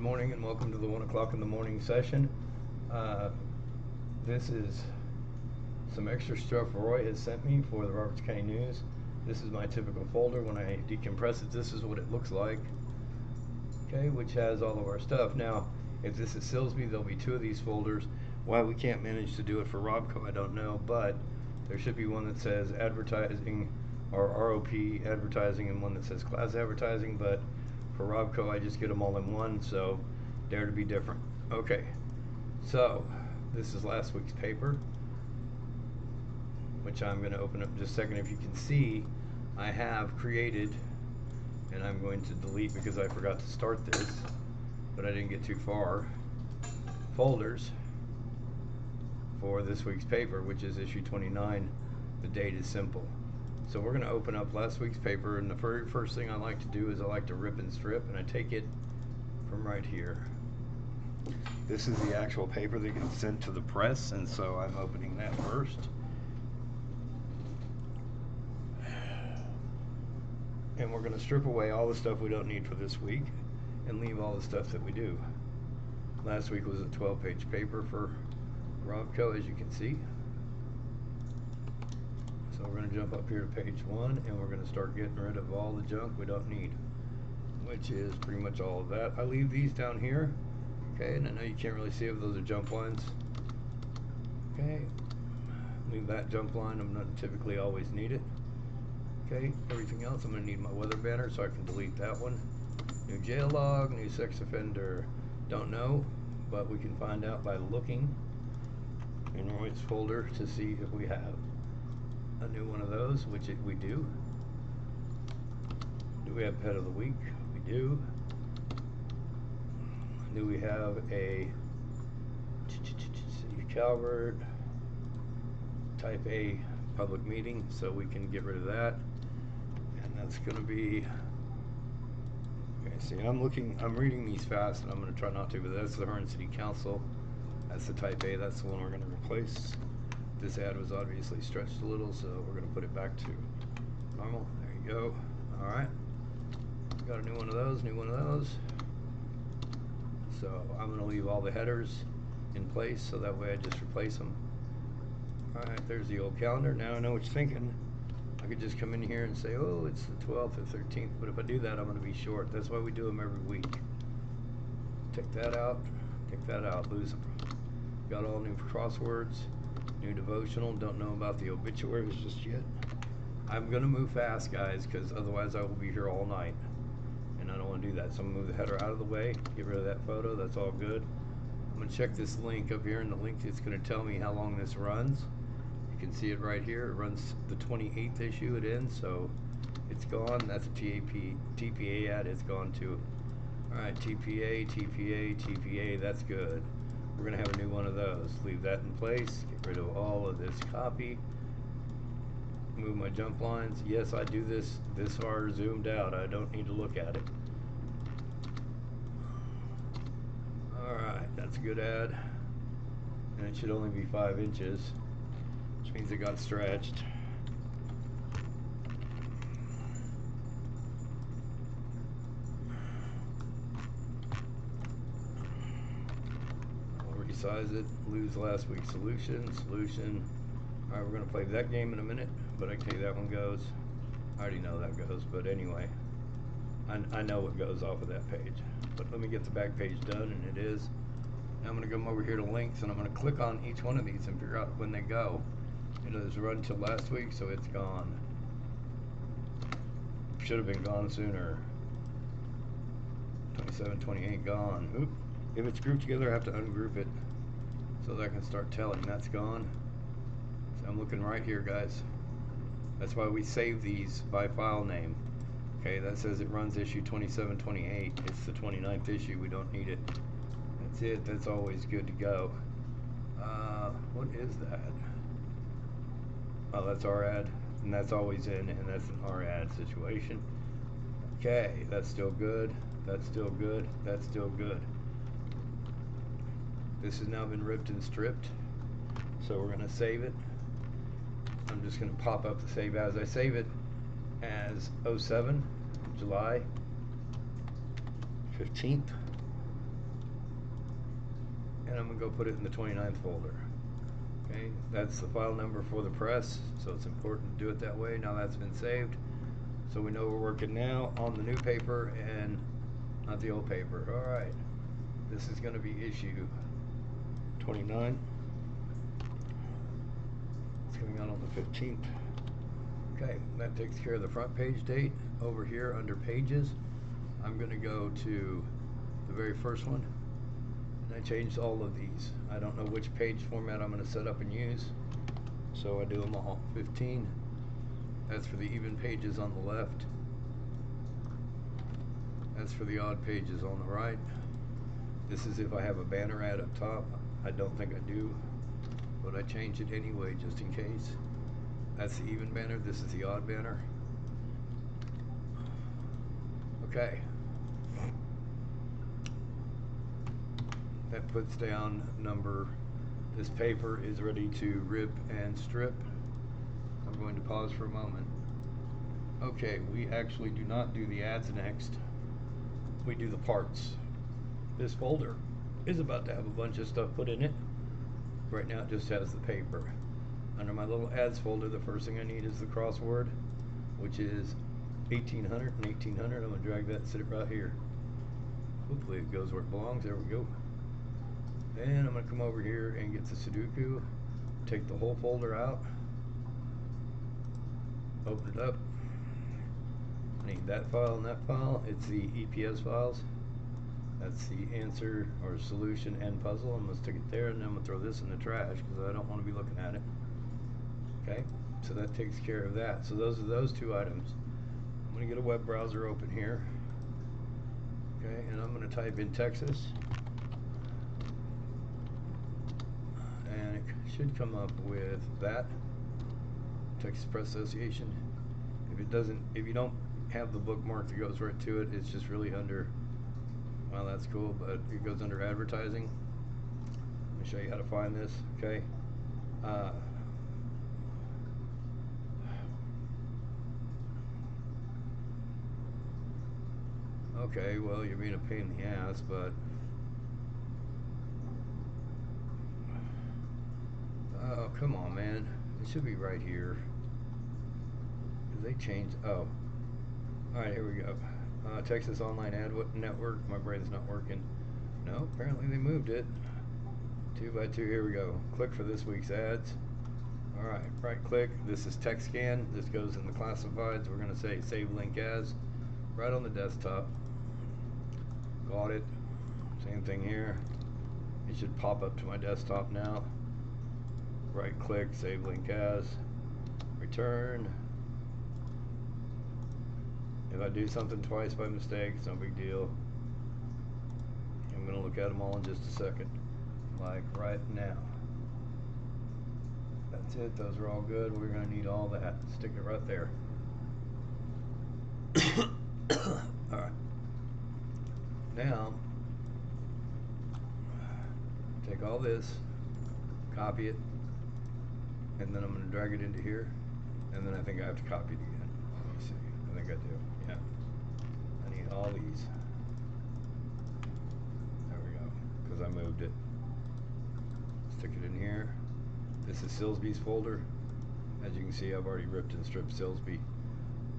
morning and welcome to the 1 o'clock in the morning session. This is some extra stuff Roy has sent me for the Roberts County News. This is my typical folder. When I decompress it, this is what it looks like. Okay, which has all of our stuff. Now, if this is Silsby, there'll be two of these folders. Why we can't manage to do it for Robco, I don't know, but there should be one that says advertising or ROP advertising and one that says class advertising, but for Robco I just get them all in one, so dare to be different. Okay, so this is last week's paper, which I'm going to open up in just a second. If you can see, I have created, and I'm going to delete because I forgot to start this, but I didn't get too far, folders for this week's paper, which is issue 29. The date is simple. So we're going to open up last week's paper, and the very first thing I like to do is I like to rip and strip, and I take it from right here. This is the actual paper that gets sent to the press, and so I'm opening that first. And we're going to strip away all the stuff we don't need for this week and leave all the stuff that we do. Last week was a 12-page paper for Robco, as you can see. So we're going to jump up here to page 1, and we're going to start getting rid of all the junk we don't need, which is pretty much all of that. I leave these down here, okay, and I know you can't really see if those are jump lines. Okay, leave that jump line. I'm not typically always need it. Okay, everything else I'm going to need my weather banner, so I can delete that one. New jail log, new sex offender, don't know, but we can find out by looking in Roy's folder to see if we have a new one of those, which we do. Do we have pet of the week? We do. Do we have a City of Calvert type A public meeting? So we can get rid of that, and that's going to be, okay, see, I'm reading these fast, and I'm going to try not to, but that's the Hearn City Council. That's the type A. That's the one we're going to replace. This ad was obviously stretched a little, so we're going to put it back to normal. There you go. Alright. Got a new one of those, new one of those. So I'm going to leave all the headers in place, so that way I just replace them. Alright, there's the old calendar. Now I know what you're thinking. I could just come in here and say, oh, it's the 12th or 13th, but if I do that, I'm going to be short. That's why we do them every week. Take that out, lose them. Got all new crosswords. New devotional, don't know about the obituaries just yet. I'm going to move fast, guys, because otherwise I will be here all night, and I don't want to do that. So I'm going to move the header out of the way, get rid of that photo, that's all good. I'm going to check this link up here, and the link is going to tell me how long this runs. You can see it right here. It runs the 28th issue it ends, so it's gone. That's a TPA ad, it's gone too. Alright, TPA, that's good. We're going to have a new one of those. Leave that in place. Get rid of all of this copy. Move my jump lines. Yes, I do this far zoomed out. I don't need to look at it. Alright, that's a good ad. And it should only be 5 inches, which means it got stretched. Size it, lose last week's solution. Alright, we're going to play that game in a minute, but I can tell you that one goes. I already know that goes, but anyway, I know what goes off of that page. But let me get the back page done, and it is. Now I'm going to come over here to links, and I'm going to click on each one of these and figure out when they go. It was run till last week, so it's gone. Should have been gone sooner. 27, 28 gone. Oop. If it's grouped together, I have to ungroup it so that I can start telling. That's gone. So I'm looking right here, guys. That's why we save these by file name. Okay, that says it runs issue 27, 28. It's the 29th issue. We don't need it. That's it. That's always good to go. What is that? Oh, that's our ad, and that's always in, and that's an our ad situation. Okay, that's still good. That's still good. That's still good. This has now been ripped and stripped, so we're going to save it. I'm just going to pop up the save as. I save it as 07, July 15th. and I'm going to go put it in the 29th folder. Okay, that's the file number for the press, so it's important to do it that way. Now that's been saved, so we know we're working now on the new paper and not the old paper. Alright, this is going to be issue 29. It's coming out on the 15th. Okay, that takes care of the front page date. Over here under pages, I'm going to go to the very first one, and I changed all of these. I don't know which page format I'm going to set up and use, so I do them all. 15, that's for the even pages on the left. That's for the odd pages on the right. This is if I have a banner ad up top. I don't think I do, but I changed it anyway just in case. That's the even banner, this is the odd banner. Okay. That puts down number. This paper is ready to rip and strip. I'm going to pause for a moment. Okay, we actually do not do the ads next. We do the parts. This folder is about to have a bunch of stuff put in it. Right now it just has the paper. Under my little ads folder, the first thing I need is the crossword, which is 1800 and 1800. I'm going to drag that and sit it right here. Hopefully it goes where it belongs. There we go. And I'm going to come over here and get the Sudoku, take the whole folder out, open it up. I need that file and that file. It's the EPS files. That's the answer or solution and puzzle. I'm going to stick it there, and then I'm going to throw this in the trash because I don't want to be looking at it. Okay, so that takes care of that. So those are those two items. I'm going to get a web browser open here. Okay, and I'm going to type in Texas. And it should come up with that, Texas Press Association. If it doesn't, if you don't have the bookmark that goes right to it, it's just really under, well, that's cool, but it goes under advertising. Let me show you how to find this. Okay. Okay, well, you're being a pain in the ass, but oh, come on, man. It should be right here. They changed. Oh. Alright, here we go. Texas Online Ad Network. My brain's not working. No, apparently they moved it. 2 by 2. Here we go. Click for this week's ads. Alright, right click. This is text scan. This goes in the classifieds. We're going to say save link as. Right on the desktop. Got it. Same thing here. It should pop up to my desktop now. Right click, save link as, return. If I do something twice by mistake, it's no big deal. I'm going to look at them all in just a second, like right now. That's it, those are all good. We're going to need all that. Stick it right there. Alright. Now, take all this, copy it, and then I'm going to drag it into here, and then I think I have to copy it again. Let me see. I think I do. Yeah. I need all these. There we go. Because I moved it. Stick it in here. This is Silsby's folder. As you can see, I've already ripped and stripped Silsby.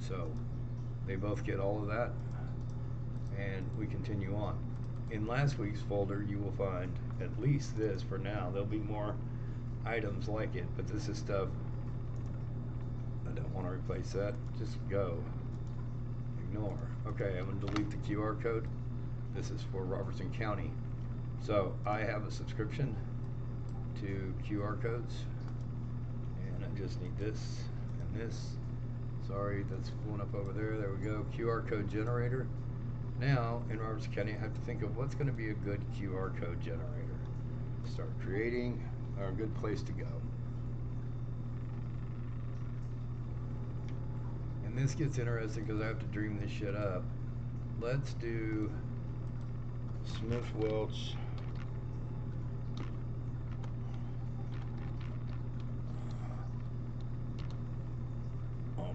So they both get all of that, and we continue on. In last week's folder, you will find at least this for now. There'll be more items like it, but this is stuff I don't want to replace. That just go, ignore. Okay, I'm going to delete the QR code. This is for Robertson County, so I have a subscription to QR codes, and I just need this and this. Sorry, that's pulling up over there. There we go. QR code generator. Now in Robertson County I have to think of what's going to be a good QR code generator. Start creating, or a good place to go. And this gets interesting because I have to dream this shit up. Let's do Smith Welch.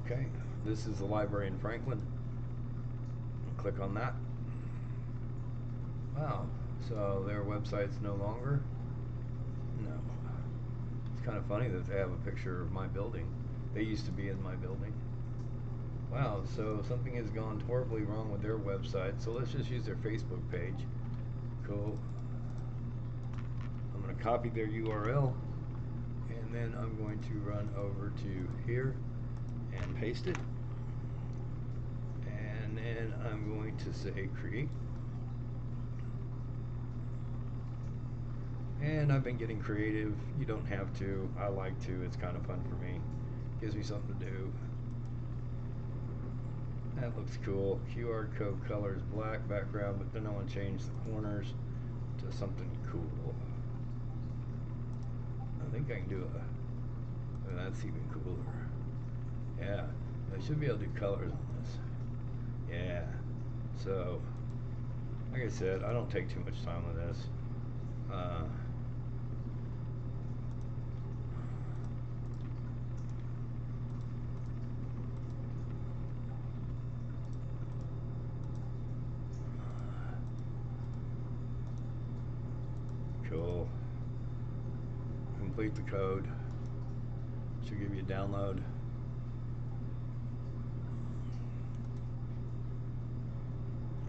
Okay, this is the library in Franklin. Click on that. Wow, So their website's no longer? No. It's kind of funny that they have a picture of my building. They used to be in my building. Wow, so something has gone horribly wrong with their website. So let's just use their Facebook page. Cool. I'm going to copy their URL, and then I'm going to run over to here and paste it. And then I'm going to say create. And I've been getting creative. You don't have to. I like to. It's kind of fun for me. Gives me something to do. That looks cool. QR code color is black background, but then I want to change the corners to something cool. I think I can do a... Oh, that's even cooler. Yeah. I should be able to do colors on this. Yeah. So, like I said, I don't take too much time with this. Cool. Complete the code. Should give you a download.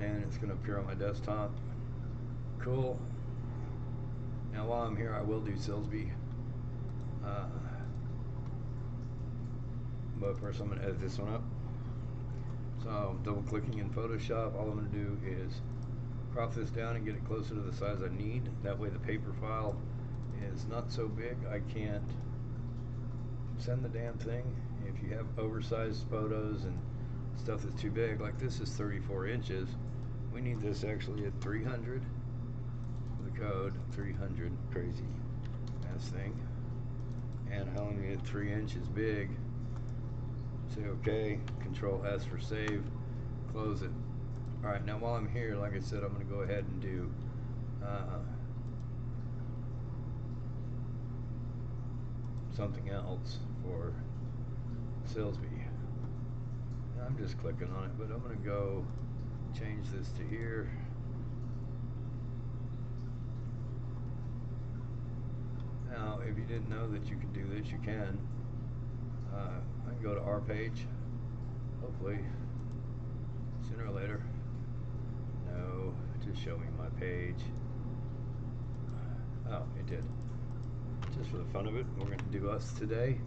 And it's going to appear on my desktop. Cool. Now while I'm here, I will do Silsby. But first I'm going to edit this one up. So double clicking in Photoshop, all I'm going to do is crop this down and get it closer to the size I need. That way the paper file is not so big I can't send the damn thing. If you have oversized photos and stuff that's too big, like this is 34 inches, we need this actually at 300. The code 300, crazy ass thing. And I only need it 3 inches big. Say okay, Control S for save, close it. Alright, now while I'm here, like I said, I'm going to go ahead and do something else for Silsby. I'm just clicking on it, but I'm going to go change this to here. Now, if you didn't know that you could do this, you can. I can go to our page, hopefully, sooner or later. No, just show me my page. Oh, it did. Just for the fun of it, we're going to do us today.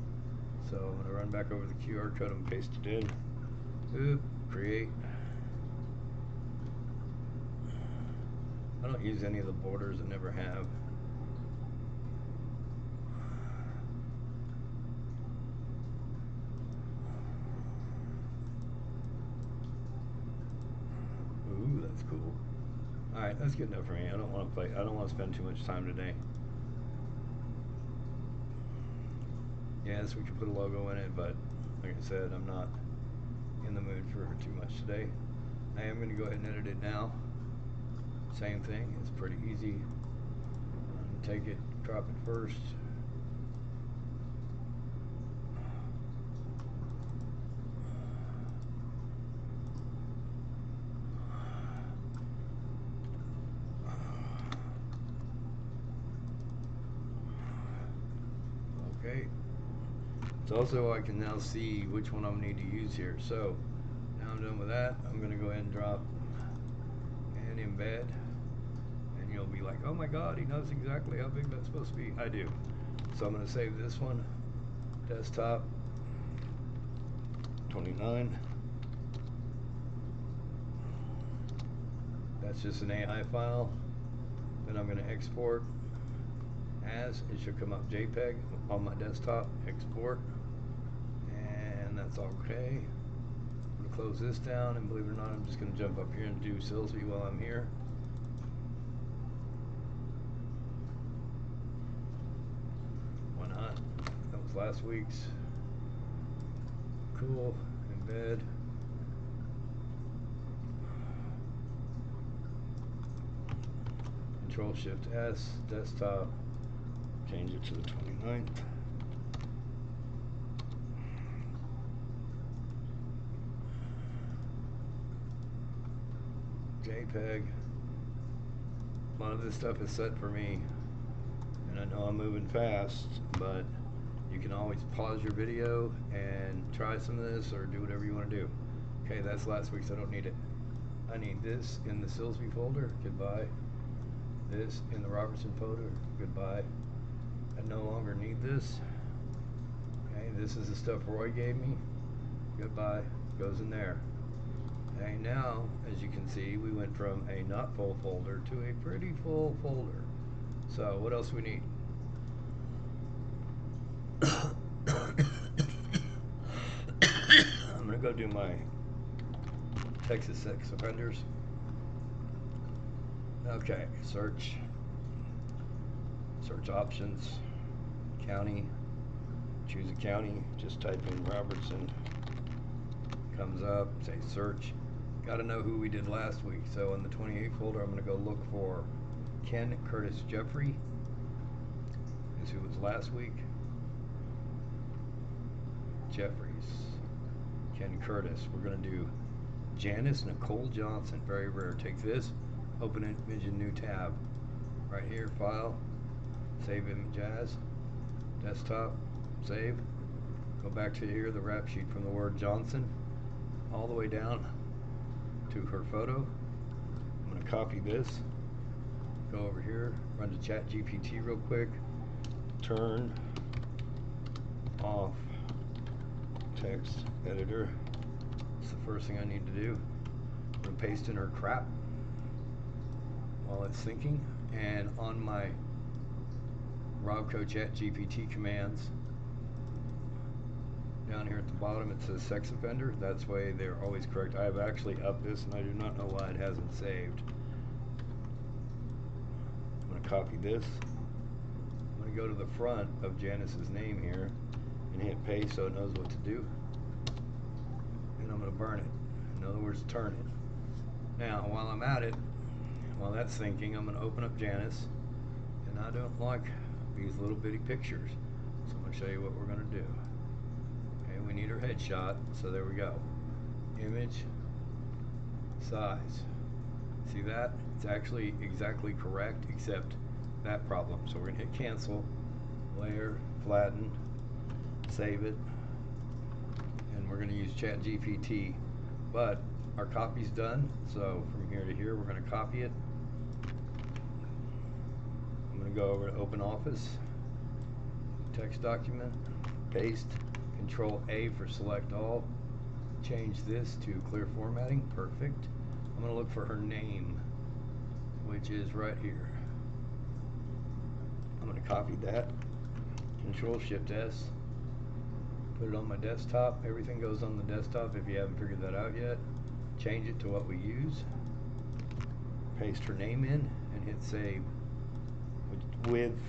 So I'm going to run back over the QR code and paste it in. Oop, create. I don't use any of the borders, I never have. Ooh, that's cool. Alright, that's good enough for me. I don't want to spend too much time today. Yes, we could put a logo in it, but like I said, I'm not in the mood for too much today. I am going to go ahead and edit it now. Same thing, it's pretty easy. Take it, crop it first. Okay. So also I can now see which one I need to use here. So now I'm done with that. I'm going to go ahead and drop and embed. And you'll be like, oh my god, he knows exactly how big that's supposed to be. I do. So I'm going to save this one. Desktop 29. That's just an AI file. Then I'm going to export as. It should come up JPEG on my desktop. Export. And that's okay. I'm going to close this down, and believe it or not, I'm just going to jump up here and do Silsby while I'm here. Why not? That was last week's. Cool. Embed. Control Shift S, desktop, change it to the 29th. JPEG. A lot of this stuff is set for me, and I know I'm moving fast, but you can always pause your video and try some of this or do whatever you want to do. Okay, that's last week's. I don't need it. I need this in the Silsby folder. Goodbye. This in the Robertson folder. Goodbye. I no longer need this. Okay, this is the stuff Roy gave me. Goodbye. Goes in there. Okay, now, as you can see, we went from a not full folder to a pretty full folder. So, what else we need? I'm going to go do my Texas sex offenders. Okay, search options, county, choose a county, just type in Robertson, comes up, say search. Got to know who we did last week. So in the 28 folder, I'm going to go look for Ken Curtis Jeffrey, is who was last week. Jeffries, Ken Curtis. We're going to do Janice Nicole Johnson, very rare. Take this, open it, image in new tab. Right here, file, save image as, desktop, save. Go back to here, the rap sheet from the word Johnson, all the way down to her photo. I'm going to copy this, go over here, run to ChatGPT real quick, turn off text editor. It's the first thing I need to do. I'm going to paste in her crap while it's thinking, and on my Robco ChatGPT commands, down here at the bottom it says sex offender. That's why they're always correct. I have actually upped this and I do not know why it hasn't saved. I'm going to copy this. I'm going to go to the front of Janice's name here and hit paste so it knows what to do. And I'm going to burn it. In other words, turn it. Now, while I'm at it, while that's thinking, I'm going to open up Janice. And I don't like these little bitty pictures. So I'm going to show you what we're going to do. Okay, we need her headshot. So there we go. Image, size. See that? It's actually exactly correct except that problem. So we're going to hit cancel, layer, flatten, save it, and we're going to use ChatGPT. But our copy's done, so from here to here we're going to copy it. I'm going to go over to Open Office, text document, paste, Control A for select all, change this to clear formatting, perfect. I'm going to look for her name, which is right here. I'm going to copy that, Control Shift S, put it on my desktop. Everything goes on the desktop if you haven't figured that out yet. Change it to what we use, paste her name in, and hit save. With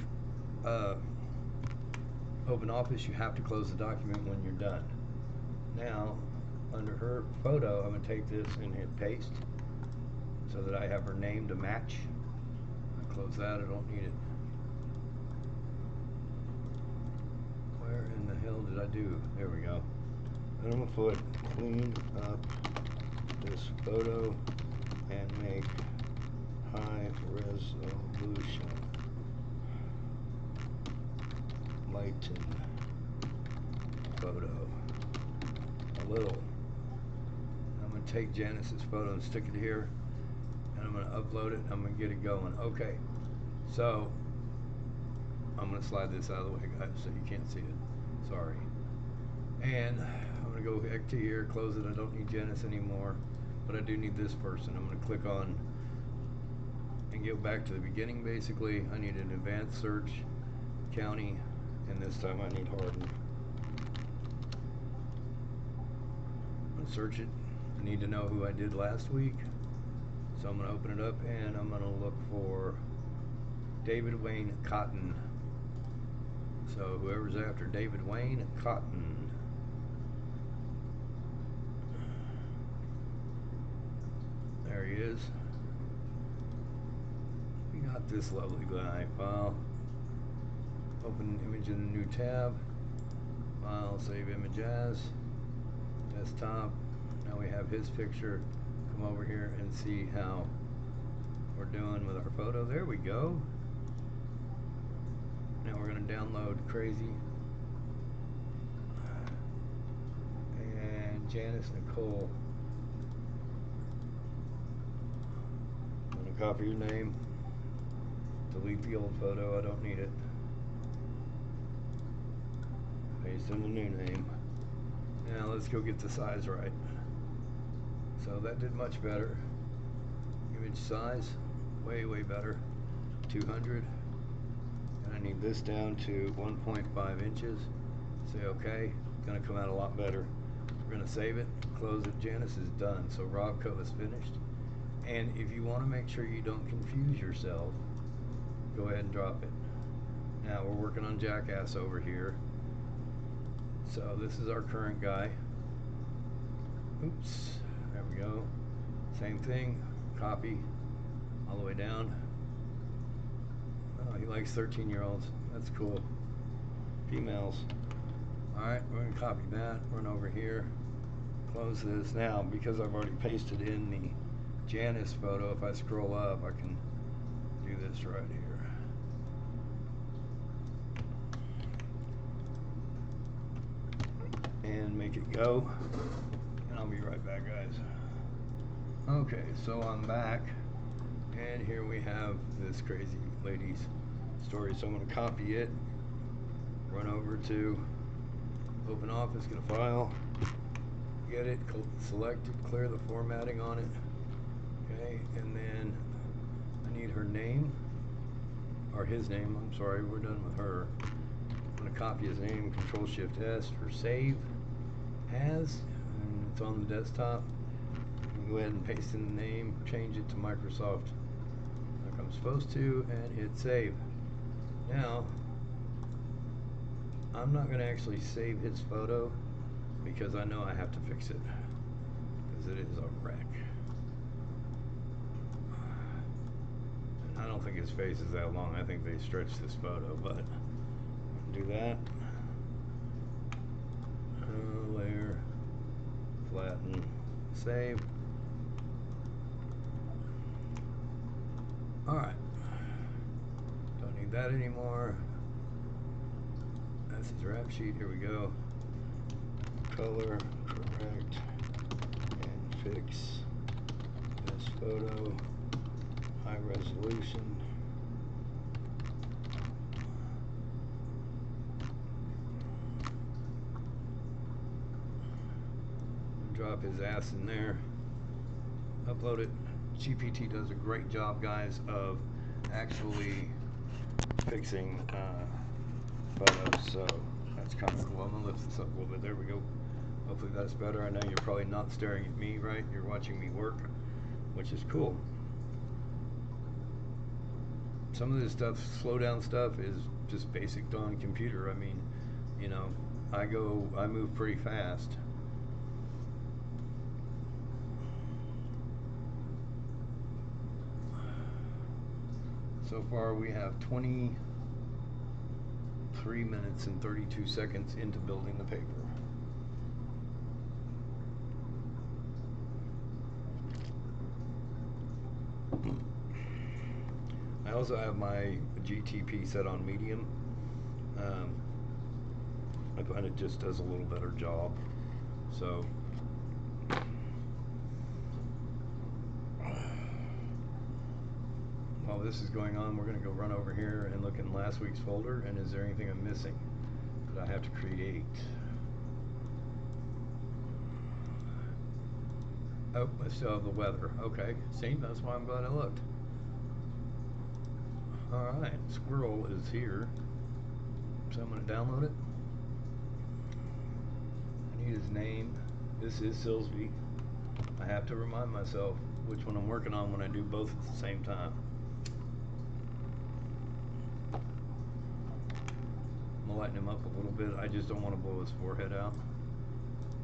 Open Office, you have to close the document when you're done. Now, under her photo, I'm going to take this and hit paste so that I have her name to match. I close that, I don't need it. Where in the hell did I do? There we go. And I'm going to put clean up this photo and make high resolution. Lighten photo a little. I'm going to take Janice's photo and stick it here, and I'm going to upload it. I'm going to get it going. Okay, so I'm going to slide this out of the way, guys, so you can't see it. Sorry. And I'm going to go back to here, close it. I don't need Janice anymore, but I do need this person. I'm going to click on and go back to the beginning. Basically, I need an advanced search, county, and this time I need Hardin. I'm going to search it. I need to know who I did last week. So I'm going to open it up and I'm going to look for David Wayne Cotton. So whoever's after David Wayne Cotton. There he is. We got this lovely guy. File. Open image in a new tab. File, save image as. Desktop. Now we have his picture. Come over here and see how we're doing with our photo. There we go. Now we're going to download Crazy and Janice Nicole. I'm going to copy your name, delete the old photo, I don't need it, paste in the new name. Now let's go get the size right. So that did much better. Image size, way better, 200. And I need this down to 1.5 inches. Say okay, gonna come out a lot better. We're gonna save it, close it. Janice is done, so Robco is finished. And if you wanna make sure you don't confuse yourself, go ahead and drop it. Now we're working on Jackass over here. So this is our current guy. Oops, there we go. Same thing, copy all the way down. Oh, he likes 13-year-olds. That's cool. Females. Alright, we're going to copy that, run over here, close this. Now, because I've already pasted in the Janice photo, if I scroll up, I can do this right here. And make it go. And I'll be right back, guys. Okay, so I'm back. And here we have this crazy lady's story. So I'm going to copy it, run over to Open Office, get a file, get it, select it, clear the formatting on it. Okay, and then I need her name, or his name, I'm sorry, we're done with her. I'm going to copy his name, Control-Shift-S for save as, and it's on the desktop. Go ahead and paste in the name, change it to Microsoft like I'm supposed to, and hit save. Now, I'm not going to actually save his photo because I know I have to fix it because it is a wreck. And I don't think his face is that long. I think they stretched this photo, but do that. Layer, flatten, save. Alright, don't need that anymore. That's his rap sheet, here we go. Color, correct, and fix this photo, high resolution. Drop his ass in there, upload it. GPT does a great job, guys, of actually fixing photos, so that's kind of cool. I'm gonna lift this up a little bit. There we go. Hopefully that's better. I know you're probably not staring at me, right? You're watching me work, which is cool. Some of this stuff, slow down stuff, is just basic on computer. I mean, you know, I move pretty fast. So far we have 23 minutes and 32 seconds into building the paper. I also have my GTP set on medium. I find it just does a little better job. So while this is going on, we're going to go run over here and look in last week's folder, and is there anything I'm missing that I have to create? Oh, I still have the weather. Okay, see, that's why I'm glad I looked. Alright, squirrel is here, so I'm going to download it. I need his name. This is Silsby. I have to remind myself which one I'm working on when I do both at the same time. I'm gonna lighten him up a little bit. I just don't want to blow his forehead out.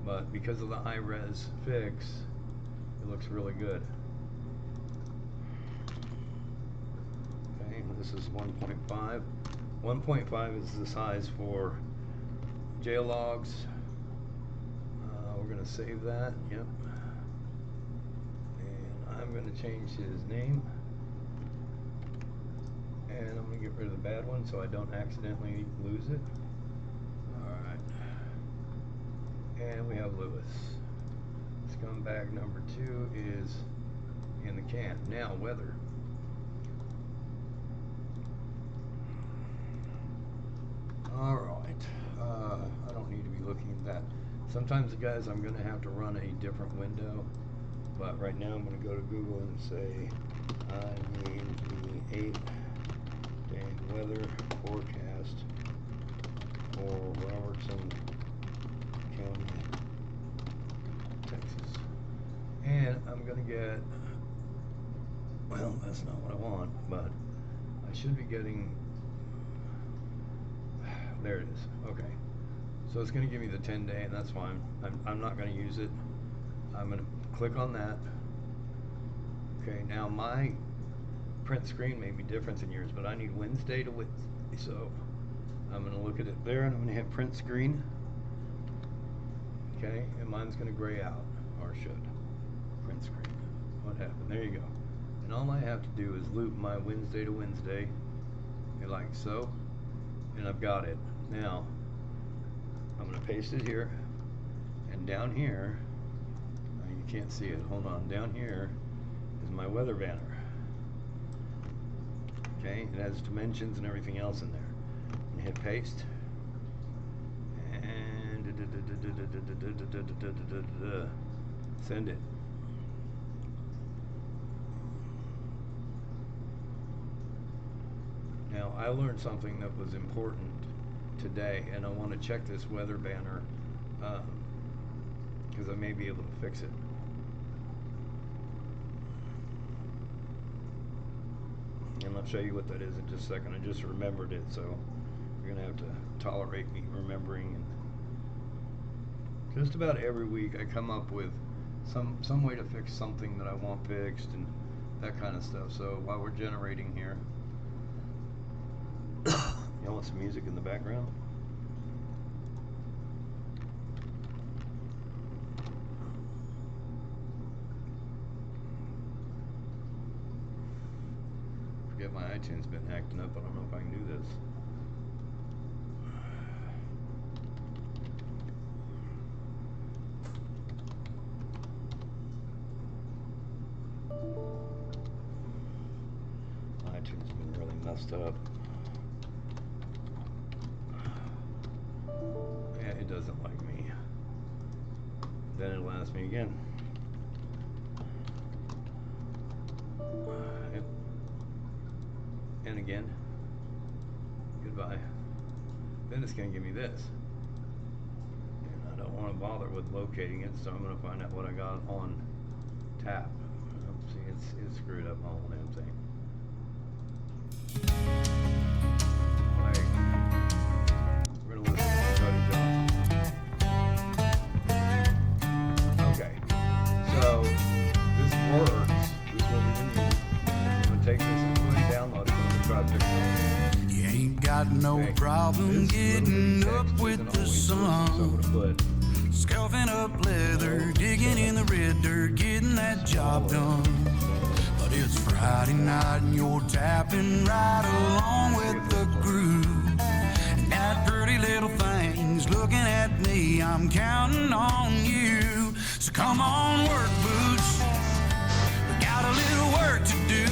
But because of the high res fix, it looks really good. Okay, this is 1.5. 1.5 is the size for jail logs. We're gonna save that. Yep. And I'm gonna change his name me get rid of the bad one so I don't accidentally lose it. Alright. And we have Lewis. Scumbag number 2 is in the can. Now, weather. Alright. I don't need to be looking at that. Sometimes, guys, I'm going to have to run a different window. But right now I'm going to go to Google and say, I need the 8-day weather forecast for Robertson County, Texas. And I'm going to get, well, that's not what I want, but I should be getting, there it is. Okay. So it's going to give me the 10-day, and that's fine. I'm not going to use it. I'm going to click on that. Okay, now my print screen may be different than yours, but I need Wednesday to Wednesday. So I'm going to look at it there, and I'm going to hit print screen. Okay, and mine's going to gray out, or should. Print screen. What happened? There you go. And all I have to do is loop my Wednesday to Wednesday, like so, and I've got it. Now, I'm going to paste it here, and down here, you can't see it. Hold on. Down here is my weather banner. Okay, it has dimensions and everything else in there. And hit paste. And send it. Now, I learned something that was important today, and I want to check this weather banner because I may be able to fix it. And I'll show you what that is in just a second. I just remembered it, so you're going to have to tolerate me remembering. And just about every week I come up with some way to fix something that I want fixed and that kind of stuff. So while we're generating here, y'all want some music in the background? Forget my iTunes been acting up. I don't know if I can do this. iTunes has been really messed up. Yeah, it doesn't like me. Then it'll ask me again. And again. Goodbye. Then it's going to give me this. And I don't want to bother with locating it, so I'm going to find out what I got on tap. See, it's screwed up my whole damn thing. We're going to listen to Cody Johnson. Okay. So, this works. This is what we're going to use. I'm going to take this and download it. I'm going to try to fix it. You ain't got no problem getting up with the sun, scuffing up leather, digging in the red dirt, getting that job done. But it's Friday night and you're tapping right along with the groove. And that pretty little thing's looking at me, I'm counting on you. So come on, work boots, we got a little work to do.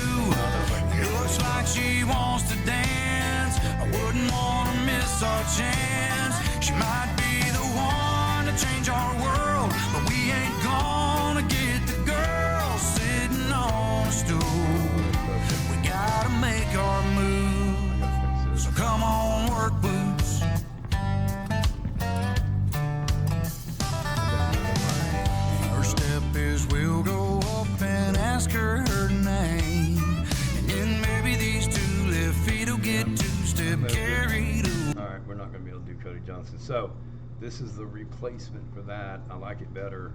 Looks like she wants to dance, I wouldn't want to miss our chance. She might be the one to change our world, but we ain't gonna get the girl sitting on a stool. We gotta make our move, so come on, work boots. First step is we'll go up and ask her her name, and then maybe these two left feet will get two-step carried away. Alright, we're not going to be able to do Cody Johnson. So, this is the replacement for that. I like it better.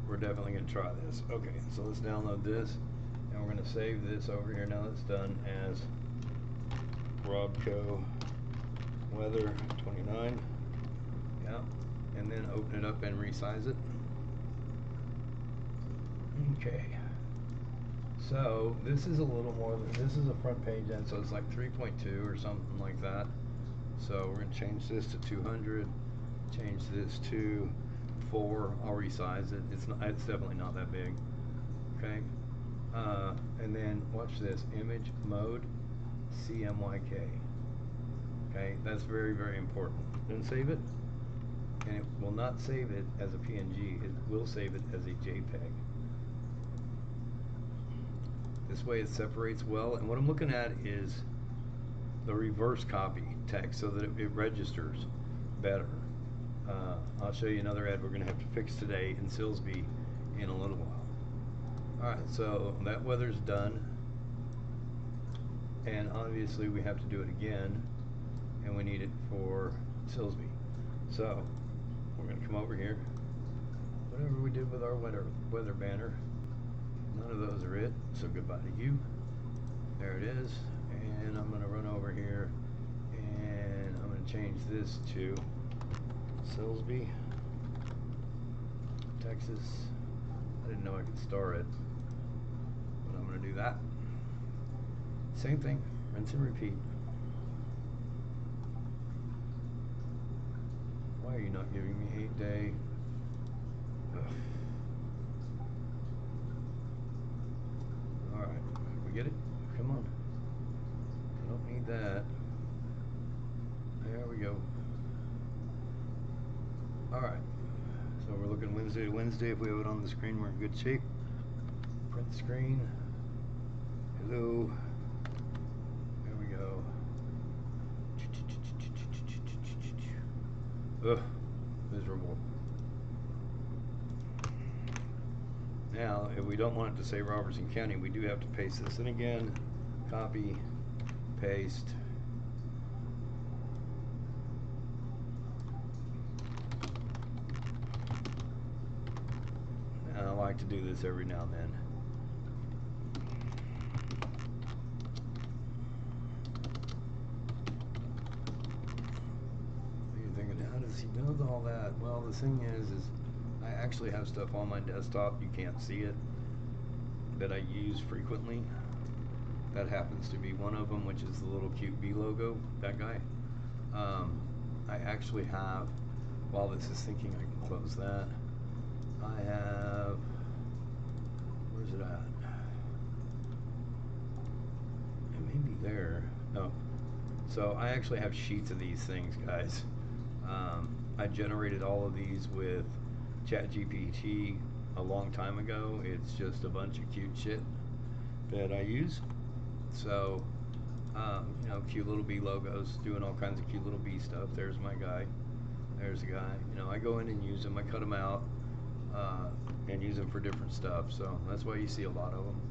We're definitely going to try this. Okay, so let's download this. And we're going to save this over here now that's done as Robco Weather 29. Yeah. And then open it up and resize it. Okay. So this is a little more than, this is a front page end, so it's like 3.2 or something like that. So we're gonna change this to 200, change this to 4. I'll resize it. It's definitely not that big. Okay. And then watch this, image mode CMYK. Okay, that's very, very important. Then save it, and it will not save it as a PNG. It will save it as a JPEG. This way it separates well, and what I'm looking at is the reverse copy text so that it registers better. I'll show you another ad we're going to have to fix today in Silsby in a little while. Alright, so that weather's done, and obviously we have to do it again, and we need it for Silsby. So we're going to come over here, whatever we did with our weather banner, none of those are it, so goodbye to you. There it is, and I'm going to run over here and I'm going to change this to Silsby, Texas. I didn't know I could star it, but I'm going to do that. Same thing, rinse and repeat. Why are you not giving me 8-day? Alright, we get it? Come on. I don't need that. There we go. Alright, so we're looking Wednesday to Wednesday. If we have it on the screen, we're in good shape. Print screen. Hello. There we go. Ugh, miserable. Now, if we don't want it to say Robertson County, we do have to paste this in again. Copy, paste. And I like to do this every now and then. How does he know all that? Well, the thing is I actually have stuff on my desktop, you can't see it, that I use frequently. That happens to be one of them, which is the little cute bee logo, that guy. I actually have, while this is thinking, I can close that. I have, where's it at? It may be there. No. So I actually have sheets of these things, guys. I generated all of these with ChatGPT a long time ago. It's just a bunch of cute shit that I use. So, you know, cute little bee logos, doing all kinds of cute little bee stuff. There's my guy. There's the guy. You know, I go in and use them. I cut them out and use them for different stuff. So that's why you see a lot of them.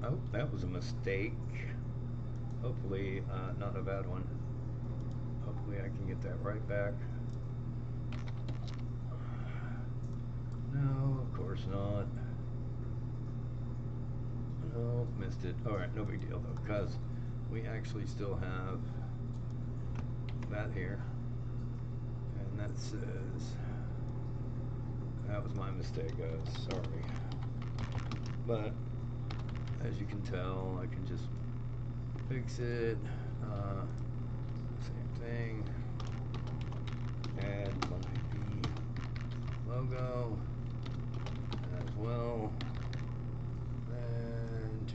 Oh, that was a mistake. Hopefully, not a bad one. Hopefully I can get that right back. No, of course not. No, missed it. Alright, no big deal though, because we actually still have that here. And that says, that was my mistake, guys. Sorry. But, as you can tell, I can just fix it. Same thing. Add my B logo as well. Then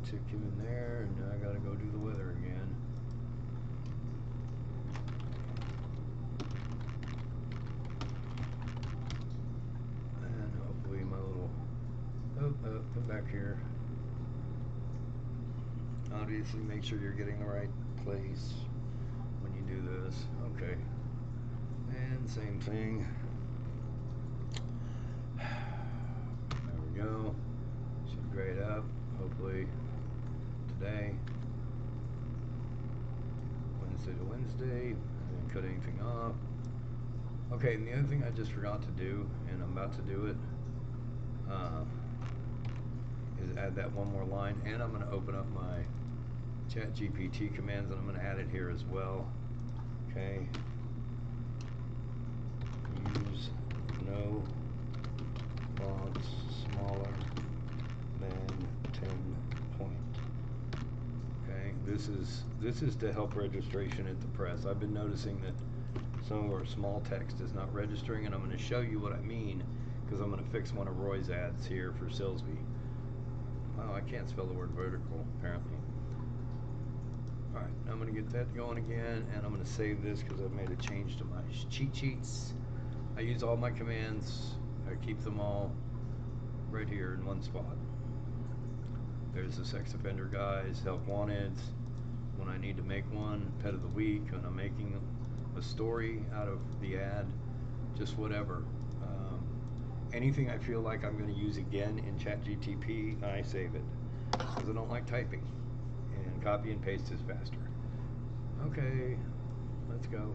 tick him in there, and now I gotta go do the weather again. And hopefully my little come back here. Obviously make sure you're getting the right place when you do this. Okay. And same thing. There we go. Should grade up, hopefully today. Wednesday to Wednesday. I didn't cut anything off. Okay, and the other thing I just forgot to do, and I'm about to do it, is add that one more line, and I'm going to open up my ChatGPT commands, and I'm going to add it here as well. Okay. Use no fonts smaller than 10 point. Okay, this is to help registration at the press. I've been noticing that some of our small text is not registering, and I'm going to show you what I mean because I'm going to fix one of Roy's ads here for Silsby. Oh, I can't spell the word vertical apparently. Alright, I'm going to get that going again, and I'm going to save this because I've made a change to my cheat sheets. I use all my commands. I keep them all right here in one spot. There's the sex offender guys, help wanteds, when I need to make one, pet of the week, when I'm making a story out of the ad, just whatever. Anything I feel like I'm going to use again in ChatGPT, I save it because I don't like typing, and copy and paste is faster. Okay, let's go.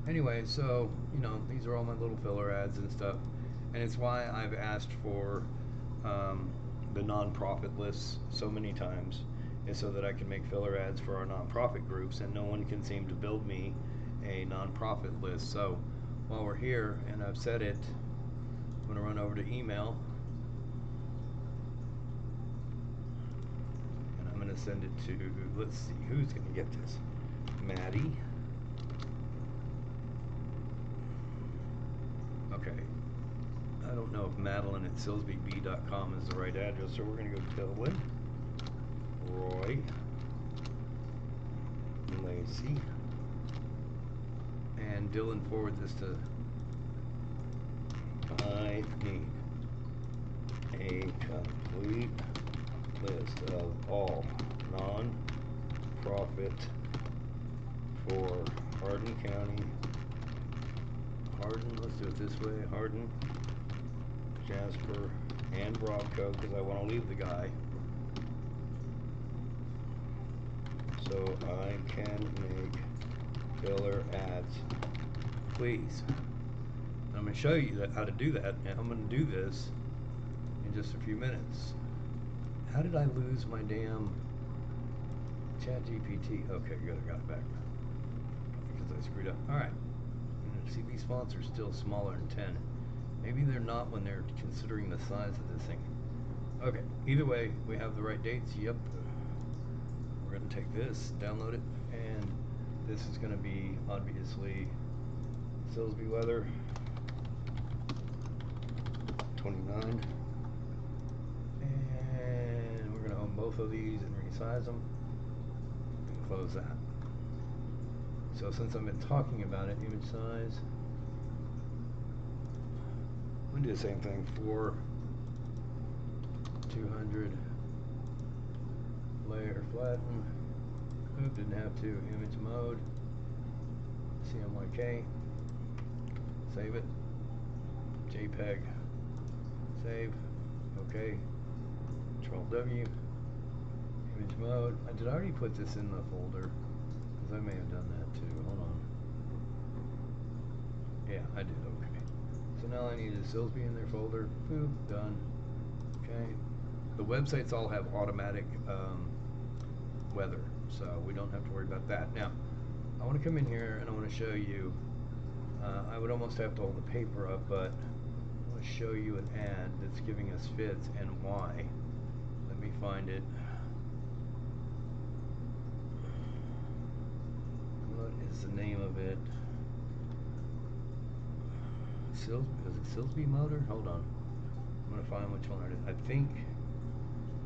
Anyway, so these are all my little filler ads and stuff, and it's why I've asked for the nonprofit lists so many times, is so that I can make filler ads for our nonprofit groups, and no one can seem to build me a nonprofit list. So while we're here and I've said it, I'm going to run over to email, and I'm going to send it to, let's see, who's going to get this? Maddie. Okay. I don't know if Madeline at silsbyb.com is the right address, so we're going to go Dylan, Roy, Lacey, and Dylan forward this to, I need a complete list of all non-profit for Hardin County, let's do it this way, Hardin, Jasper, and Robco, because I want to leave the guy so I can make filler ads, please. I'm going to show you how to do that, and I'm going to do this in just a few minutes. How did I lose my damn ChatGPT? Okay, good, I got it back because I screwed up. Alright, see, these fonts are still smaller than 10. Maybe they're not when they're considering the size of this thing. Okay, either way, we have the right dates. Yep. We're going to take this, download it, and this is going to be obviously Silsby weather 29. And we're going to own both of these and resize them and close that. So since I've been talking about it, image size, I'm going to do the same thing for 200, layer flatten, oop, didn't have to, image mode, CMYK, save it, JPEG, save, okay, Control W, image mode. Did I already put this in the folder? Because I may have done that too, hold on. Yeah, I did, okay. So now I need a Silsby in their folder. Boop, done. Okay. The websites all have automatic weather, so we don't have to worry about that. Now, I want to come in here and I want to show you, I would almost have to hold the paper up, but I want to show you an ad that's giving us fits and why. Let me find it. What is the name of it? Is it Silsby Motor? Hold on. I'm going to find which one it is. I think,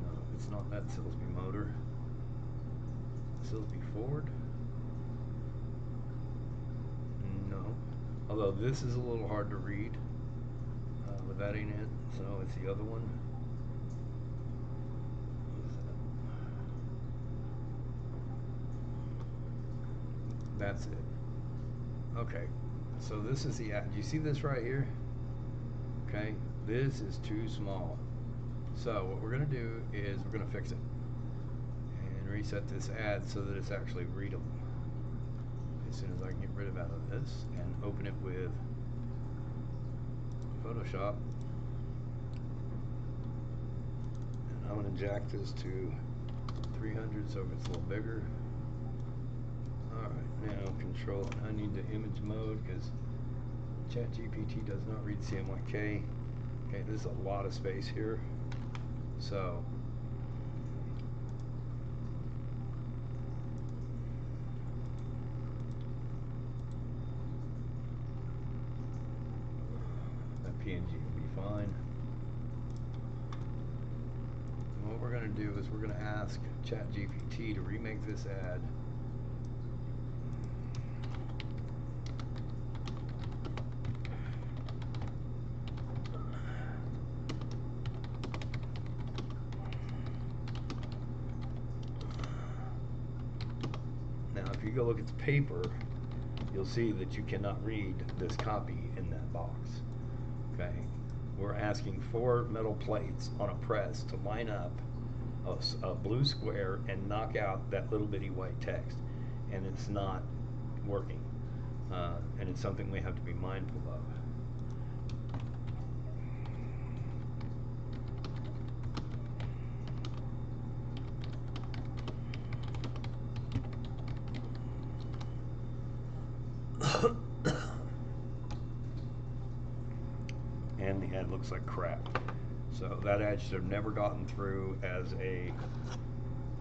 no, it's not that Silsby Motor. Silsby Ford? No. Although this is a little hard to read with that in it, so it's the other one. What is that? That's it. Okay. So this is the ad. Do you see this right here? Okay, this is too small. So what we're going to do is we're going to fix it and reset this ad so that it's actually readable. As soon as I can get rid of this and open it with Photoshop, and I'm going to jack this to 300 so it gets a little bigger. Alright, now control, I need the image mode because ChatGPT does not read CMYK. Okay, there's a lot of space here. So that PNG will be fine. And what we're going to do is we're going to ask ChatGPT to remake this ad. Now, if you go look at the paper, you'll see that you cannot read this copy in that box. Okay, we're asking 4 metal plates on a press to line up a blue square and knock out that little bitty white text, and it's not working, and it's something we have to be mindful of. And the ad looks like crap. So that ad should have never gotten through as a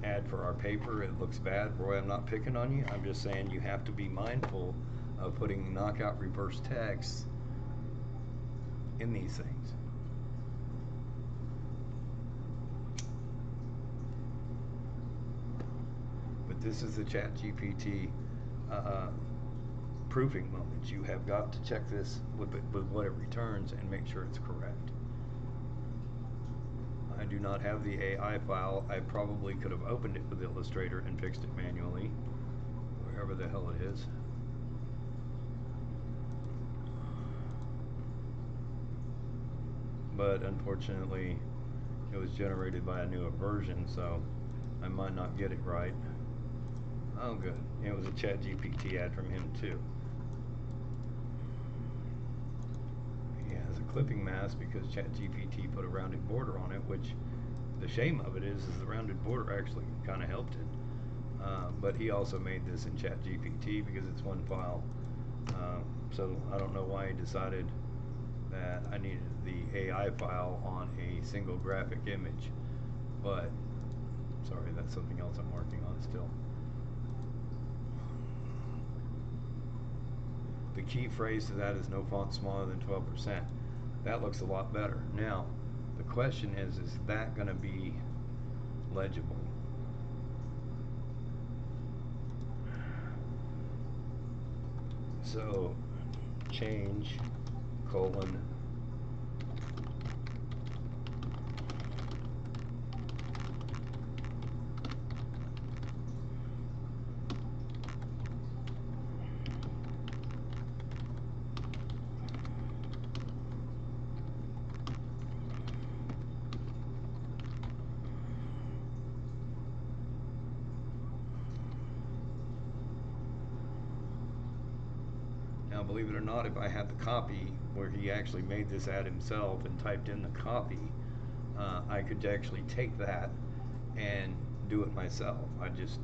ad for our paper. It looks bad. Roy, I'm not picking on you. I'm just saying you have to be mindful of putting knockout reverse text in these things. But this is the ChatGPT proofing moment. You have got to check this with what it returns and make sure it's correct. I do not have the AI file. I probably could have opened it with Illustrator and fixed it manually, wherever the hell it is. But unfortunately, it was generated by a newer version, so I might not get it right. Oh, good. It was a ChatGPT ad from him too. He has a clipping mask because ChatGPT put a rounded border on it, which the shame of it is the rounded border actually kind of helped it. But he also made this in ChatGPT because it's one file. So I don't know why he decided that I needed the AI file on a single graphic image. But, sorry, that's something else I'm working on still. The key phrase to that is no font smaller than 12%. That looks a lot better. Now, the question is that going to be legible? So, change, colon, now, believe it or not, if I had the copy where he actually made this ad himself and typed in the copy, I could actually take that and do it myself. I just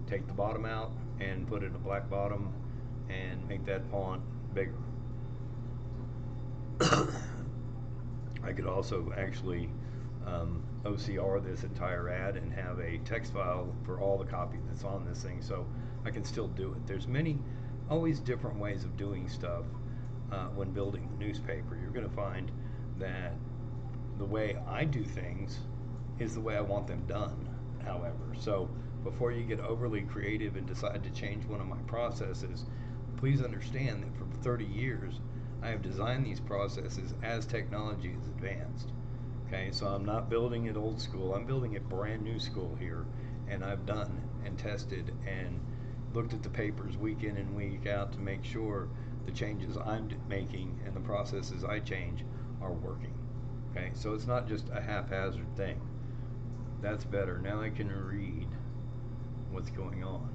take the bottom out and put in a black bottom and make that font bigger. I could also actually OCR this entire ad and have a text file for all the copy that's on this thing, so I can still do it. There's always different ways of doing stuff when building the newspaper. You're going to find that the way I do things is the way I want them done, however. So before you get overly creative and decide to change one of my processes, please understand that for 30 years I have designed these processes as technology is advanced. Okay, so I'm not building it old school, I'm building it brand new school here, and I've done and tested and looked at the papers week in and week out to make sure the changes I'm making and the processes I change are working. Okay, so it's not just a haphazard thing. That's better. Now I can read what's going on.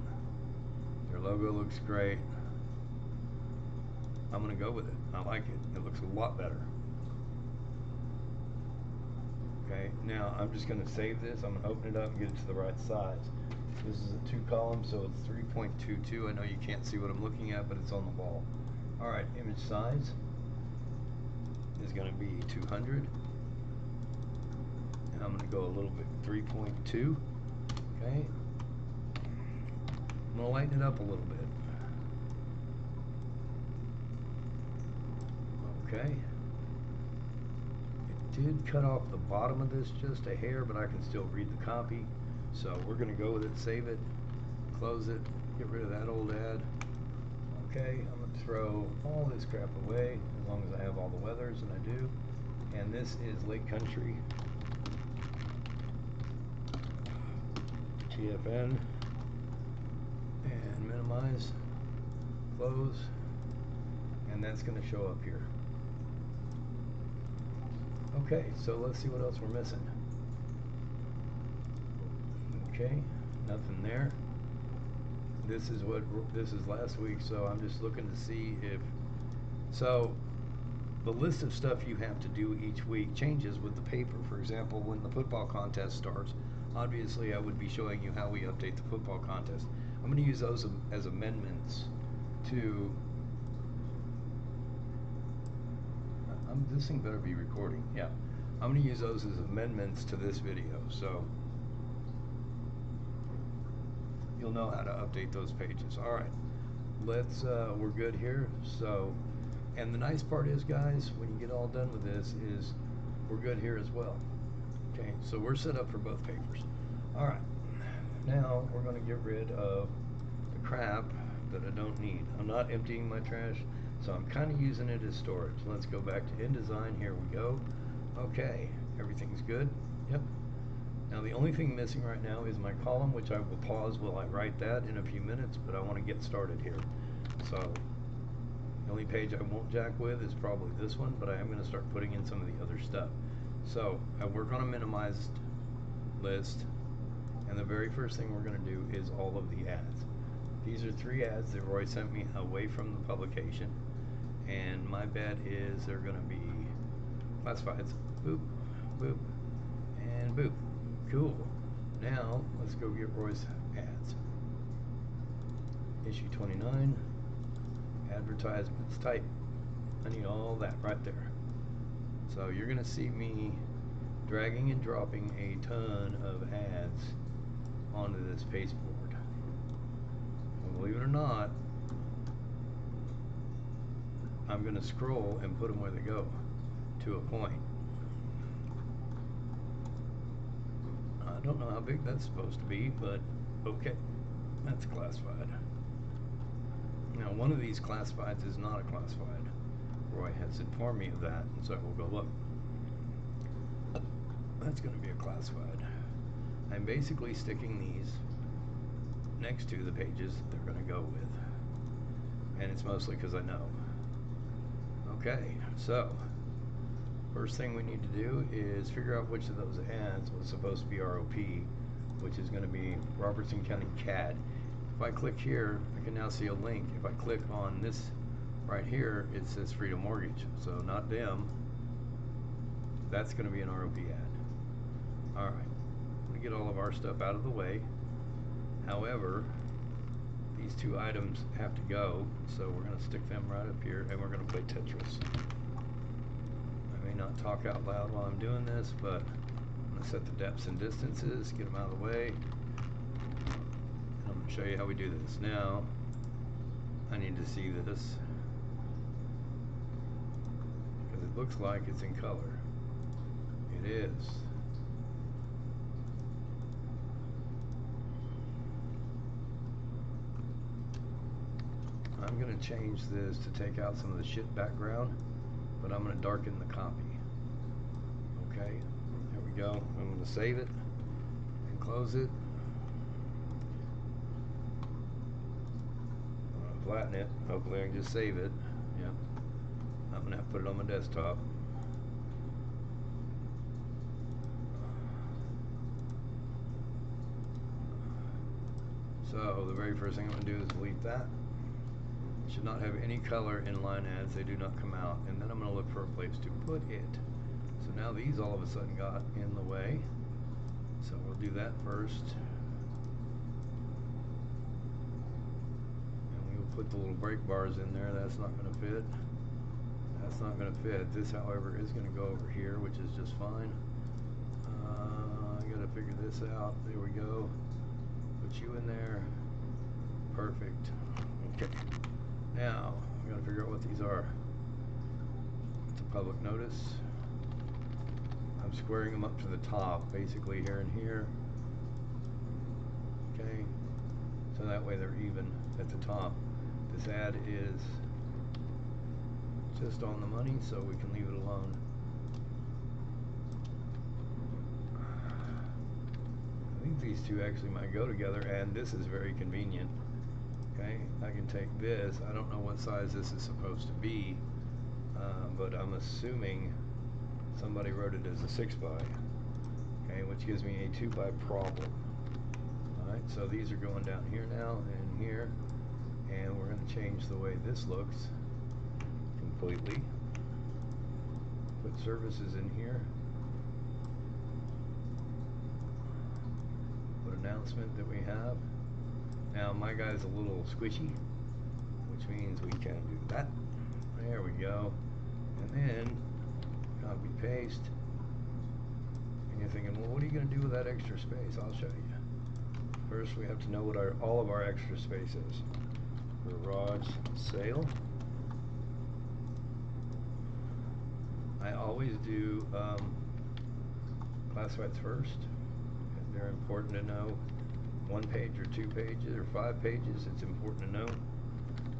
Their logo looks great. I'm going to go with it. I like it. It looks a lot better. Okay, now I'm just going to save this. I'm going to open it up and get it to the right size. This is a 2 column, so it's 3.22. I know you can't see what I'm looking at, but it's on the wall. Alright, image size. is going to be 200. And I'm going to go a little bit 3.2. Okay. I'm going to lighten it up a little bit. Okay. It did cut off the bottom of this just a hair, but I can still read the copy. So we're going to go with it, save it, close it, get rid of that old ad. Okay, I'm going to throw all this crap away as long as I have all the weathers, and I do. And this is Lake Country. TFN. And minimize, close, and that's going to show up here. Okay, so let's see what else we're missing. Okay, nothing there. This is last week, so I'm just looking to see if, so the list of stuff you have to do each week changes with the paper. For example, when the football contest starts, obviously I would be showing you how we update the football contest. I'm going to use those as amendments to, this thing better be recording, yeah. I'm going to use those as amendments to this video, so you'll know how to update those pages. All right, we're good here. So, and the nice part is, guys, when you get all done with this, is we're good here as well. Okay, so we're set up for both papers. All right, now we're going to get rid of the crap that I don't need. I'm not emptying my trash, so I'm kind of using it as storage. Let's go back to IndeSign. Here we go. Okay, everything's good. Yep. Now the only thing missing right now is my column, which I will pause while I write that in a few minutes, but I want to get started here. So the only page I won't jack with is probably this one, but I am going to start putting in some of the other stuff. So I work on a minimized list, and the very first thing we're going to do is all of the ads. These are 3 ads that Roy sent me away from the publication, and my bet is they're going to be classifieds. Boop, boop, and boop. Cool. Now let's go get Roy's ads. Issue 29, advertisements, type. I need all that right there. So you're going to see me dragging and dropping a ton of ads onto this pasteboard. And believe it or not, I'm going to scroll and put them where they go to a point. I don't know how big that's supposed to be, but okay, that's classified. Now one of these classifieds is not a classified. Roy has informed me of that, and so we'll go look. That's going to be a classified. I'm basically sticking these next to the pages that they're going to go with, and it's mostly because I know. Okay, so first thing we need to do is figure out which of those ads was supposed to be ROP, which is going to be Robertson County CAD. If I click here, I can now see a link. If I click on this right here, it says Freedom Mortgage. So not them. That's going to be an ROP ad. All right, I'm going to get all of our stuff out of the way. However, these 2 items have to go, so we're going to stick them right up here, and we're going to play Tetris. I may not talk out loud while I'm doing this, but I'm going to set the depths and distances, get them out of the way, and I'm going to show you how we do this. Now, I need to see this, because it looks like it's in color. It is. I'm going to change this to take out some of the shit background, but I'm going to darken the copy. Okay, there we go. I'm going to save it and close it. I'm going to flatten it. Hopefully I can just save it. Yep. I'm going to have to put it on my desktop. So the very first thing I'm going to do is delete that. Should not have any color in line ads. They do not come out. And then I'm going to look for a place to put it. So now these all of a sudden got in the way. So we'll do that first. And we will put the little break bars in there. That's not going to fit. That's not going to fit. This, however, is going to go over here, which is just fine. I got to figure this out. There we go. Put you in there. Perfect. Okay. Now, we got to figure out what these are. It's a public notice. I'm squaring them up to the top, basically here and here. Okay. So that way they're even at the top. This ad is just on the money, so we can leave it alone. I think these two actually might go together, and this is very convenient. Okay, I can take this. I don't know what size this is supposed to be, but I'm assuming somebody wrote it as a 6x. Okay, which gives me a 2x problem. Alright, so these are going down here now and here, and we're going to change the way this looks completely. Put services in here. Put announcement that we have. Now my guy's a little squishy, which means we can do that. There we go. And then copy paste. And you're thinking, well, what are you going to do with that extra space? I'll show you. First, we have to know what all of our extra space is. Garage sale. I always do classifieds first. They're important to know. 1 page or 2 pages or 5 pages, it's important to know.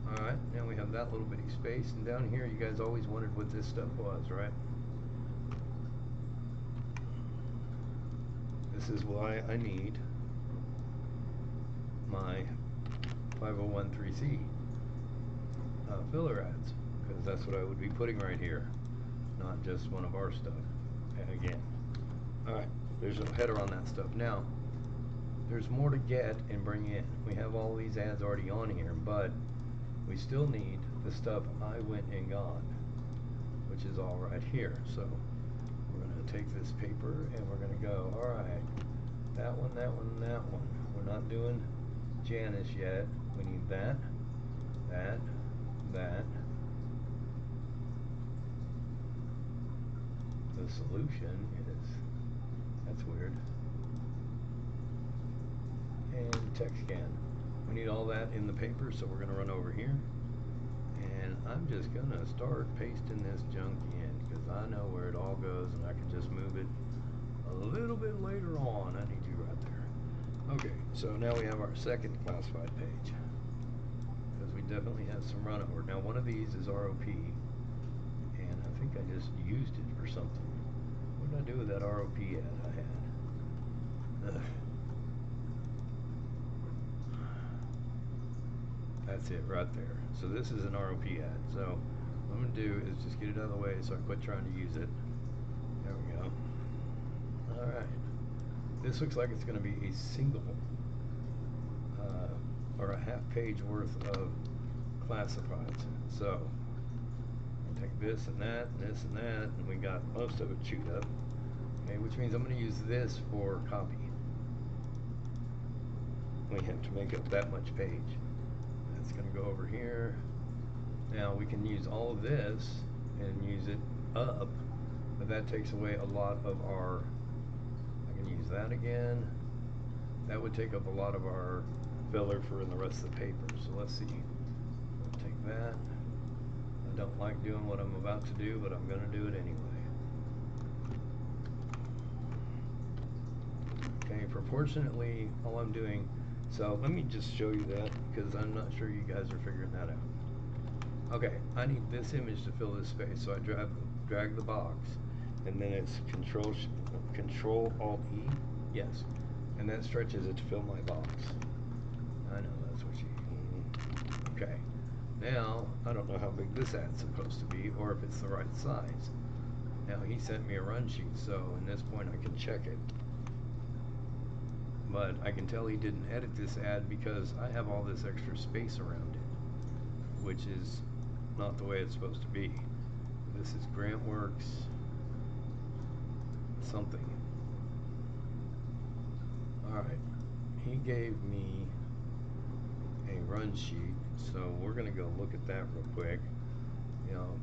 Alright, now we have that little bitty space, and down here you guys always wondered what this stuff was, right? This is why I need my 501(c) filler ads, because that's what I would be putting right here, not just one of our stuff. Again, alright, there's a header on that stuff. Now there's more to get and bring in. We have all these ads already on here, but we still need the stuff I went and got, which is all right here. So we're going to take this paper and we're going to go, alright, that one, that one, that one. We're not doing Janice yet. We need that, that, that. The solution is, that's weird. And text scan. We need all that in the paper, so we're going to run over here. And I'm just going to start pasting this junk in, because I know where it all goes, and I can just move it a little bit later on. I need you right there. Okay, so now we have our second classified page, because we definitely have some run over. Now one of these is ROP, and I think I just used it for something. What did I do with that ROP ad I had? Ugh. That's it right there. So this is an ROP ad. So what I'm going to do is just get it out of the way so I quit trying to use it. There we go. Alright. This looks like it's going to be a single or a half page worth of classifieds. So I'll take this and that and this and that, and we got most of it chewed up. Okay, which means I'm going to use this for copy. We have to make up that much page. It's going to go over here. Now we can use all of this and use it up, but that takes away a lot of our, I can use that again. That would take up a lot of our filler for in the rest of the paper. So let's see. I'll take that. I don't like doing what I'm about to do, but I'm going to do it anyway. Okay, proportionately, all I'm doing, so let me just show you that, because I'm not sure you guys are figuring that out. Okay, I need this image to fill this space, so I drag the box, and then it's Control Alt E, yes, and that stretches it to fill my box. I know that's what you mean. Okay, now I don't know how big this ad's supposed to be, or if it's the right size. Now he sent me a run sheet, so in this point I can check it. But I can tell he didn't edit this ad because I have all this extra space around it, which is not the way it's supposed to be. This is GrantWorks something. Alright, he gave me a run sheet, so we're going to go look at that real quick. You know,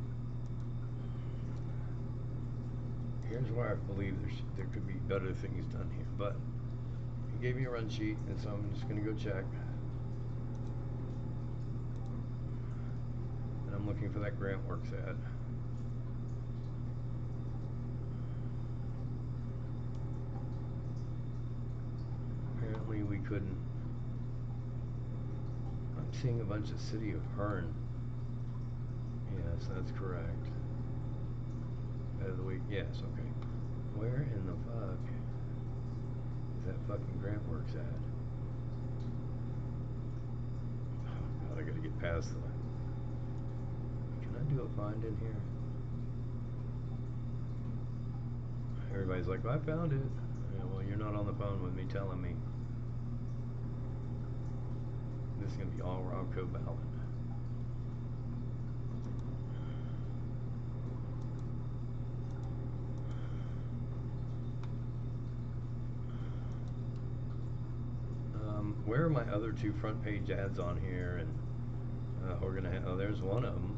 Here's where I believe there could be better things done here, but he gave me a run sheet, and so I'm just gonna go check. And I'm looking for that Grant Works ad. Apparently we couldn't. I'm seeing a bunch of City of Hearn. Yes, that's correct. Out of the week, yes, okay. Where in the fuck is that fucking Grant Works ad? Oh god, I gotta get past the. Can I do a find in here? Everybody's like, well, I found it. Yeah, well, you're not on the phone with me telling me. This is gonna be all Robco ballot. Where are my other two front page ads on here? And we're gonna have, oh, there's one of them.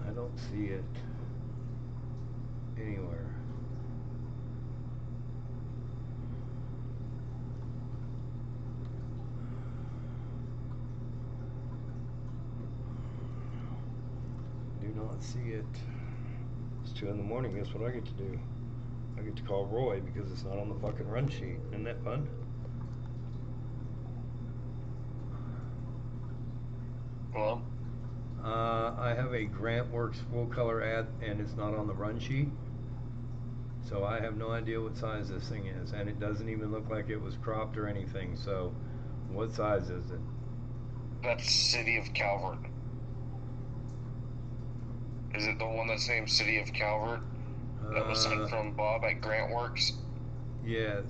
I don't see it anywhere. Do not see it. It's 2 in the morning. Guess what I get to do? I get to call Roy because it's not on the fucking run sheet. Isn't that fun? Well, I have a Grant Works full color ad and it's not on the run sheet. So I have no idea what size this thing is, and it doesn't even look like it was cropped or anything. So what size is it? that's City of Calvert. Is it the one that's named City of Calvert? That was sent from Bob at Grant Works? Yes.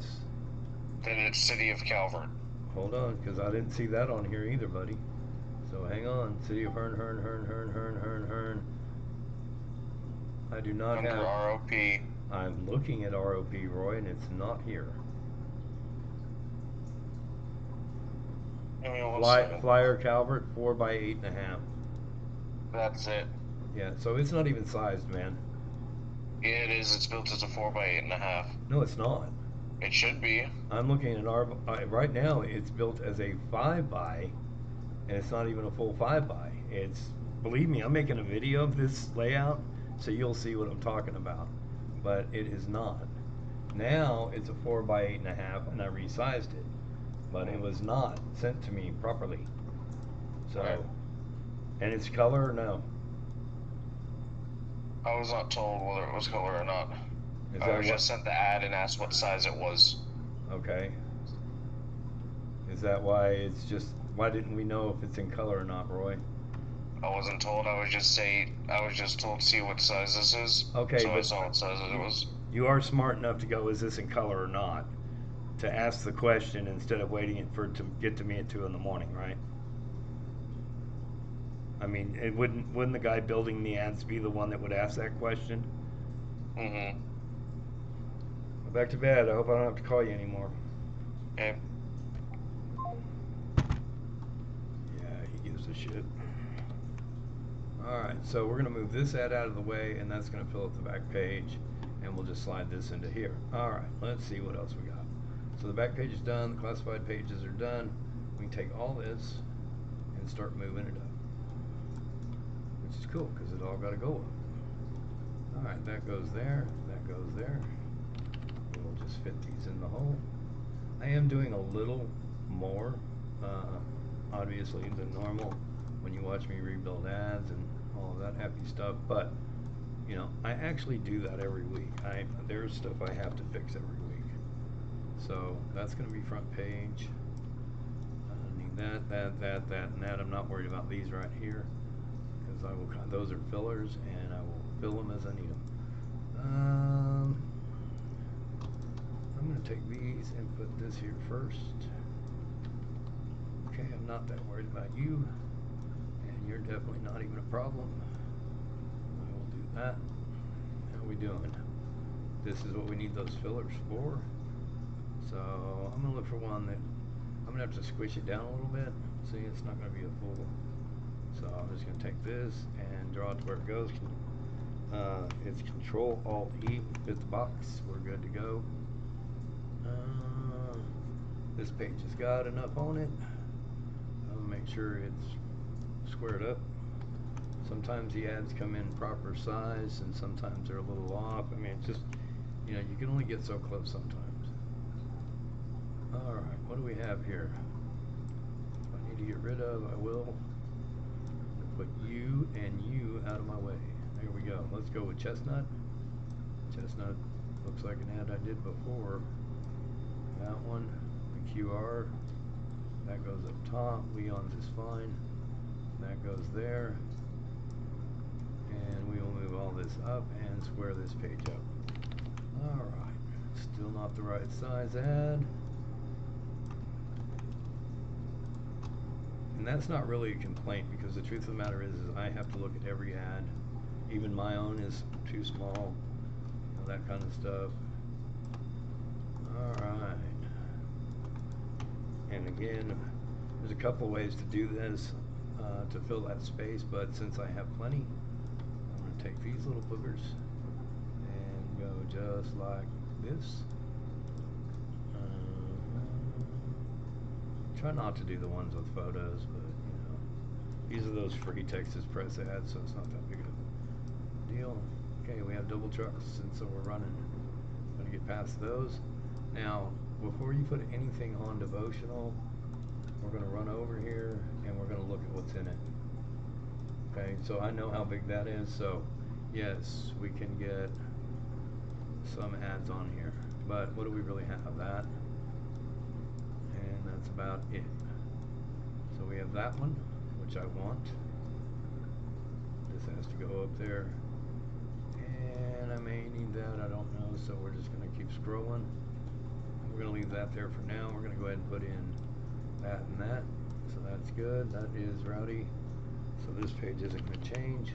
Then it's City of Calvert. Hold on, because I didn't see that on here either, buddy. So hang on. City of Hearn. I do not Under have. ROP. I'm looking at ROP, Roy, and it's not here. Flyer Calvert 4x8.5. That's it. Yeah, so it's not even sized, man. Yeah, it is. It's built as a 4x8.5. No, it's not. It should be. I'm looking at right now. It's built as a 5x, and it's not even a full 5x. It's, believe me, I'm making a video of this layout, so you'll see what I'm talking about. But it is not. Now it's a 4x8.5, and I resized it, but it was not sent to me properly. So, right. And it's color or no? I was not told whether it was color or not. I was just sent the ad and asked what size it was. Okay. Is that why it's just? Why didn't we know if it's in color or not, Roy? I wasn't told. I was just told to see what size this is. Okay, so but I saw what size it was. You are smart enough to go, is this in color or not? To ask the question instead of waiting for it to get to me at 2 in the morning, right? I mean, it wouldn't the guy building the ads be the one that would ask that question? Mm-hmm. Go back to bed. I hope I don't have to call you anymore. Okay. Yeah, he gives a shit. Alright, so we're going to move this ad out of the way, and that's going to fill up the back page, and we'll just slide this into here. Alright, let's see what else we got. So the back page is done, the classified pages are done. We can take all this and start moving it up, which is cool because it all got to go up. Alright, that goes there, that goes there. We'll just fit these in the hole. I am doing a little more, obviously, than normal when you watch me rebuild ads and all of that happy stuff, but you know, I actually do that every week. There's stuff I have to fix every week. So that's going to be front page. I need that, and that. I'm not worried about these right here because those are fillers, and I will fill them as I need them. I'm going to take these and put this here first. Okay, I'm not that worried about you, and you're definitely not even a problem. I will do that. Now are we doing? This is what we need those fillers for. So I'm gonna look for one that I'm gonna have to squish it down a little bit. See, it's not gonna be a full. So I'm just gonna take this and draw it to where it goes. It's Control Alt E, fit the box. We're good to go. This page has got enough on it. I'll make sure it's squared up. Sometimes the ads come in proper size and sometimes they're a little off. I mean, it's just, you know, you can only get so close sometimes. All right, what do we have here? If I need to get rid of, I will. Put you and you out of my way. There we go. Let's go with Chestnut. Chestnut looks like an ad I did before. That one, the QR, that goes up top. Leon's is fine. That goes there. And we will move all this up and square this page up. All right, still not the right size ad. And that's not really a complaint, because the truth of the matter is I have to look at every ad. Even my own is too small, you know, that kind of stuff. All right. And again, there's a couple ways to do this to fill that space, but since I have plenty, I'm going to take these little boogers and go just like this. Try not to do the ones with photos, but you know, these are those free Texas Press ads, so it's not that big of a deal. Okay, we have double trucks, and so we're running. Gonna get past those. Now, before you put anything on devotional, we're gonna run over here and we're gonna look at what's in it. Okay, so I know how big that is, so yes, we can get some ads on here. But what do we really have? That. And that's about it. So we have that one, which I want. This has to go up there. And I may need that, I don't know, so we're just gonna keep scrolling. We're gonna leave that there for now. We're gonna go ahead and put in that and that. So that's good, that is rowdy. So this page isn't gonna change.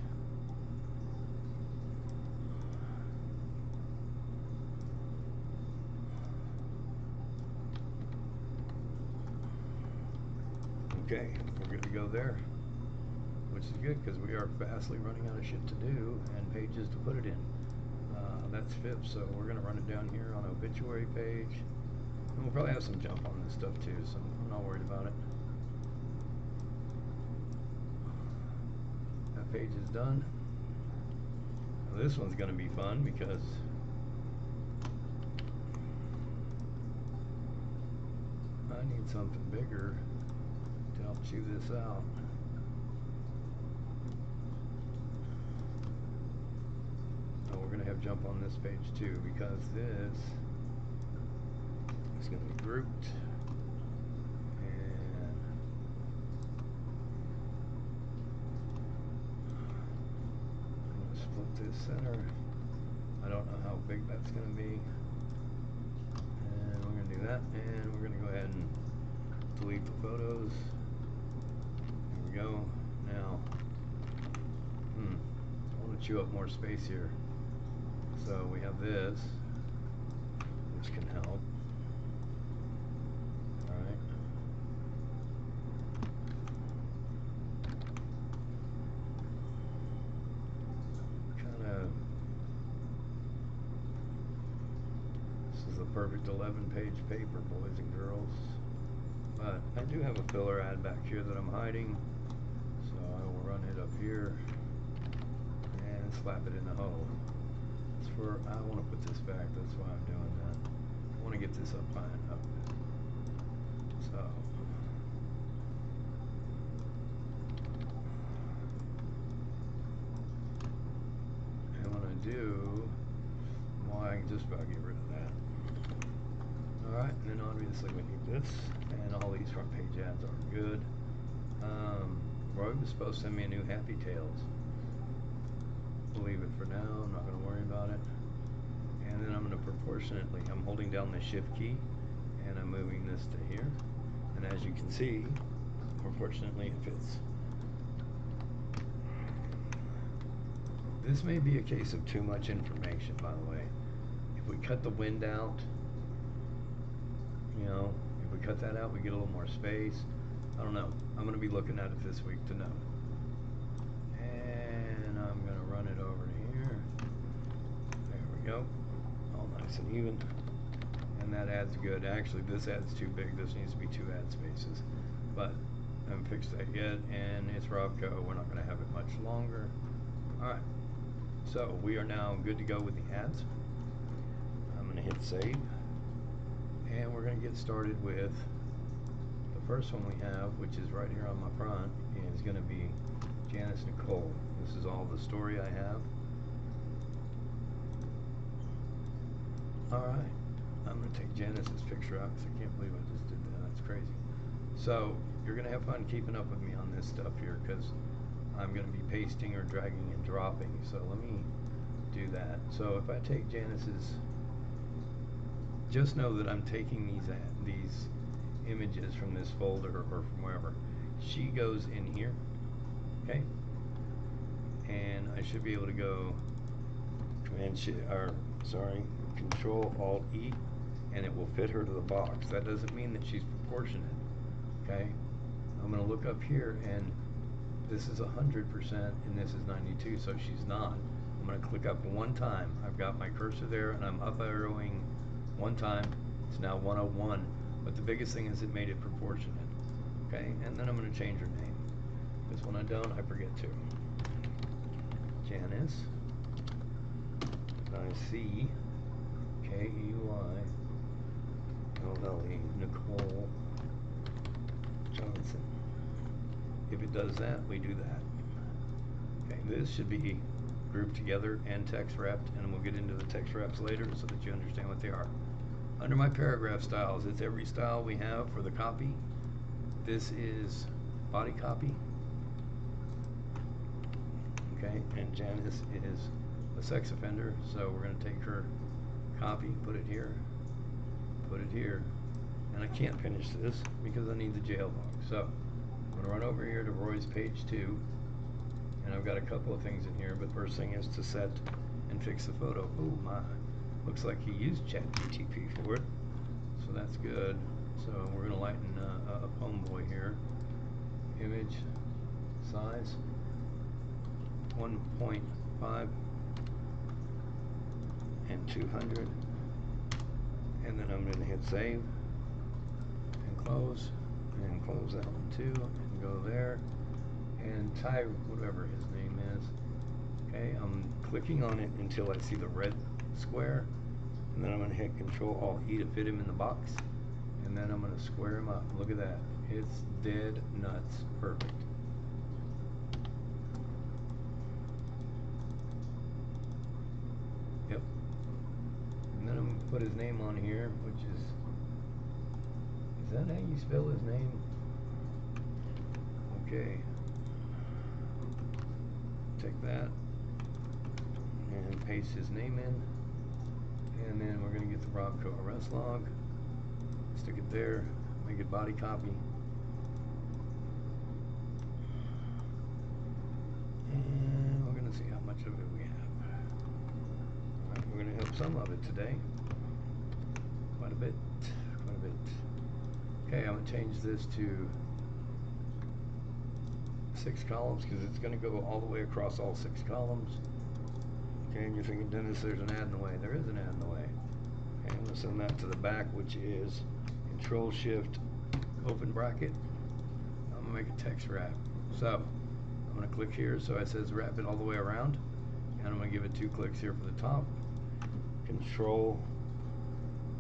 Okay, we're good to go there, which is good because we are vastly running out of shit to do and pages to put it in. That's fifth, so we're going to run it down here on obituary page. And we'll probably have some jump on this stuff too, so I'm not worried about it. That page is done. Now this one's going to be fun because I need something bigger to help chew this out. Oh, we're going to have jump on this page too, because this is going to be grouped. And I'm going to split this center. I don't know how big that's going to be. And we're going to do that, and we're going to go ahead and delete the photos. There we go. Now, I want to chew up more space here. So we have this, which can help. Alright. This is a perfect 11-page paper, boys and girls. But I do have a filler ad back here that I'm hiding, so I will run it up here and slap it in the hole. I want to put this back, that's why I'm doing that. I want to get this up high enough. So I'm going to do, well, I can just about get rid of that. Alright, and then obviously we need this, and all these front page ads are good. Roy was supposed to send me a new Happy Tales. Leave it for now, I'm not going to worry about it. And then I'm going to proportionately, I'm holding down the shift key and I'm moving this to here, and as you can see, proportionately it fits. This may be a case of too much information, by the way. If we cut the wind out, you know, if we cut that out, we get a little more space. I don't know. I'm going to be looking at it this week to know. And I'm going to run it over to here. There we go. All nice and even. And that adds good. Actually, this adds too big. This needs to be 2 ad spaces. But I haven't fixed that yet. And it's Robco. We're not going to have it much longer. Alright. So we are now good to go with the ads. I'm going to hit save. And we're going to get started with the first one we have, which is right here on my front, is going to be Janice Nicole. This is all the story I have. Alright. I'm going to take Janice's picture out because I can't believe I just did that. That's crazy. So you're going to have fun keeping up with me on this stuff here because I'm going to be pasting or dragging and dropping. So let me do that. So if I take Janice's, just know that I'm taking these images from this folder or from wherever. She goes in here, okay? And I should be able to go Control Alt E, and it will fit her to the box. That doesn't mean that she's proportionate, okay? I'm going to look up here, and this is 100%, and this is 92, so she's not. I'm going to click up one time. I've got my cursor there, and I'm up arrowing one time. It's now 101, but the biggest thing is it made it proportionate, okay? And then I'm going to change her name, because when I don't, I forget to. Janice, I-C-K-E-Y, O-L-E, Nicole Johnson. If it does that, we do that. Okay, this should be grouped together and text wrapped, and we'll get into the text wraps later so that you understand what they are. Under my paragraph styles, it's every style we have for the copy. This is body copy. Okay, and Janice is a sex offender, so we're going to take her copy, put it here, and I can't finish this because I need the jail box. So I'm going to run over here to Roy's page 2, and I've got a couple of things in here, but first thing is to set and fix the photo. Oh my, looks like he used ChatGPT for it, so that's good. So we're going to lighten a homeboy here. Image size 1.5 and 200, and then I'm going to hit save and close that one too, and go there and type whatever his name is. Okay, I'm clicking on it until I see the red square, and then I'm going to hit Control Alt E to fit him in the box, and then I'm going to square him up. Look at that, it's dead nuts perfect. Yep. And then I'm going to put his name on here, which is that how you spell his name? Okay. Take that and paste his name in, and then we're going to get the Robco arrest log, stick it there, make it body copy, and we're going to see how much of it we have. Alright, we're going to have some of it today, quite a bit. Okay, I'm going to change this to 6 columns because it's going to go all the way across all 6 columns. Okay, and you're thinking, Dennis, there's an ad in the way. There is an ad in the way. Okay, I'm going to send that to the back, which is Control Shift open bracket. I'm going to make a text wrap. So I'm going to click here so it says wrap it all the way around, and I'm going to give it 2 clicks here for the top. Control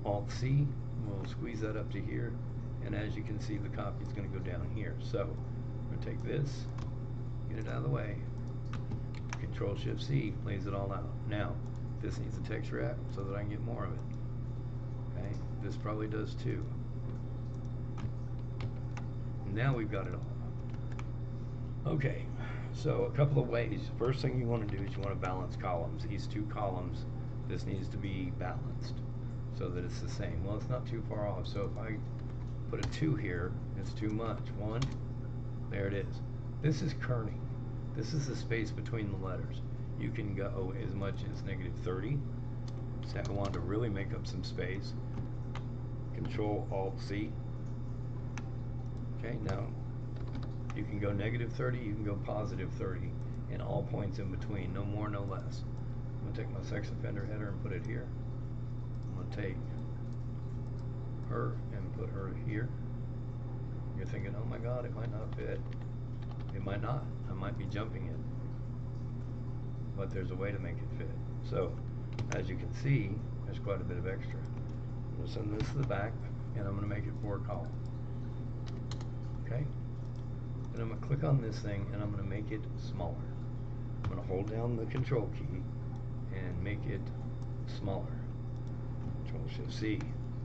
Alt C will squeeze that up to here, and as you can see, the copy is going to go down here. So I'm going to take this, get it out of the way, Control Shift C lays it all out. Now this needs a text wrap so that I can get more of it. Okay, this probably does too. Now we've got it all. Okay, so a couple of ways. First thing you want to do is you want to balance columns. These 2 columns, this needs to be balanced so that it's the same. Well, it's not too far off, so if I put a 2 here, it's too much. 1, there it is. This is kerning. This is the space between the letters. You can go as much as -30. Say I want to really make up some space. Control-Alt-C. Okay, now you can go -30, you can go +30, and all points in between, no more, no less. I'm going to take my sex offender header and put it here. I'm going to take her and put her here. You're thinking, oh my God, it might not fit. It might not. I might be jumping it. But there's a way to make it fit. So, as you can see, there's quite a bit of extra. I'm going to send this to the back, and I'm going to make it 4 column. Okay? Then I'm going to click on this thing, and I'm going to make it smaller. I'm going to hold down the Control key and make it smaller. Control-Shift-C.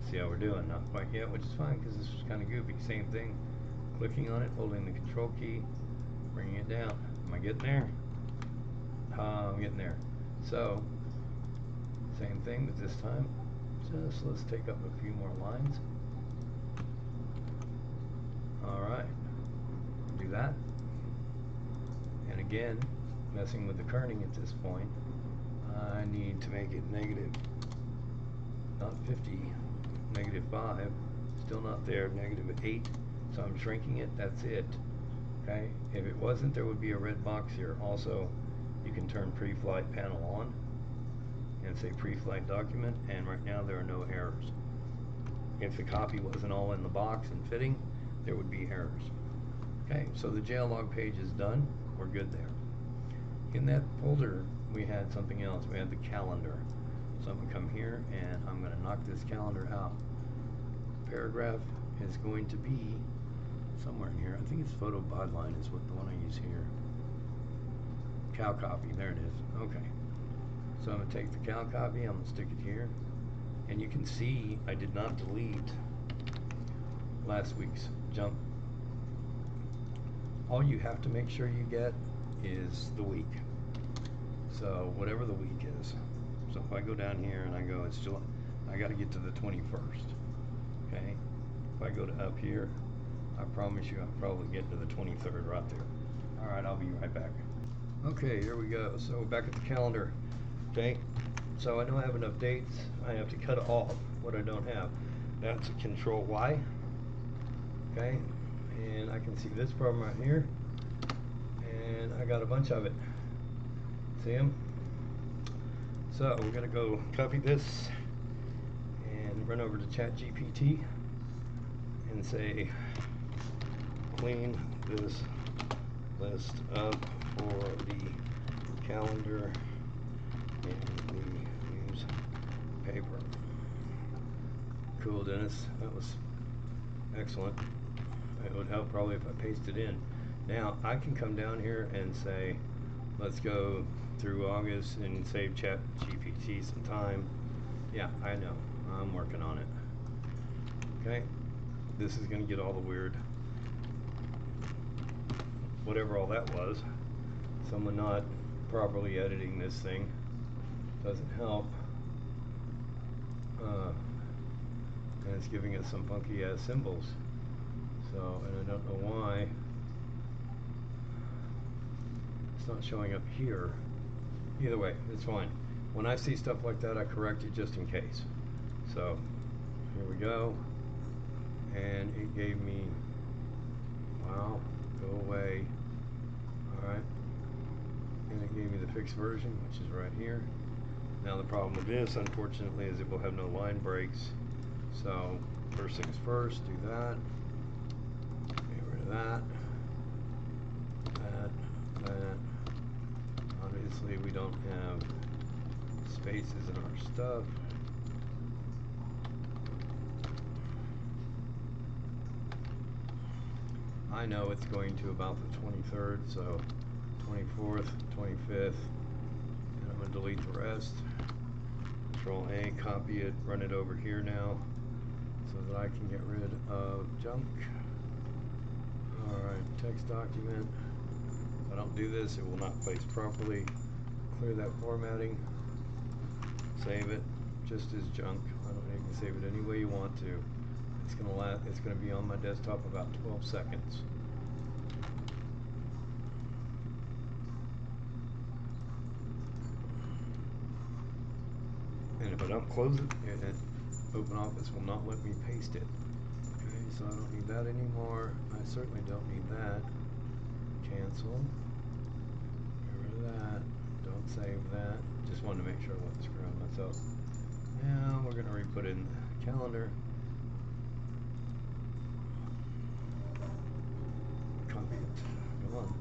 See how we're doing? Not quite yet, which is fine because this is kind of goofy. Same thing. Clicking on it, holding the Control key, bringing it down. Am I getting there? I'm getting there. So, same thing, but this time, just let's take up a few more lines. Alright. Do that. And again, messing with the kerning at this point, I need to make it negative, not 50, -5, still not there, -8, so I'm shrinking it, that's it. Okay, if it wasn't, there would be a red box here. Also, you can turn pre-flight panel on and say pre-flight document, and right now there are no errors. If the copy wasn't all in the box and fitting, there would be errors. Okay, so the JLog page is done. We're good there. In that folder, we had something else. We had the calendar. So I'm going to come here and I'm going to knock this calendar out. Paragraph is going to be somewhere in here. I think it's photo byline is what the one I use here. Cal copy, there it is. Okay. So I'm going to take the cal copy, I'm going to stick it here. And you can see I did not delete last week's jump. All you have to make sure you get is the week. So whatever the week is. So if I go down here and I go, it's July, I got to get to the 21st. Okay. If I go to up here, I promise you I'll probably get to the 23rd right there. All right, I'll be right back. Okay, here we go. So back at the calendar. Okay. So I know I have enough dates. I have to cut off what I don't have. That's a Control Y. Okay. And I can see this problem right here. And I got a bunch of it. See them? So we're going to go copy this and run over to ChatGPT and say clean this list up for the calendar and we use paper. Cool, Dennis. That was excellent. It would help probably if I pasted in. Now I can come down here and say let's go through August and save ChatGPT some time. Yeah, I know. I'm working on it. Okay. This is going to get all the weird whatever all that was. Someone not properly editing this thing doesn't help. And it's giving us some funky ass symbols. So, and I don't know why it's not showing up here. Either way, it's fine. When I see stuff like that, I correct it just in case. So, here we go. And it gave me, wow, go away. Alright. And it gave me the fixed version, which is right here. Now the problem with this, unfortunately, is it will have no line breaks. So, first things first, do that. Get rid of that. That. Obviously, we don't have spaces in our stuff. I know it's going to about the 23rd, so 24th, 25th, and I'm going to delete the rest. Control A, copy it, run it over here now so that I can get rid of junk. Alright, text document. If I don't do this, it will not place properly. Clear that formatting. Save it just as junk. I don't know, you can save it any way you want to. It's gonna be on my desktop about 12 seconds. I don't close it, it OpenOffice will not let me paste it. Okay, so I don't need that anymore. I certainly don't need that. Cancel. Get rid of that. Don't save that. Just wanted to make sure I wasn't screwing myself. Now we're going to re-put in the calendar. Copy it. Come on.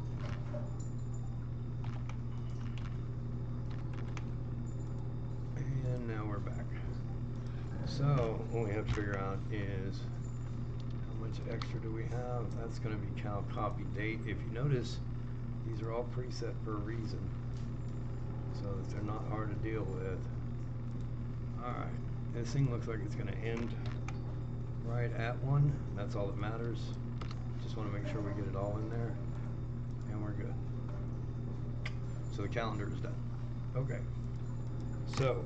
And now we're back. So what we have to figure out is how much extra do we have. That's going to be cal copy date. If you notice, these are all preset for a reason, so that they're not hard to deal with. Alright, this thing looks like it's going to end right at 1. That's all that matters. Just want to make sure we get it all in there, and we're good. So the calendar is done. Okay, so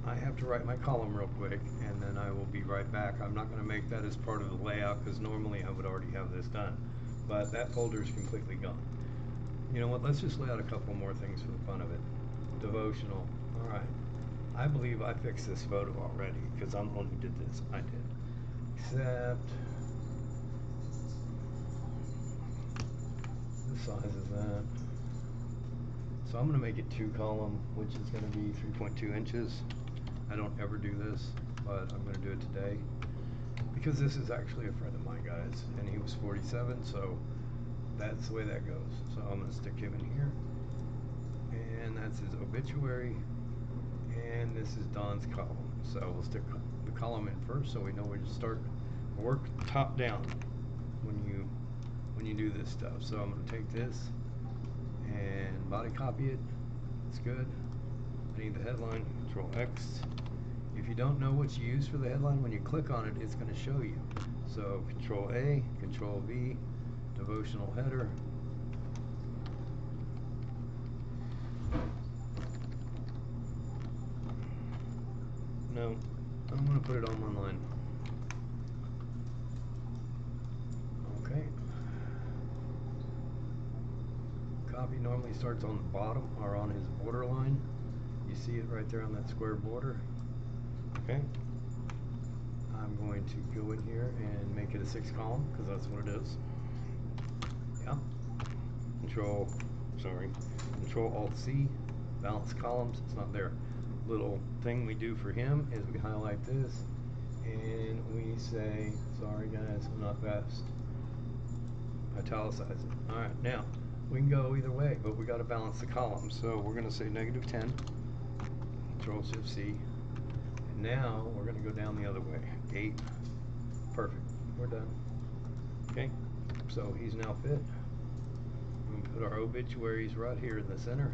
I have to write my column real quick, and then I will be right back. I'm not going to make that as part of the layout because normally I would already have this done, but that folder is completely gone. You know what, let's just lay out a couple more things for the fun of it. Devotional. Alright, I believe I fixed this photo already because I'm the one who did this. I did. Except the size of that. So I'm going to make it 2 column, which is going to be 3.2 inches. I don't ever do this, but I'm going to do it today because this is actually a friend of mine, guys, and he was 47, so that's the way that goes. So I'm going to stick him in here, and that's his obituary, and this is Don's column. So we'll stick the column in first so we know where to start. Work top down when you do this stuff. So I'm going to take this and body copy it. It's good. I need the headline. Control X. If you don't know what you use for the headline, when you click on it, it's going to show you. So Control A, Control V, devotional header. No, I'm going to put it on one line. Okay. Copy normally starts on the bottom or on his borderline. You see it right there on that square border. Okay. I'm going to go in here and make it a 6 column because that's what it is. Yeah. Control Alt C, balance columns. It's not there. Little thing we do for him is we highlight this and we say, sorry guys, I'm not fast. Italicize it. Alright, now we can go either way, but we got to balance the columns. So we're going to say -10. Control Shift C. And now we're going to go down the other way. 8. Perfect. We're done. Okay. So he's now fit. We're going to put our obituaries right here in the center.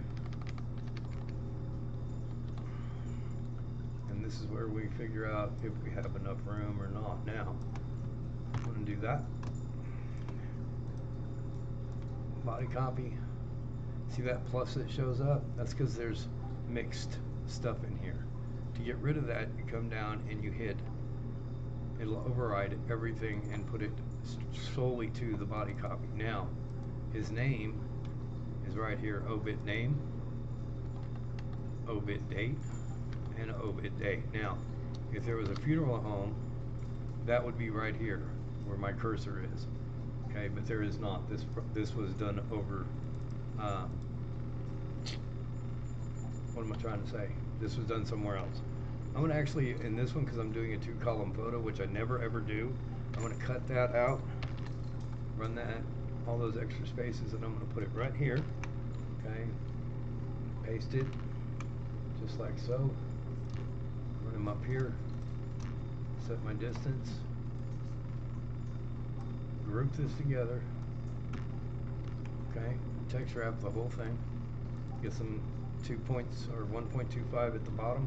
And this is where we figure out if we have enough room or not. Now, I'm going to do that. Body copy. See that plus that shows up? That's because there's mixed stuff in here. To get rid of that, you come down and you hit. It'll override everything and put it solely to the body copy. Now, his name is right here, obit name, obit date, and obit date. Now, if there was a funeral home, that would be right here where my cursor is. Okay, but there is not. This was done over. What am I trying to say? This was done somewhere else. I'm going to actually, in this one, because I'm doing a 2 column photo, which I never ever do, I'm going to cut that out, run that, all those extra spaces, and I'm going to put it right here. Okay, paste it, just like so. Run them up here, set my distance, group this together. Okay, text wrap the whole thing, get some 2 points or 1.25 at the bottom,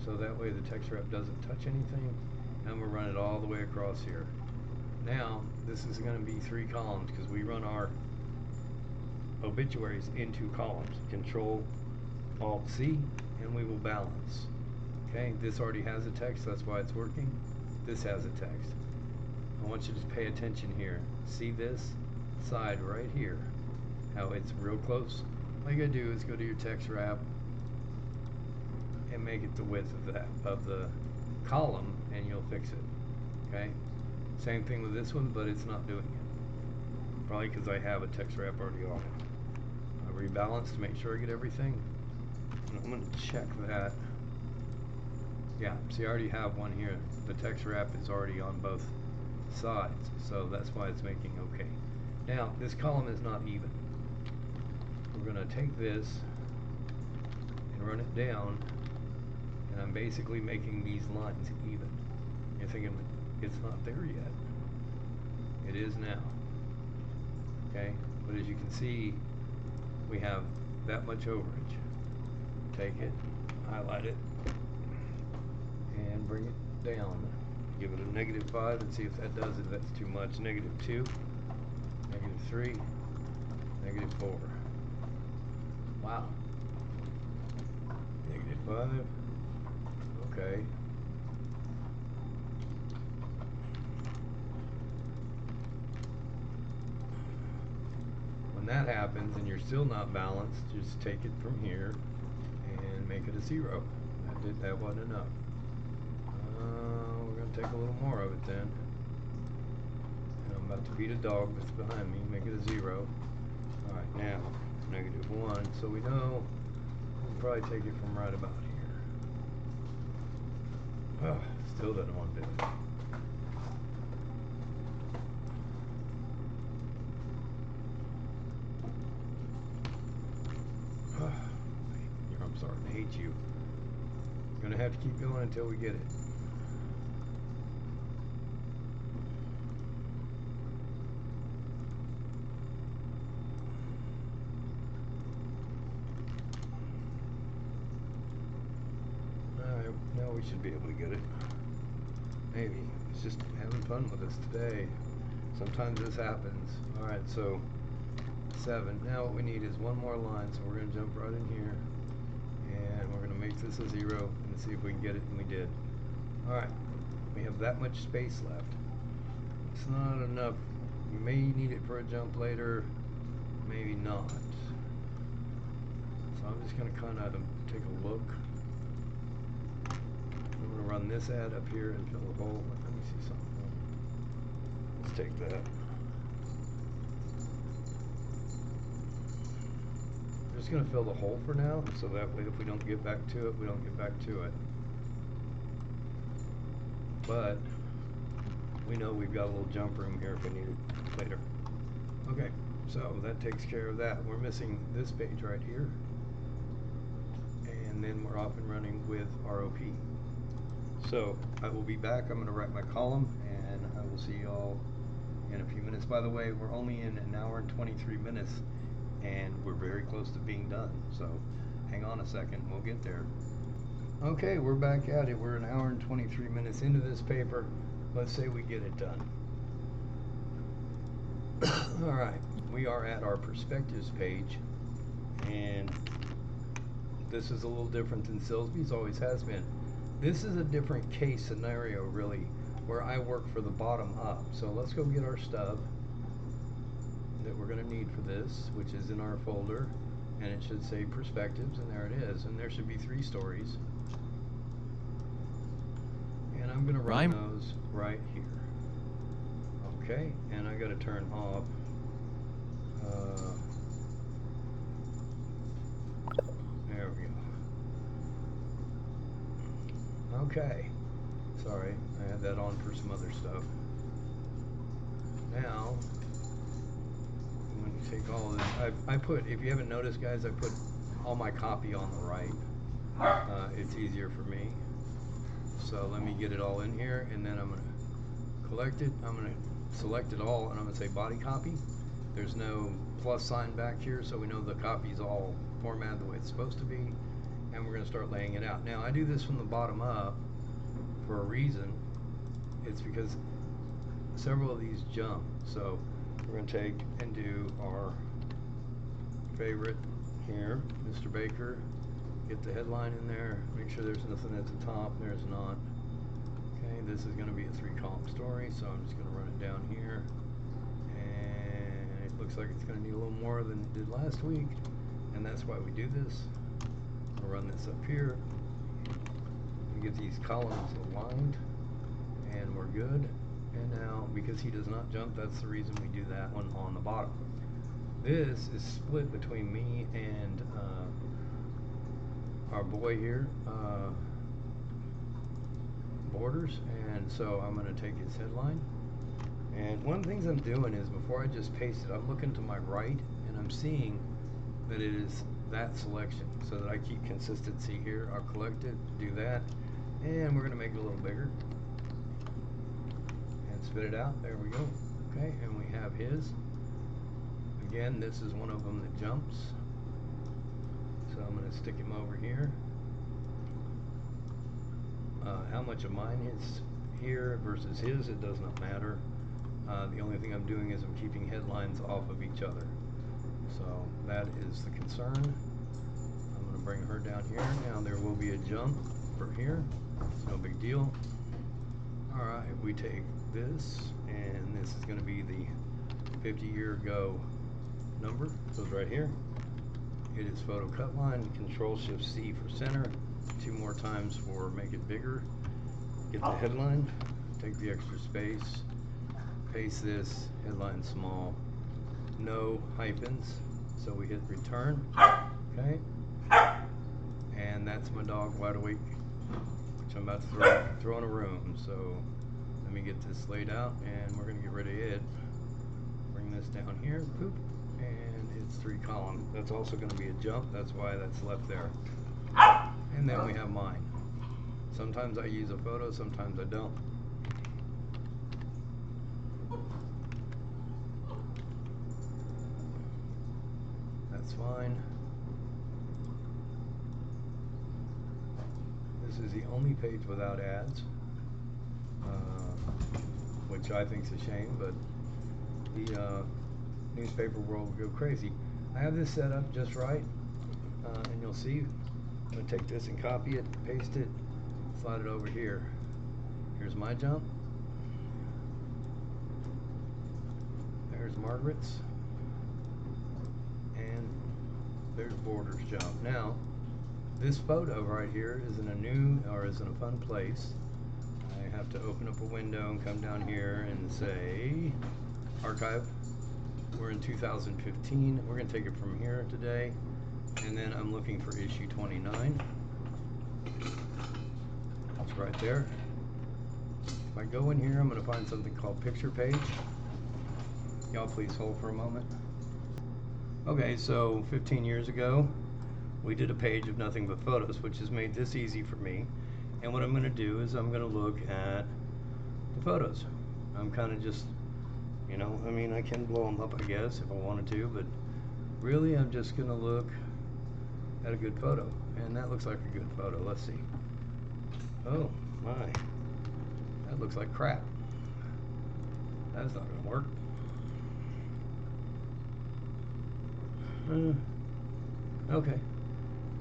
so that way the text wrap doesn't touch anything, and we'll run it all the way across here. Now this is going to be 3 columns because we run our obituaries in 2 columns. Control Alt C, and we will balance. Okay, this already has a text, that's why it's working. This has a text. I want you to pay attention here. See this side right here, how it's real close? All you gotta do is go to your text wrap and make it the width of the column, and you'll fix it. Okay? Same thing with this one, but it's not doing it. Probably because I have a text wrap already on it. I rebalance to make sure I get everything. And I'm going to check that. Yeah, see, I already have one here. The text wrap is already on both sides, so that's why it's making okay. Now, this column is not even. We're going to take this and run it down, and I'm basically making these lines even. You're thinking, it's not there yet. It is now. Okay, but as you can see, we have that much overage. Take it, highlight it, and bring it down. Give it a -5 and see if that does it. That's too much. -2, -3, -4. Wow. -5. Okay. When that happens and you're still not balanced, just take it from here and make it a 0. That wasn't enough. We're going to take a little more of it then. And I'm about to beat a dog that's behind me. Make it a 0. Alright, now, -1. So we know we'll probably take it from right about here. Oh, still doesn't want to do it. I'm starting to hate you. Gonna have to keep going until we get it. Alright, now we should be able to get it. Maybe. It's just having fun with us today. Sometimes this happens. Alright, so 7. Now what we need is one more line, so we're going to jump right in here. And we're going to make this a 0 and see if we can get it, and we did. Alright, we have that much space left. It's not enough. We may need it for a jump later, maybe not. So I'm just going to kind of take a look. I'm going to run this ad up here and fill the hole. Let me see something. Let's take that. I'm just going to fill the hole for now, so that way if we don't get back to it, we don't get back to it. But we know we've got a little jump room here if we need it later. Okay, so that takes care of that. We're missing this page right here. And then we're off and running with ROP. So I will be back. I'm going to write my column, and I will see y'all in a few minutes. By the way, we're only in 1 hour and 23 minutes. And we're very close to being done, so hang on a second, we'll get there. Okay, we're back at it. We're 1 hour and 23 minutes into this paper. Let's say we get it done. Alright, we are at our perspectives page, and this is a little different than Silsby's always has been. This is a different case scenario, really, where I work for the bottom up. So let's go get our stub that we're going to need for this, which is in our folder, and it should say perspectives, and there it is, and there should be 3 stories, and I'm going to run those right here. Okay, and I got to turn off there we go. Okay, sorry, I had that on for some other stuff. Now I'm going to take all of this. I put, if you haven't noticed, guys, I put all my copy on the right. It's easier for me. So let me get it all in here, and then I'm going to collect it. I'm going to select it all, and I'm going to say body copy. There's no plus sign back here, so we know the copy is all formatted the way it's supposed to be, and we're going to start laying it out. Now, I do this from the bottom up for a reason. It's because several of these jump, so we're going to take and do our favorite here, Mr. Baker. Get the headline in there, make sure there's nothing at the top. There's not. Okay, this is going to be a 3-column story, so I'm just going to run it down here, and it looks like it's going to need a little more than it did last week, and that's why we do this. I'll run this up here, get these columns aligned, and we're good. And now, because he does not jump, that's the reason we do that one on the bottom. This is split between me and our boy here, Borders, and so I'm going to take his headline. And one of the things I'm doing is, before I just paste it, I'm looking to my right and I'm seeing that it is that selection, so that I keep consistency here. I'll collect it, do that, and we're going to make it a little bigger and spit it out. There we go. Okay, and we have his. Again, this is one of them that jumps, so I'm going to stick him over here. How much of mine is here versus his, it does not matter. The only thing I'm doing is I'm keeping headlines off of each other. So that is the concern. I'm going to bring her down here. Now there will be a jump for here. It's no big deal. Alright, we take this, and this is going to be the 50-year ago number. So it's right here. It is photo cut line, Control Shift C for center, 2 more times for make it bigger. Get the headline, take the extra space, paste this, headline small, no hyphens, so we hit return. Okay, and that's my dog Wide Awake, which I'm about to throw in a room. So let me get this laid out, and we're going to get rid of it. Bring this down here, poop, and it's 3 column. That's also going to be a jump, that's why that's left there. And then we have mine. Sometimes I use a photo, sometimes I don't. That's fine. This is the only page without ads, which I think is a shame, but the newspaper world will go crazy. I have this set up just right, and you'll see. I'm going to take this and copy it, paste it, slide it over here. Here's my jump. There's Margaret's. And there's Borders' jump. Now, this photo right here is in a new, or is in a fun place. I have to open up a window and come down here and say, archive. We're in 2015. We're going to take it from here today. And then I'm looking for issue 29. It's right there. If I go in here, I'm going to find something called picture page. Y'all please hold for a moment. Okay, so 15 years ago, we did a page of nothing but photos, which has made this easy for me. And what I'm going to do is I'm going to look at the photos. I'm kind of just, you know, I mean, I can blow them up, I guess, if I wanted to, but really I'm just going to look at a good photo. And that looks like a good photo. Let's see. Oh, my. That looks like crap. That's not going to work. Okay.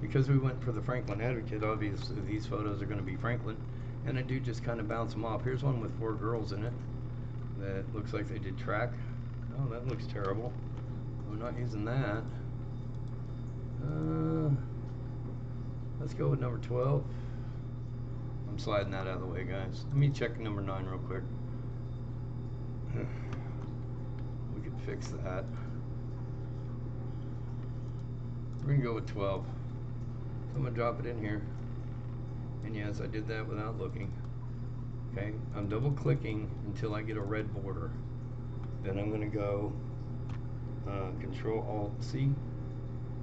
Because we went for the Franklin Advocate, obviously these photos are going to be Franklin. And I do just kind of bounce them off. Here's one with 4 girls in it that looks like they did track. Oh, that looks terrible. We're not using that. Let's go with number 12. I'm sliding that out of the way, guys. Let me check number 9 real quick. We could fix that. We're going to go with 12. So I'm going to drop it in here. And yes, I did that without looking. Okay, I'm double clicking until I get a red border. Then I'm going to go Control Alt C.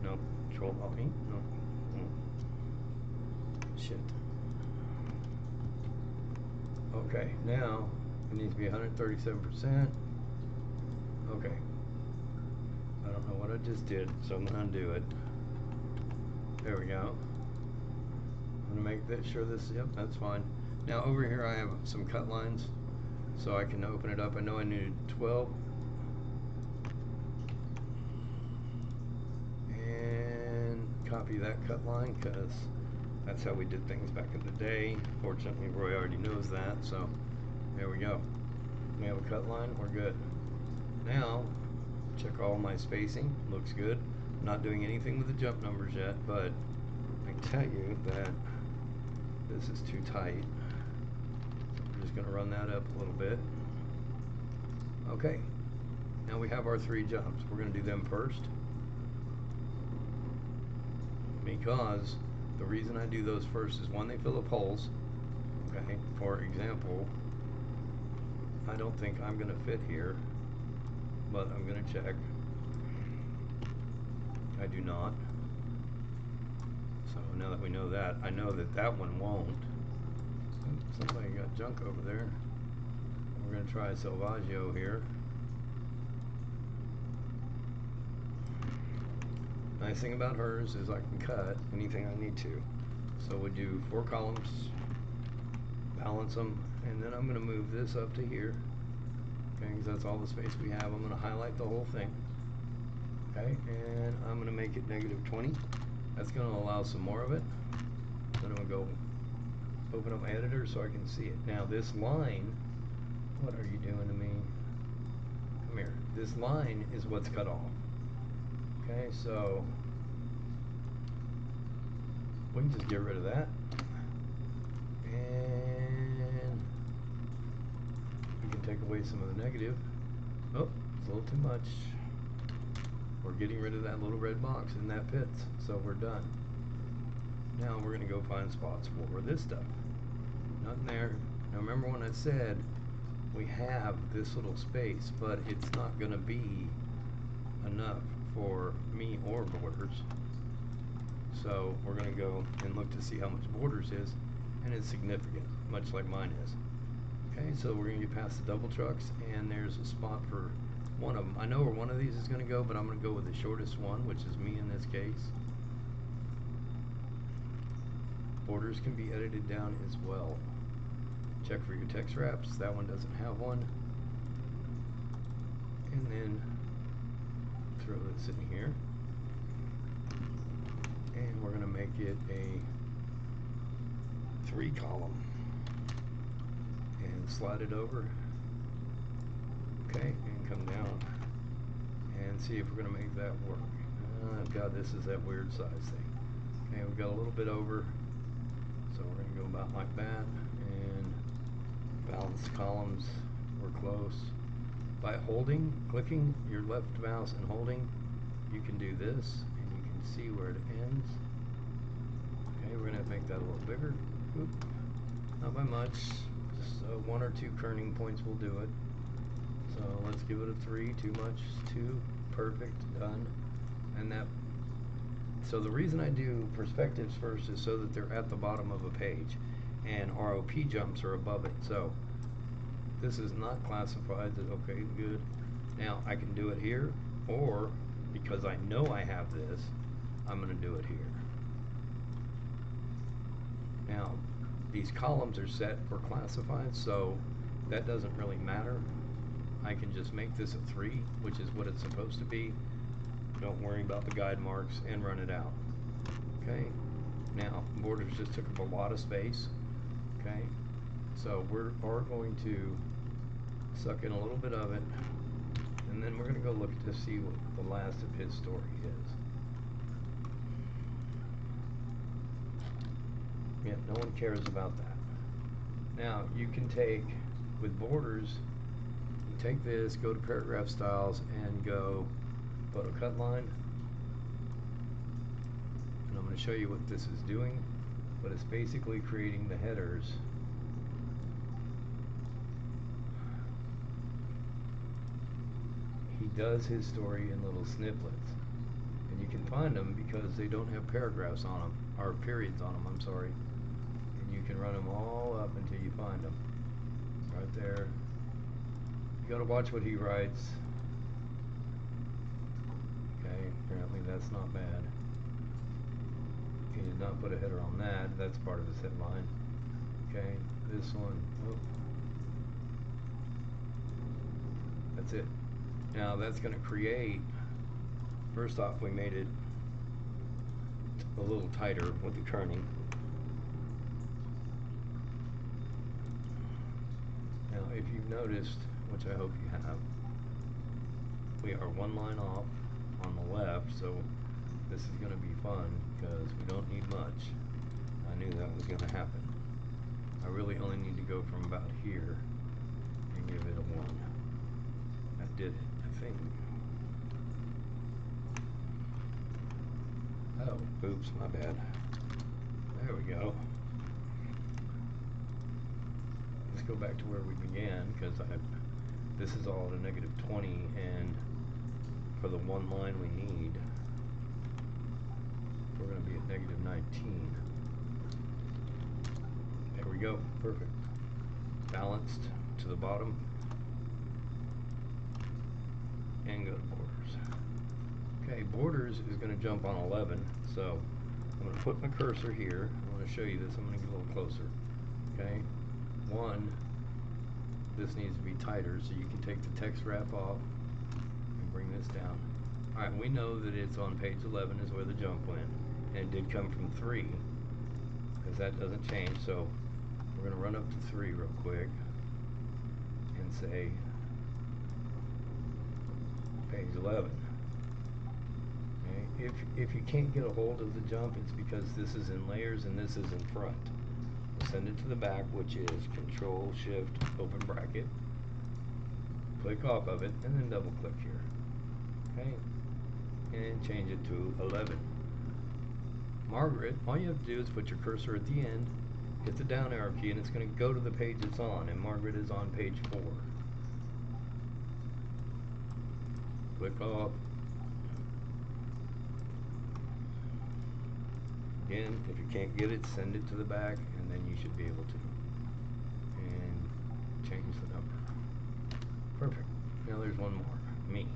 No, Control Alt E. No. Shit. Okay, now it needs to be 137%. Okay. I don't know what I just did, so I'm going to undo it. There we go. I'm going to make that sure this, yep, that's fine. Now over here I have some cut lines, so I can open it up. I know I needed 12. And copy that cut line, because that's how we did things back in the day. Fortunately, Roy already knows that, so there we go. We have a cut line, we're good. Now, check all my spacing, looks good. I'm not doing anything with the jump numbers yet, but I can tell you that This is too tight. So we're just going to run that up a little bit. Okay. Now we have our 3 jumps. We're going to do them first, because the reason I do those first is, one, they fill up holes. Okay. For example, I don't think I'm going to fit here, but I'm going to check. I do not. So now that we know that, I know that that one won't. Oops, somebody got junk over there. We're going to try Salvaggio here. Nice thing about hers is I can cut anything I need to. So we do 4 columns, balance them, and then I'm going to move this up to here. Okay, because that's all the space we have. I'm going to highlight the whole thing. Okay, and I'm going to make it -20. That's going to allow some more of it. Then I'm going to go open up my editor so I can see it. Now this line, what are you doing to me? Come here. This line is what's cut off. Okay, so we can just get rid of that. And we can take away some of the negative. Oh, it's a little too much. We're getting rid of that little red box, and that fits. So we're done. Now we're going to go find spots for this stuff. Nothing there. Now remember when I said we have this little space, but it's not going to be enough for me or borders. So we're going to go and look to see how much borders is, and it's significant, much like mine is. Okay, so we're going to get past the double trucks, and there's a spot for one of them. I know where one of these is going to go, but I'm going to go with the shortest one, which is me in this case. Borders can be edited down as well. Check for your text wraps. That one doesn't have one. And then throw this in here. And we're going to make it a 3 column. And slide it over. Okay, and come down. And see if we're going to make that work. God, this is that weird size thing. Okay, we've got a little bit over. So we're going to go about like that. And balance columns. We're close. By holding, clicking your left mouse and holding, you can do this, and you can see where it ends. Okay, we're going to make that a little bigger. Oop. Not by much, just 1 or 2 kerning points will do it. So let's give it a 3, too much, 2, perfect, done. And that, so the reason I do perspectives first is so that they're at the bottom of a page, and ROP jumps are above it. So this is not classified. Okay, good. Now I can do it here, or because I know I have this, I'm going to do it here. Now these columns are set for classified, so that doesn't really matter. I can just make this a 3, which is what it's supposed to be. Don't worry about the guide marks, and run it out. Okay, now borders just took up a lot of space. Okay, so we're going to suck in a little bit of it, and then we're going to go look to see what the last of his story is. Yeah, no one cares about that. Now you can take, with borders, you take this, go to paragraph styles, and go photo cut line. And I'm going to show you what this is doing, but it's basically creating the headers. He does his story in little snippets, and you can find them because they don't have paragraphs on them, or periods on them, I'm sorry. And you can run them all up until you find them. Right there. You got to watch what he writes. Okay, apparently that's not bad. He did not put a header on that. That's part of his headline. Okay, this one. Oh. That's it. Now that's going to create, first off, we made it a little tighter with the kerning. Now if you've noticed, which I hope you have, we are 1 line off on the left, so this is going to be fun because we don't need much. I knew that was going to happen. I really only need to go from about here and give it a 1. That did it, I think. Oh, oops, my bad. There we go. Let's go back to where we began, because this is all at a negative 20, and for the one line we need, we're going to be at negative 19. There we go, perfect. Balanced to the bottom, and go to borders. Okay, borders is going to jump on 11, so I'm going to put my cursor here. I want to show you this. I'm going to get a little closer. Okay, 1, this needs to be tighter, so you can take the text wrap off and bring this down. Alright, we know that it's on page 11 is where the jump went, and it did come from 3, because that doesn't change, so we're going to run up to 3 real quick and say page 11. Okay? If you can't get a hold of the jump, it's because this is in layers and this is in front. We'll send it to the back, which is Control Shift open bracket, click off of it, and then double click here. Okay, and change it to 11. Margaret, all you have to do is put your cursor at the end, hit the down arrow key, and it's going to go to the page it's on, and Margaret is on page 4. Click off. Again, if you can't get it, send it to the back, and then you should be able to. And change the number. Perfect. Now there's one more, me.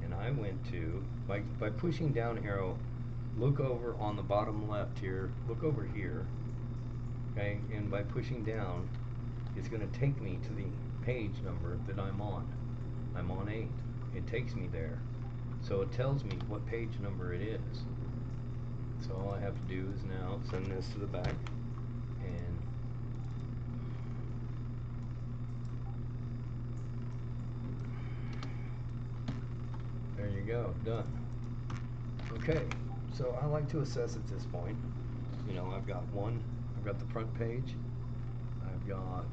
And I went to, by pushing down arrow, look over on the bottom left here, look over here, okay, and by pushing down, it's going to take me to the page number that I'm on. I'm on 8. It takes me there. So it tells me what page number it is. So all I have to do is now send this to the back, and there you go, done. Okay, so I like to assess at this point. You know, I've got the front page, I've got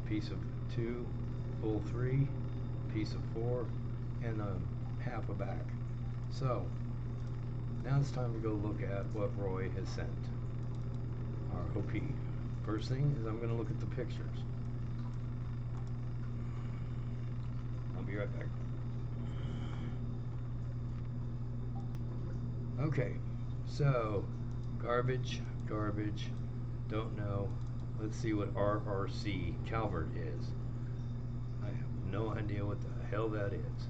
piece of 2, full 3, piece of 4, and half a back. So now it's time to go look at what Roy has sent, our OP. First thing is I'm going to look at the pictures. I'll be right back. Okay, so garbage, don't know. Let's see what RRC Calvert is. I have no idea what the hell that is.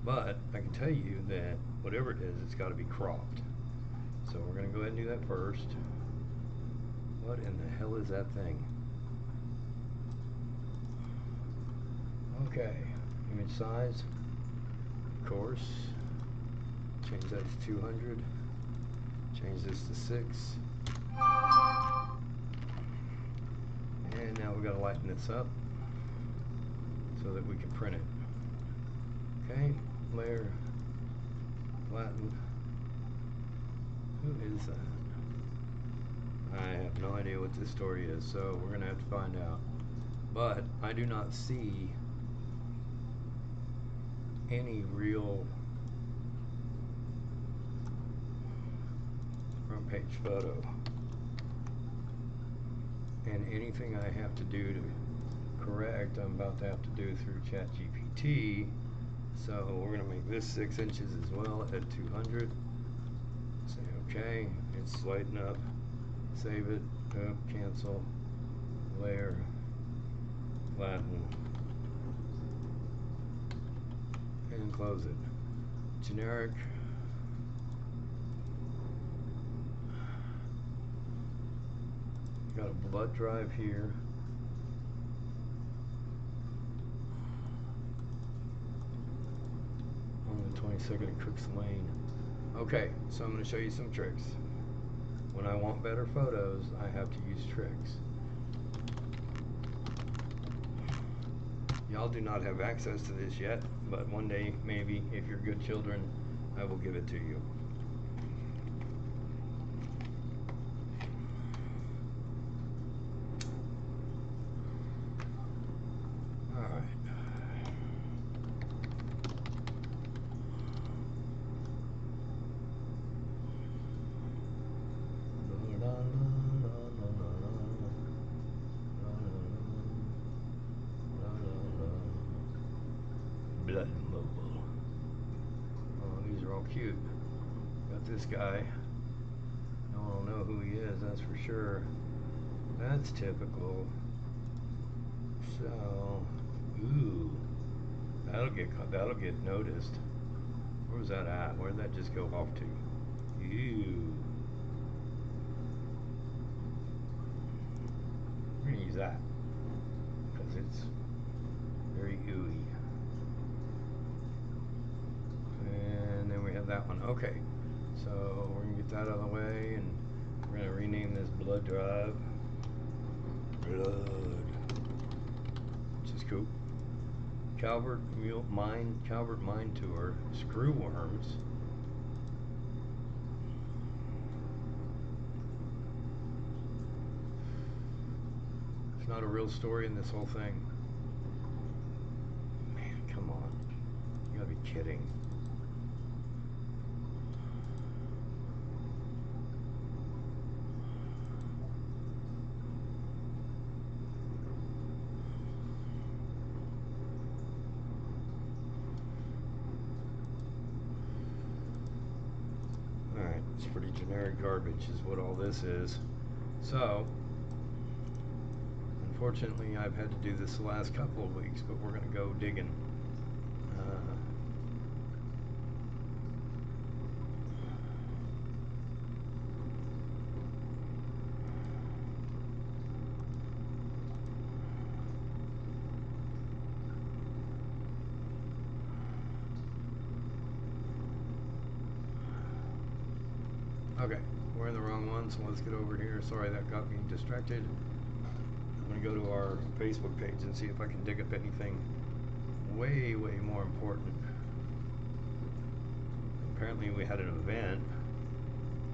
But I can tell you that whatever it is, it's got to be cropped. So we're going to go ahead and do that first. What in the hell is that thing? Okay, image size, of course. Change that to 200. Change this to 6. And now we've got to lighten this up so that we can print it. Okay, layer, flatten. Who is that? I have no idea what this story is, so we're going to have to find out. But I do not see any real front page photo. And anything I have to do to correct, I'm about to have to do through ChatGPT. So we're going to make this 6 inches as well at 200. Say OK. It's lighten up. Save it. Cancel. Layer. Flatten. And close it. Generic. Got a blood drive here. On the 22nd of Cook's Lane. Okay, so I'm going to show you some tricks. When I want better photos, I have to use tricks. Y'all do not have access to this yet, but one day, maybe, if you're good children, I will give it to you. Blood Mobile. Oh, these are all cute. Got this guy. No one will know who he is, that's for sure. That's typical. So, ooh, that'll get noticed. Where was that at? Where did that just go off to? Ew. We're gonna use that because it's very ooey. And then we have that one. Okay, so we're gonna get that out of the way, and we're gonna rename this blood drive. Blood, which is cool. Calvert Mine Tour. Screw worms. It's not a real story in this whole thing. Man, come on. You gotta be kidding. Alright, it's pretty generic garbage is what all this is. So, unfortunately I've had to do this the last couple of weeks, but we're going to go digging. Okay, we're in the wrong one, so let's get over here. Sorry, that got me distracted. I'm going to go to our Facebook page and see if I can dig up anything way more important. Apparently we had an event.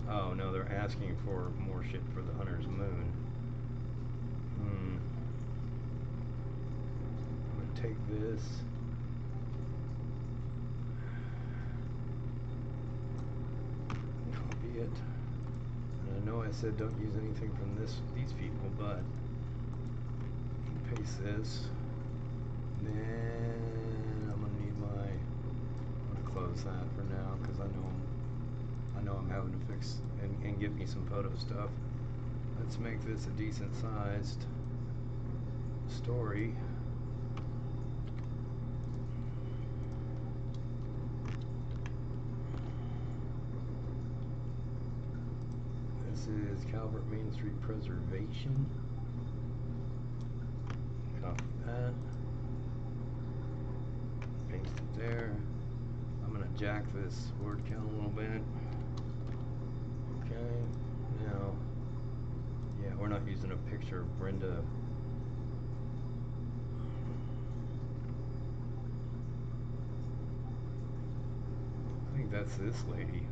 Oh no, they're asking for more shit for the Hunter's Moon. I'm going to take this. Copy it. And I know I said don't use anything from these people, but paste this. Then I'm gonna need I'm gonna close that for now because I know I'm having to fix and get me some photo stuff. Let's make this a decent sized story. This is Calvert Main Street Preservation. Copy that. Paste it there. I'm going to jack this word count a little bit. Okay. Now, yeah, we're not using a picture of Brenda. I think that's this lady.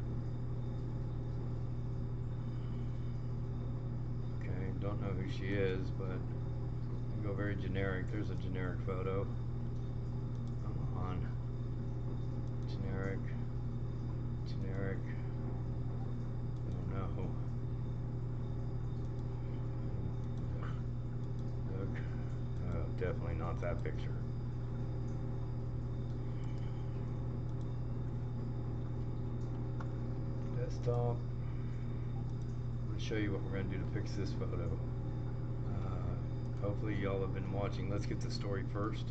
Okay, don't know who she is, but I go very generic. There's a generic photo. Come on. Generic. Oh no. Look. Oh, definitely not that picture. Desktop. I'm going to show you what we're going to do to fix this photo. Hopefully y'all have been watching. Let's get the story first.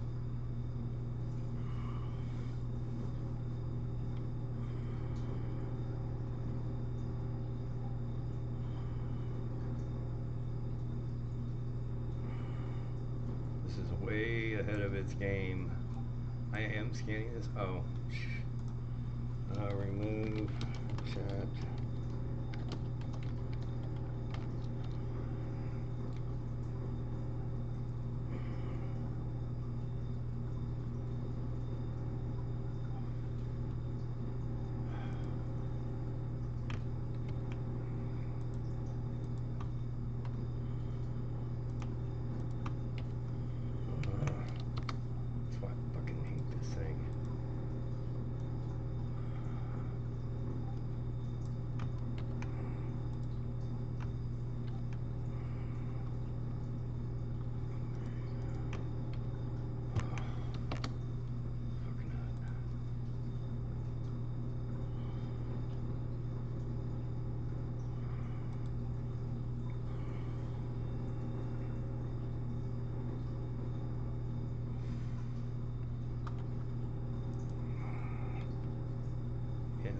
This is way ahead of its game. I am scanning this. Oh. Remove chat. That's why I fucking hate this thing.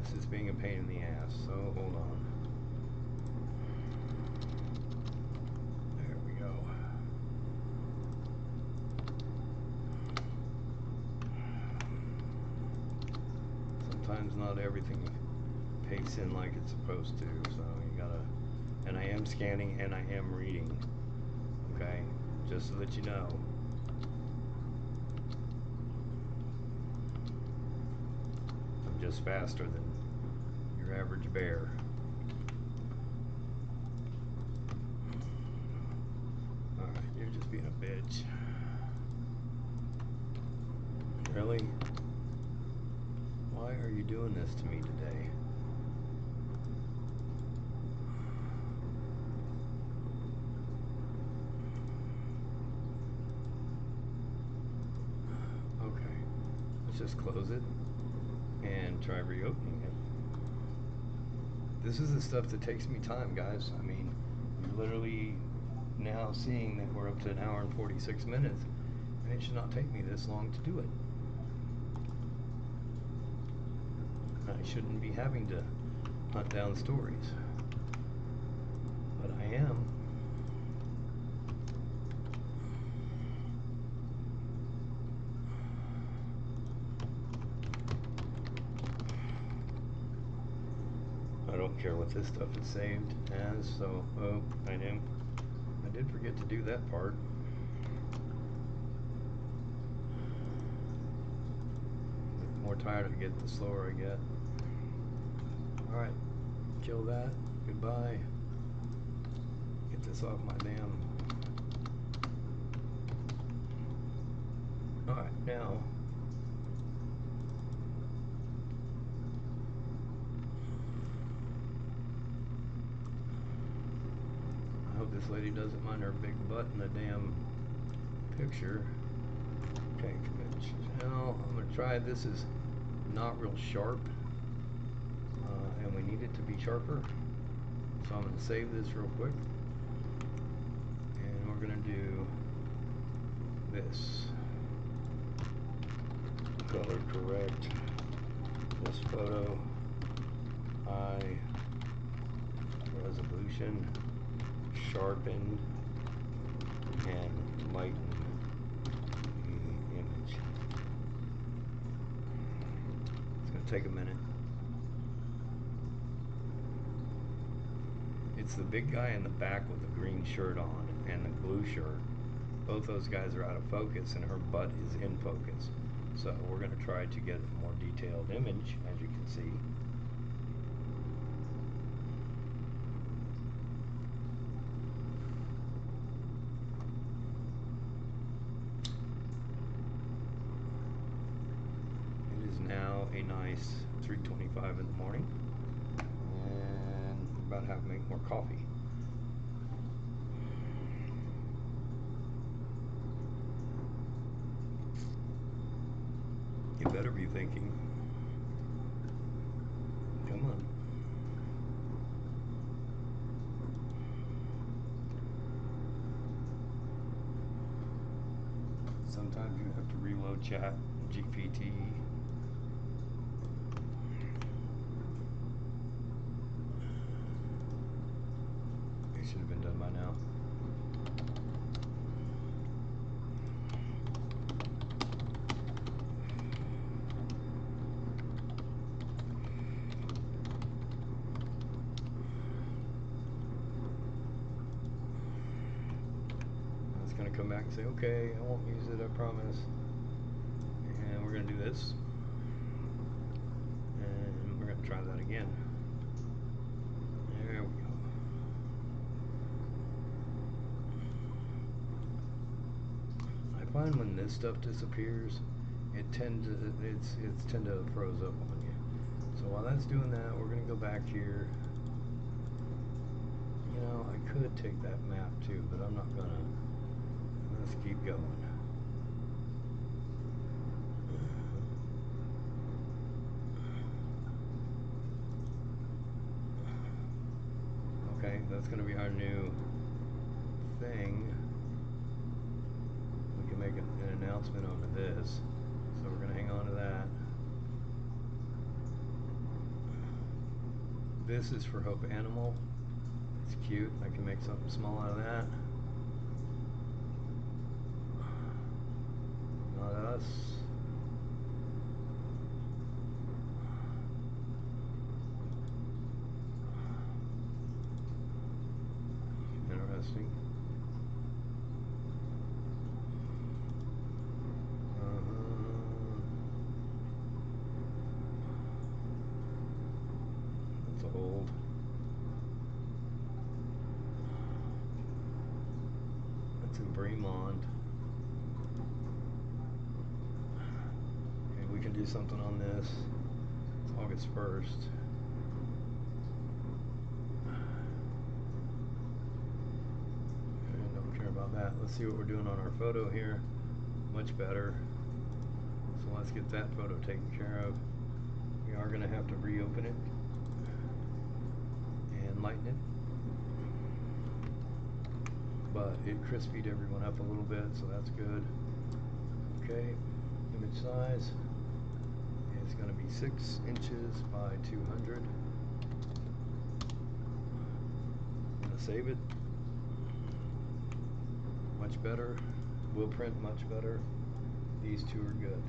This is being a pain in the ass, so hold on. There we go. Sometimes not everything pastes in like it's supposed to, so you gotta, and I am scanning and I am reading, okay, just so that you know. I'm just faster than your average bear. Alright, you're just being a bitch. Really? Why are you doing this to me today? Okay, let's just close it and try reopening it. This is the stuff that takes me time, guys. I mean, you're literally now seeing that we're up to 1 hour and 46 minutes, and it should not take me this long to do it. I shouldn't be having to hunt down stories, but I am. I don't care what this stuff is saved as, so, oh, I did forget to do that part. The more tired I get, the slower I get. Alright, kill that, goodbye. Get this off my damn. Alright, now. I hope this lady doesn't mind her big butt in the damn picture. Okay, now I'm going to try, this is not real sharp. And we need it to be sharper. So I'm going to save this real quick. And we're going to do this. Color correct this photo. High resolution. Sharpen and lighten the image. It's going to take a minute. It's the big guy in the back with the green shirt on and the blue shirt. Both those guys are out of focus and her butt is in focus. So we're going to try to get a more detailed image, as you can see. It is now a nice 3:25 in the morning. And we're about to have to make more coffee. You better be thinking. Come on. Sometimes you have to reload ChatGPT. It should have been done by now. It's going to come back and say, okay, I won't use it, I promise. And we're going to do this. And we're going to try that again. There we go. I find when this stuff disappears, it's tend to froze up on you. So while that's doing that, we're going to go back here. You know, I could take that map too, but I'm not gonna. Let's keep going. Okay, that's gonna be our new thing. We can make an announcement over this. So we're gonna hang on to that. This is for Hope Animal. It's cute. I can make something small out of that. Not us. Interesting. That's old. That's in Bremond. Okay, we can do something on this. It's August 1st. About that. Let's see what we're doing on our photo here. Much better. So let's get that photo taken care of. We are going to have to reopen it and lighten it, but it crispied everyone up a little bit, so that's good. Okay, image size is going to be 6 inches by 200. I'm going to save it. Much better. Will print much better. These two are good.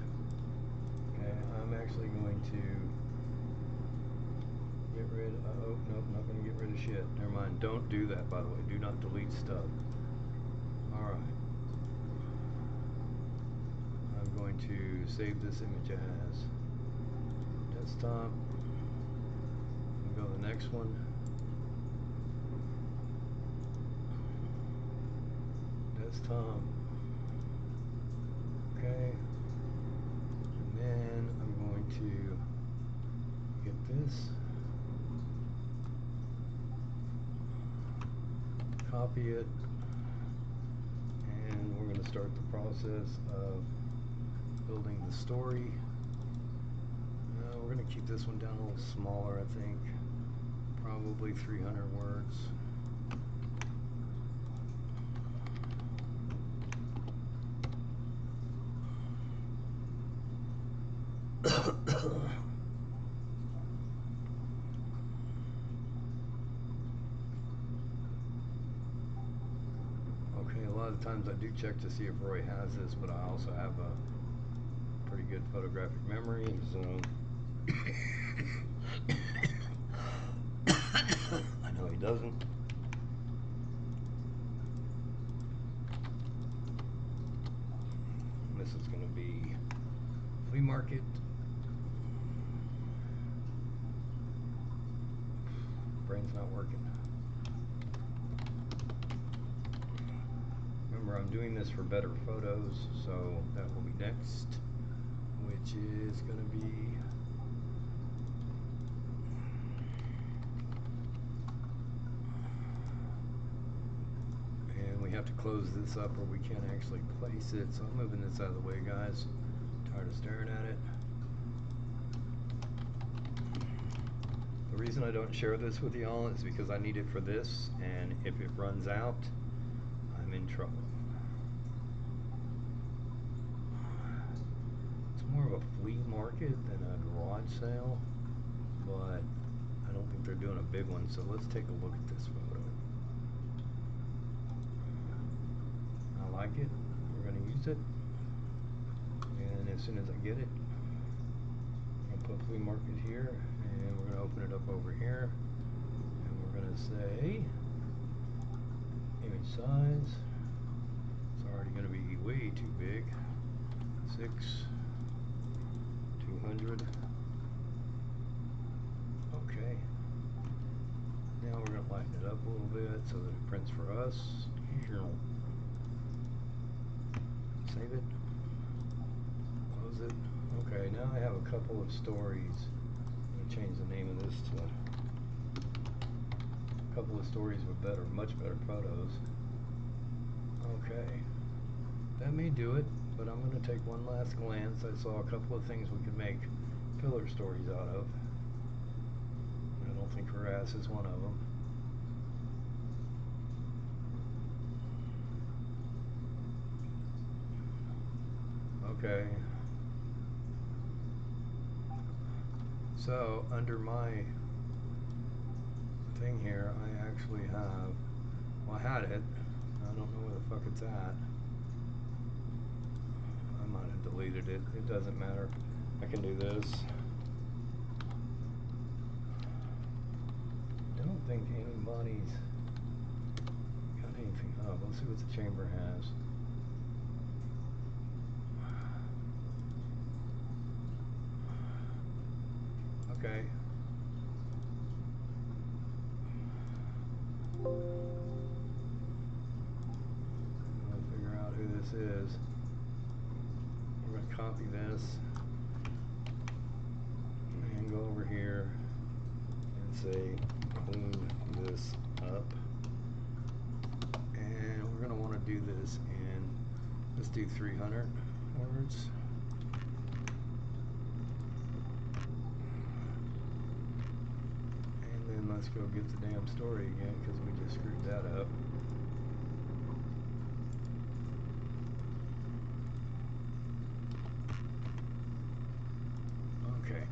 Okay, I'm actually going to get rid of, oh, nope, not going to get rid of shit. Never mind. Don't do that, by the way. Do not delete stuff. Alright. I'm going to save this image as desktop. We'll go to the next one. Desktop. Okay. And then I'm going to get this. Copy it. And we're going to start the process of building the story. We're going to keep this one down a little smaller, I think. Probably 300 words. Okay, a lot of times I do check to see if Roy has this, but I also have a pretty good photographic memory, so I know he doesn't. This is going to be flea market. Brain's not working. Remember, I'm doing this for better photos, so that will be next, which is going to be and we have to close this up or we can't actually place it, so I'm moving this out of the way, guys. Tired of staring at it. The reason I don't share this with y'all is because I need it for this, and if it runs out, I'm in trouble. It's more of a flea market than a garage sale, but I don't think they're doing a big one, so let's take a look at this photo. I like it. We're going to use it, and as soon as I get it, I'm going to put flea market here, and we're going to open it up over here, and we're going to say image size. It's already going to be way too big. 200. Okay. Now we're going to lighten it up a little bit so that it prints for us. Save it. Close it. Okay, now I have a couple of stories. I'm going to change the name of this to a couple of stories with much better photos. Okay. That may do it, but I'm going to take one last glance. I saw a couple of things we could make filler stories out of. I don't think harass is one of them. Okay. So under my thing here. I actually have, well, I had it. I don't know where the fuck it's at. I might have deleted it. It doesn't matter. I can do this. I don't think anybody's got anything up. Let's see what the chamber has. Okay. I'll figure out who this is. We're going to copy this and go over here and say clean this up. And we're going to want to do this in, let's do 300 words. And then let's go get the damn story again because we just screwed that up. Okay.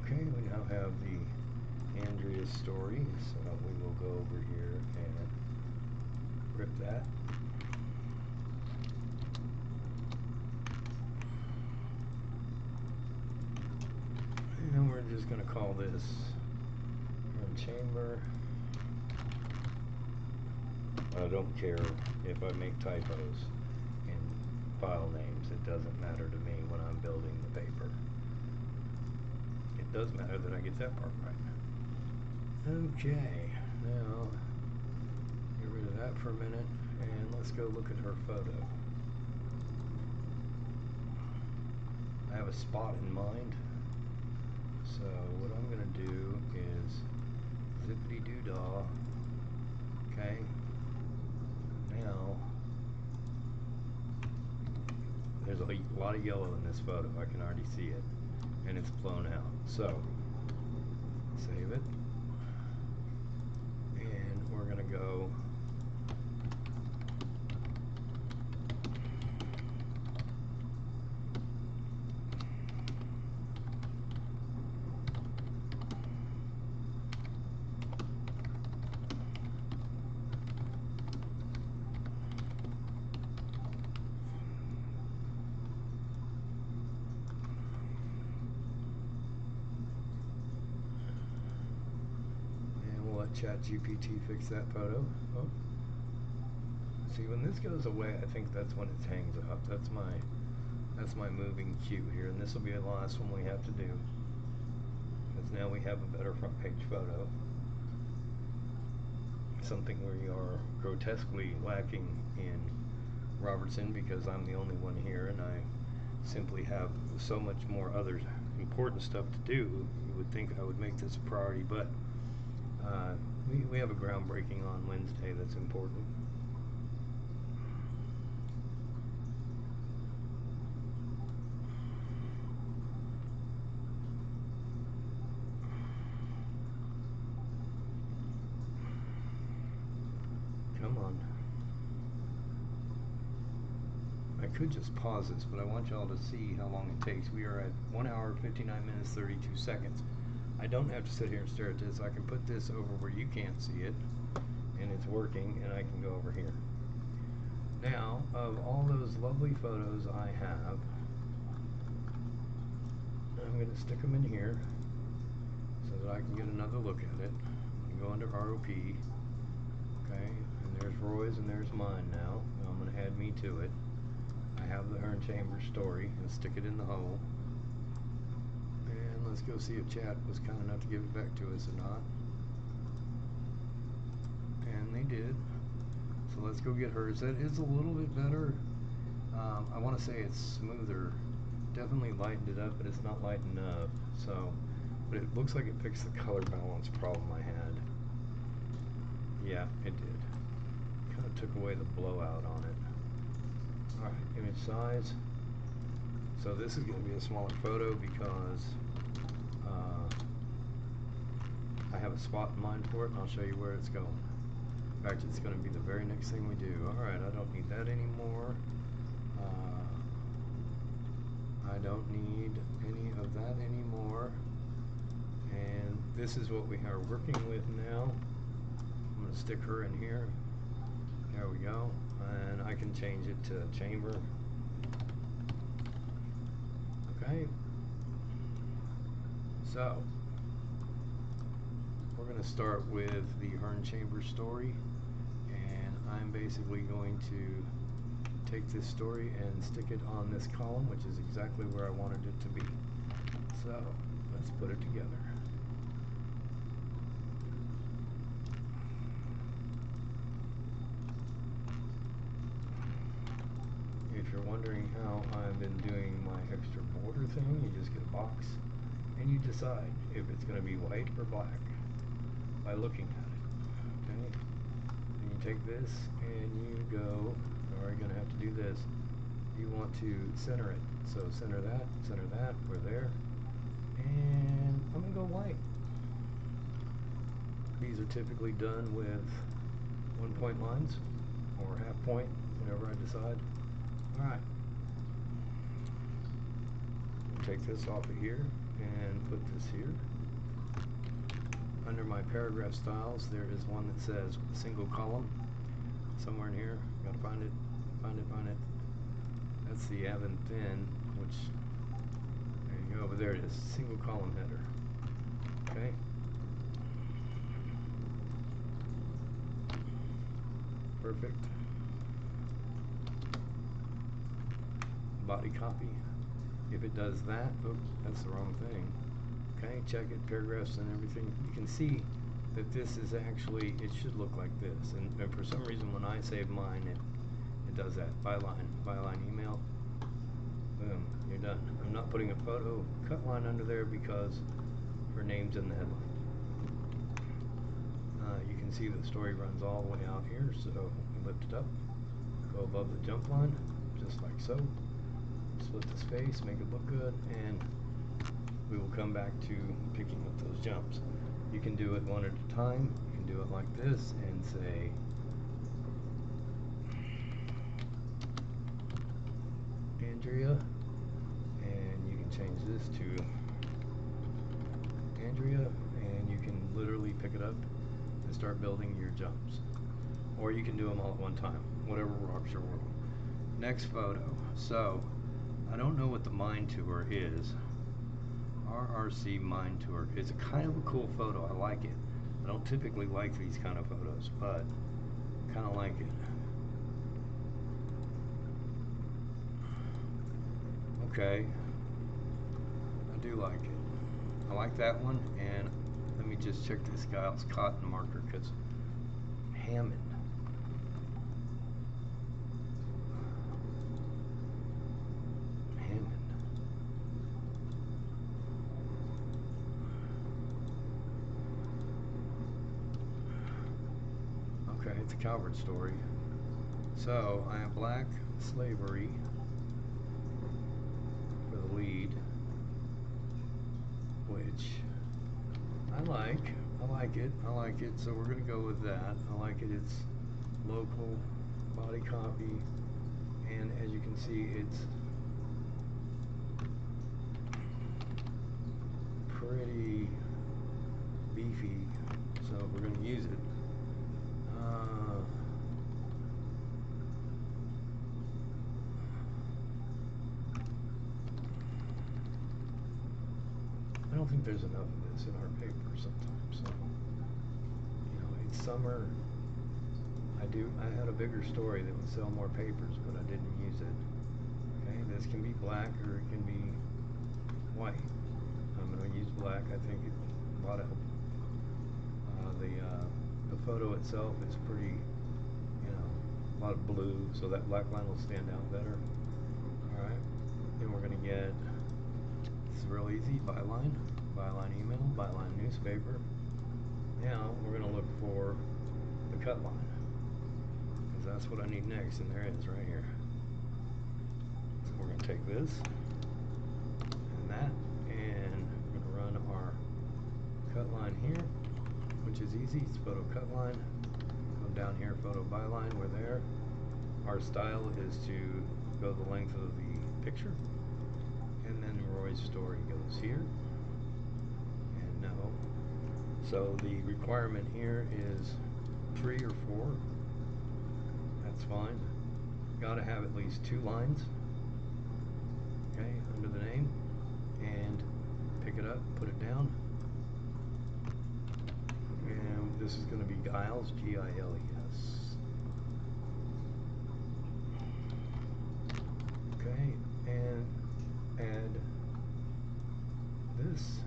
Okay, we now have the Andrea's story, so we will go over here and rip that. And we're just going to call this chamber. I don't care if I make typos in file names. It doesn't matter to me when I'm building the paper. It does matter that I get that part right. Okay, now get rid of that for a minute and let's go look at her photo. I have a spot in mind. So what I'm going to do is zippity-doo-dah. Okay. Now, there's a lot of yellow in this photo. I can already see it. And it's blown out. So, save it. And we're going to go ChatGPT fix that photo. Oh. See, when this goes away, I think that's when it hangs up. That's my moving cue here, and this will be the last one we have to do. Because now we have a better front page photo. Something we are grotesquely lacking in Robertson because I'm the only one here, and I simply have so much more other important stuff to do. You would think I would make this a priority, but we have a groundbreaking on Wednesday that's important. Come on. I could just pause this, but I want y'all to see how long it takes. We are at 1 hour, 59 minutes, 32 seconds. I don't have to sit here and stare at this. I can put this over where you can't see it, and it's working, and I can go over here. Now, of all those lovely photos I have, I'm going to stick them in here so that I can get another look at it. I'm going to go under ROP, okay, and there's Roy's and there's mine now. Now I'm going to add me to it. I have the Hearn Chambers story and stick it in the hole. And let's go see if chat was kind enough to give it back to us or not. And they did. So let's go get hers. That is a little bit better. I want to say it's smoother. Definitely lightened it up, but it's not light enough. So, but it looks like it fixed the color balance problem I had. Yeah, it did. Kind of took away the blowout on it. Alright, image size. So this is going to be a smaller photo because I have a spot in mind for it, and I'll show you where it's going. In fact, it's going to be the very next thing we do. Alright, I don't need that anymore. I don't need any of that anymore. And this is what we are working with now. I'm going to stick her in here. There we go. And I can change it to chamber. Okay. So, we're going to start with the Hearn Chamber story. And I'm basically going to take this story and stick it on this column, which is exactly where I wanted it to be. So, let's put it together. If you're wondering how I've been doing my extra border thing, you just get a box and you decide if it's going to be white or black by looking at it. Okay? And you take this and you go, or you're going to have to do this. You want to center it. So center that, we're there. And I'm going to go white. These are typically done with 1 point lines or half point, whatever I decide. Alright. Take this off of here and put this here. Under my paragraph styles, there is one that says single column. Somewhere in here. Gotta find it. Find it. That's the Avon Thin, which, there you go, but there it is. Single column header. Okay. Perfect. Body copy. If it does that, oops, that's the wrong thing. Okay, check it, paragraphs and everything. You can see that this is actually, it should look like this. And for some reason, when I save mine, it does that. Byline email. Boom, you're done. I'm not putting a photo cut line under there because her name's in the headline. You can see the story runs all the way out here, so we lift it up, go above the jump line, just like so. Split the space, make it look good, and we will come back to picking up those jumps. You can do it one at a time. You can do it like this and say Andrea, and you can change this to Andrea, and you can literally pick it up and start building your jumps. Or you can do them all at one time, whatever rocks your world. Next photo. So, I don't know what the Mind Tour is. RRC Mind Tour. It's a kind of a cool photo. I like it. I don't typically like these kind of photos, but I kind of like it. Okay. I do like it. I like that one, and let me just check this Giles Cotton marker because Hammond. Okay, it's a Calvert story. So I have black slavery for the lead, which I like it, so we're gonna go with that. I like it. It's local, body copy, and as you can see, it's pretty beefy, so we're gonna use it. I don't think there's enough of this in our paper sometimes, so, you know, it's summer. I had a bigger story that would sell more papers, but I didn't use it. Okay, this can be black or it can be white. I'm going to use black. I think a lot of help. The photo itself is pretty, you know, a lot of blue, so that black line will stand out better. All right, then we're going to get, this is real easy, byline email, byline newspaper. Now we're going to look for the cut line, because that's what I need next, and there it is right here. So we're going to take this and that, and we're going to run our cut line here. which is easy. It's photo cut line. Come down here, photo byline, we're there. Our style is to go the length of the picture. And then Roy's story goes here. And no. So the requirement here is 3 or 4. That's fine. Gotta have at least 2 lines. Okay, under the name. And pick it up, put it down. And this is going to be Giles, Giles. Okay, and add this.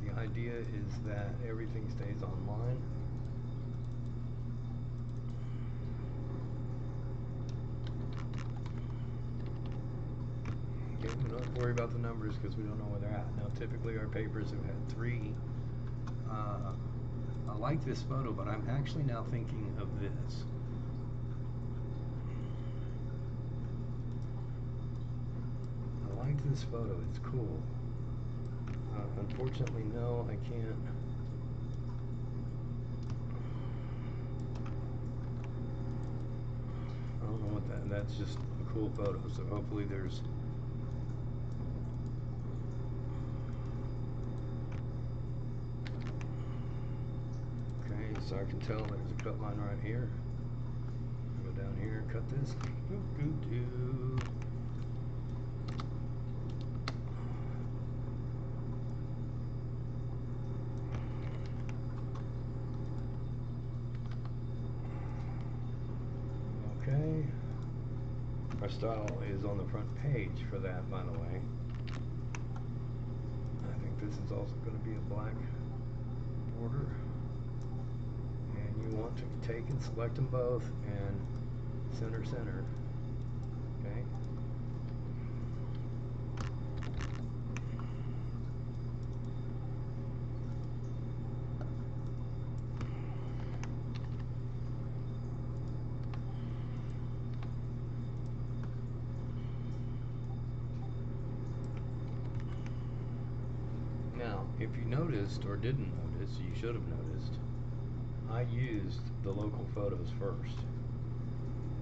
The idea is that everything stays online. Okay, we don't have to worry about the numbers because we don't know where they're at. Now, typically our papers have had 3. I like this photo, but I'm actually now thinking of this. I like this photo, it's cool. Unfortunately, no, I can't. I don't know what that's just a cool photo, so hopefully there's so I can tell there's a cut line right here. I'll go down here and cut this. Okay. Our style is on the front page for that, by the way. I think this is also going to be a black border. You want to take and select them both and center. Okay. Now, if you noticed or didn't notice, you should have noticed, I used the local photos first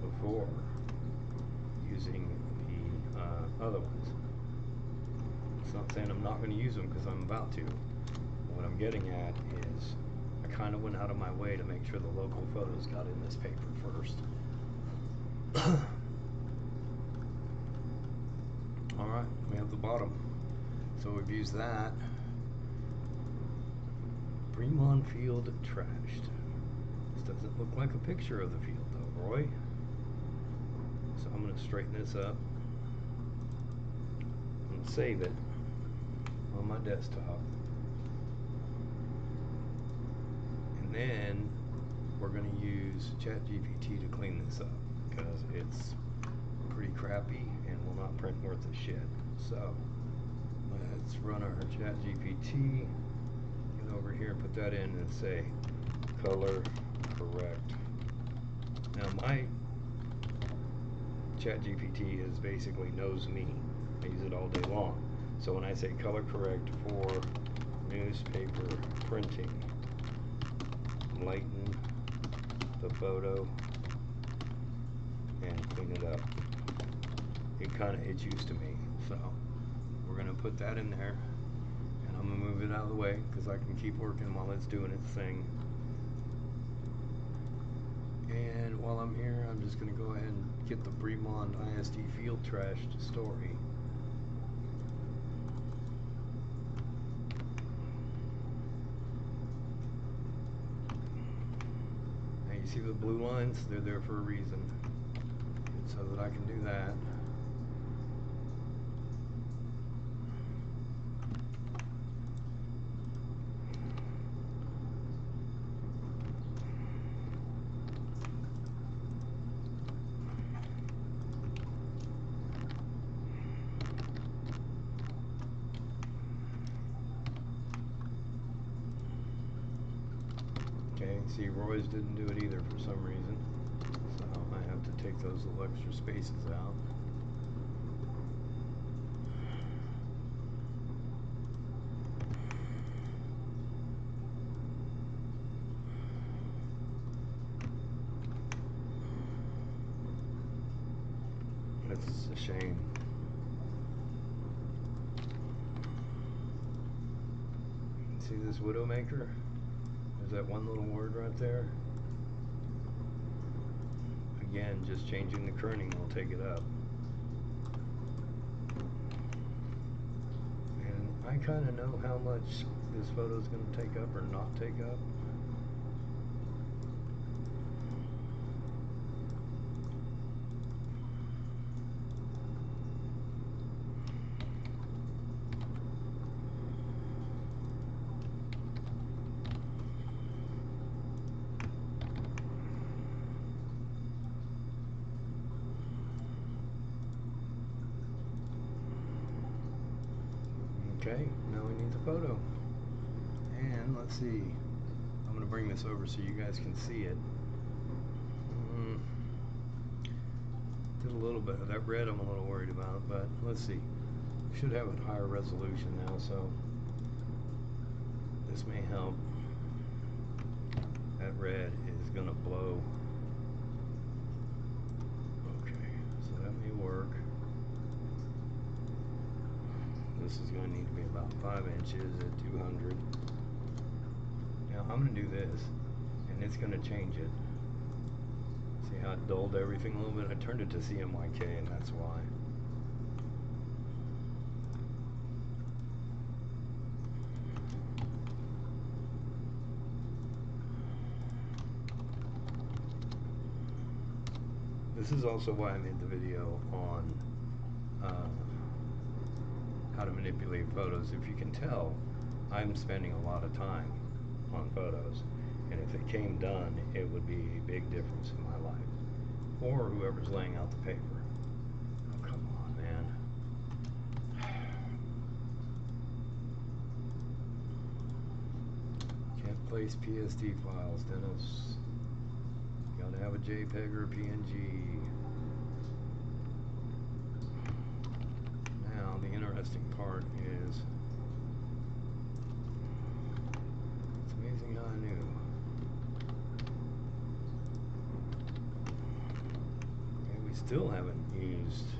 before using the other ones. It's not saying I'm not going to use them because I'm about to. What I'm getting at is I kind of went out of my way to make sure the local photos got in this paper first. Alright, we have the bottom. So we've used that. Fremont Field trashed. This doesn't look like a picture of the field though, Roy. So I'm going to straighten this up. I'm going to save it on my desktop. And then we're going to use ChatGPT to clean this up because it's pretty crappy and will not print worth a shit. So let's run our ChatGPT. Get over here, put that in and say color correct. Now my ChatGPT is basically knows me. I use it all day long. So when I say color correct for newspaper printing, lighten the photo and clean it up. It's used to me. So we're gonna put that in there and I'm gonna move it out of the way because I can keep working while it's doing its thing. And while I'm here, I'm just going to go ahead and get the Bremont ISD field trashed story. Now you see the blue lines? They're there for a reason. So that I can do that. Okay, see Roy's didn't do it either for some reason, so I have to take those little extra spaces out. That's a shame. See this Widowmaker? There's that one little word right there. Again, just changing the kerning will take it up. And I kind of know how much this photo is going to take up or not take up. Okay, now we need the photo. And let's see. I'm going to bring this over so you guys can see it. Did a little bit of that red I'm a little worried about, but let's see. Should have a higher resolution now, so this may help. That red is going to blow. Okay, so that may work. This is going to need to be about 5 inches at 200. Now I'm going to do this, and it's going to change it. See how it dulled everything a little bit? I turned it to CMYK, and that's why. This is also why I made the video on how to manipulate photos. If you can tell, I'm spending a lot of time on photos, and if it came done, it would be a big difference in my life, or whoever's laying out the paper. Oh, come on, man. Can't place PSD files, Dennis. Gotta have a JPEG or a PNG. Now, the interesting part is, it's amazing how I knew. Okay, we still haven't used,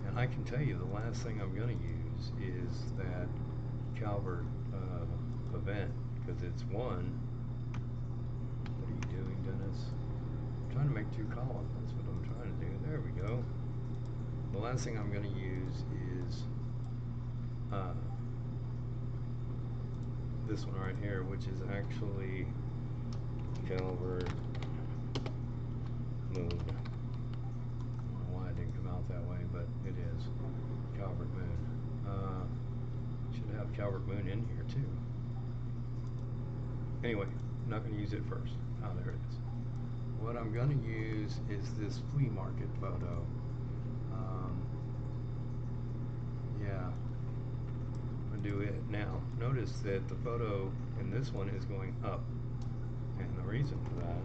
and I can tell you the last thing I'm going to use is that Calvert event, because it's one. What are you doing, Dennis? I'm trying to make 2 columns. That's what I'm trying to do. There we go. The last thing I'm going to use is this one right here, which is actually Calvert Moon. I don't know why it didn't come out that way, but it is Calvert Moon. Should have Calvert Moon in here too. Anyway, I'm not going to use it first. Oh, there it is. What I'm going to use is this flea market photo. Yeah, I'm going to do it now. Notice that the photo in this one is going up, and the reason for that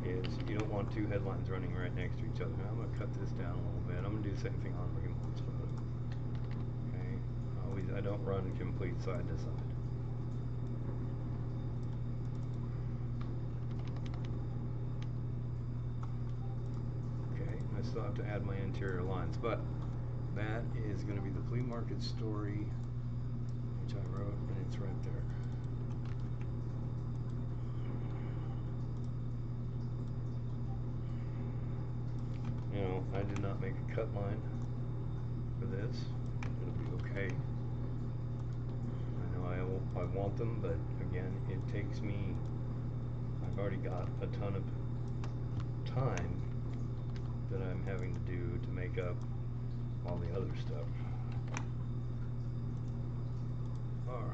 is you don't want 2 headlines running right next to each other. Now I'm going to cut this down a little bit. I'm going to do the same thing on Ramon's photo. Okay, I don't run complete side to side. Okay, I still have to add my interior lines, but that is going to be the flea market story, which I wrote, and it's right there. You know, I did not make a cut line for this. It'll be okay. I know I want them, but again, it takes me, I've already got a ton of time that I'm having to do to make up all the other stuff. All right.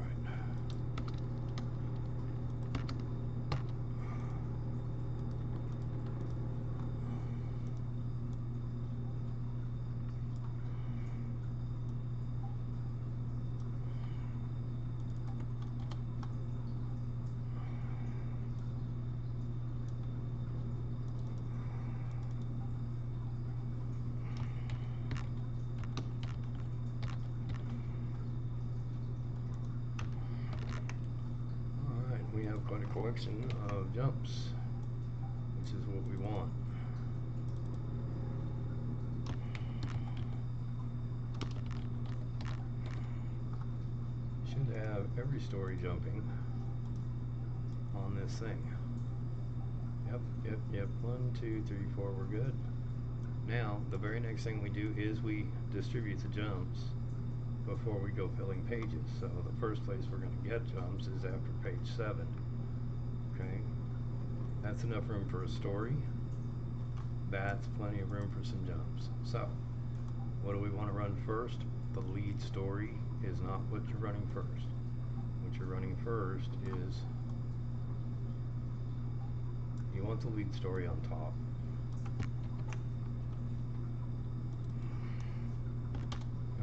We have quite a collection of jumps, which is what we want. every story jumping on this thing. Yep. 1, 2, 3, 4, we're good. Now, the very next thing we do is we distribute the jumps before we go filling pages. So the first place we're going to get jumps is after page 7. Okay, that's enough room for a story. That's plenty of room for some jumps. So, what do we want to run first? The lead story is not what you're running first. What you're running first is you want the lead story on top.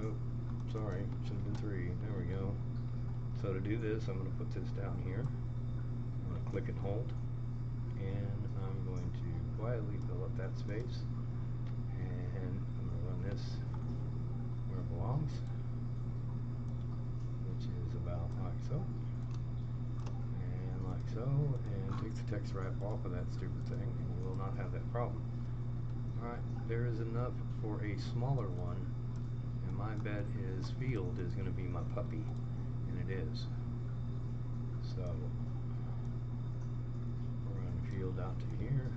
Oh, sorry, should have been 3. There we go. So to do this, I'm going to put this down here. I'm going to click and hold, and I'm going to quietly fill up that space, and I'm going to run this where it belongs, which is about like so, and like so, and take the text wrap off of that stupid thing, and you will not have that problem. Alright, there is enough for a smaller one, and my bet is field is going to be my puppy, and it is. So we'll run field out to here,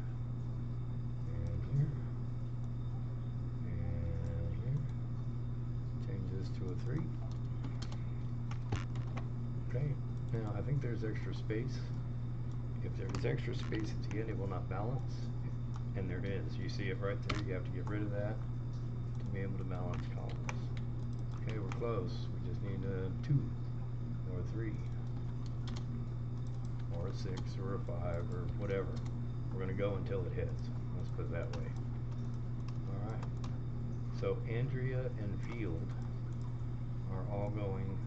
and here, and here. Change this to a 3. Okay, now I think there's extra space. If there's extra space at the end, it will not balance, and there is. You see it right there. You have to get rid of that to be able to balance columns. Okay, we're close. We just need a 2 or a 3 or a 6 or a 5 or whatever. We're going to go until it hits. Let's put it that way. Alright, so Andrea and Field are all going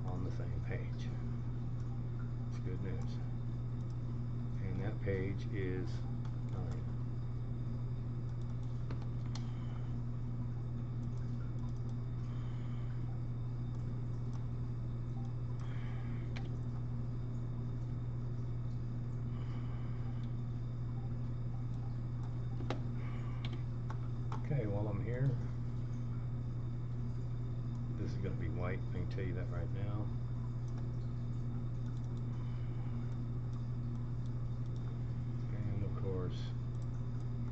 on the same page. It's good news. And that page is 9. Okay, while I'm here, this is going to be white. I can tell you that right now. And of course,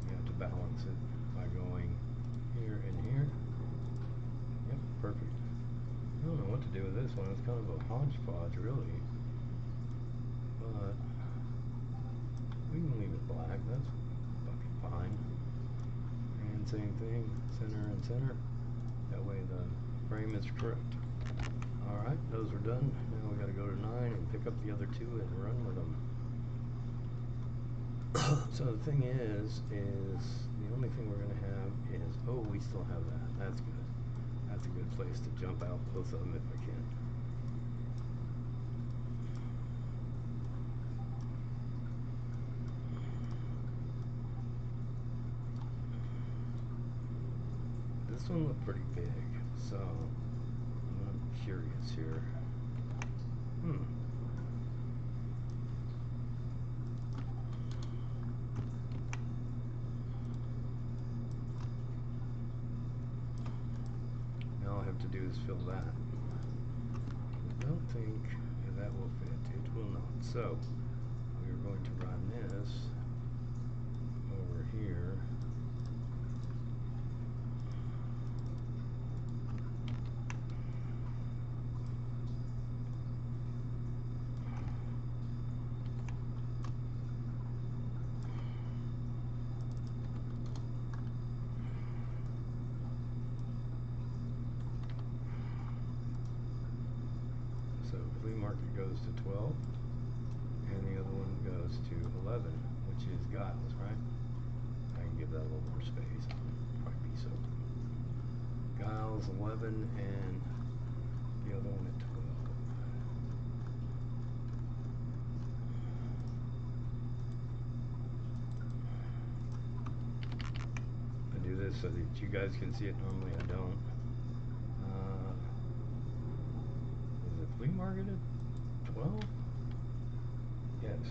you have to balance it by going here and here. Yep, perfect. I don't know what to do with this one. It's kind of a hodgepodge, really. But we can leave it black. That's fucking fine. And same thing, center and center. That way the frame is correct. Alright, those are done. Now we got to go to 9 and pick up the other 2 and run with them. So the thing is the only thing we're going to have is, oh, we still have that. That's good. That's a good place to jump out both of them if I can. This one looked pretty big, so I'm curious here. Now all I have to do is fill that. I don't think that will fit. It will not. So we are going to run this over here. So flea market goes to 12, and the other one goes to 11, which is Giles, right? I can give that a little more space. Probably be so. Giles 11 and the other one at 12. I do this so that you guys can see it. Normally I don't. Is it flea market at 12? Yes.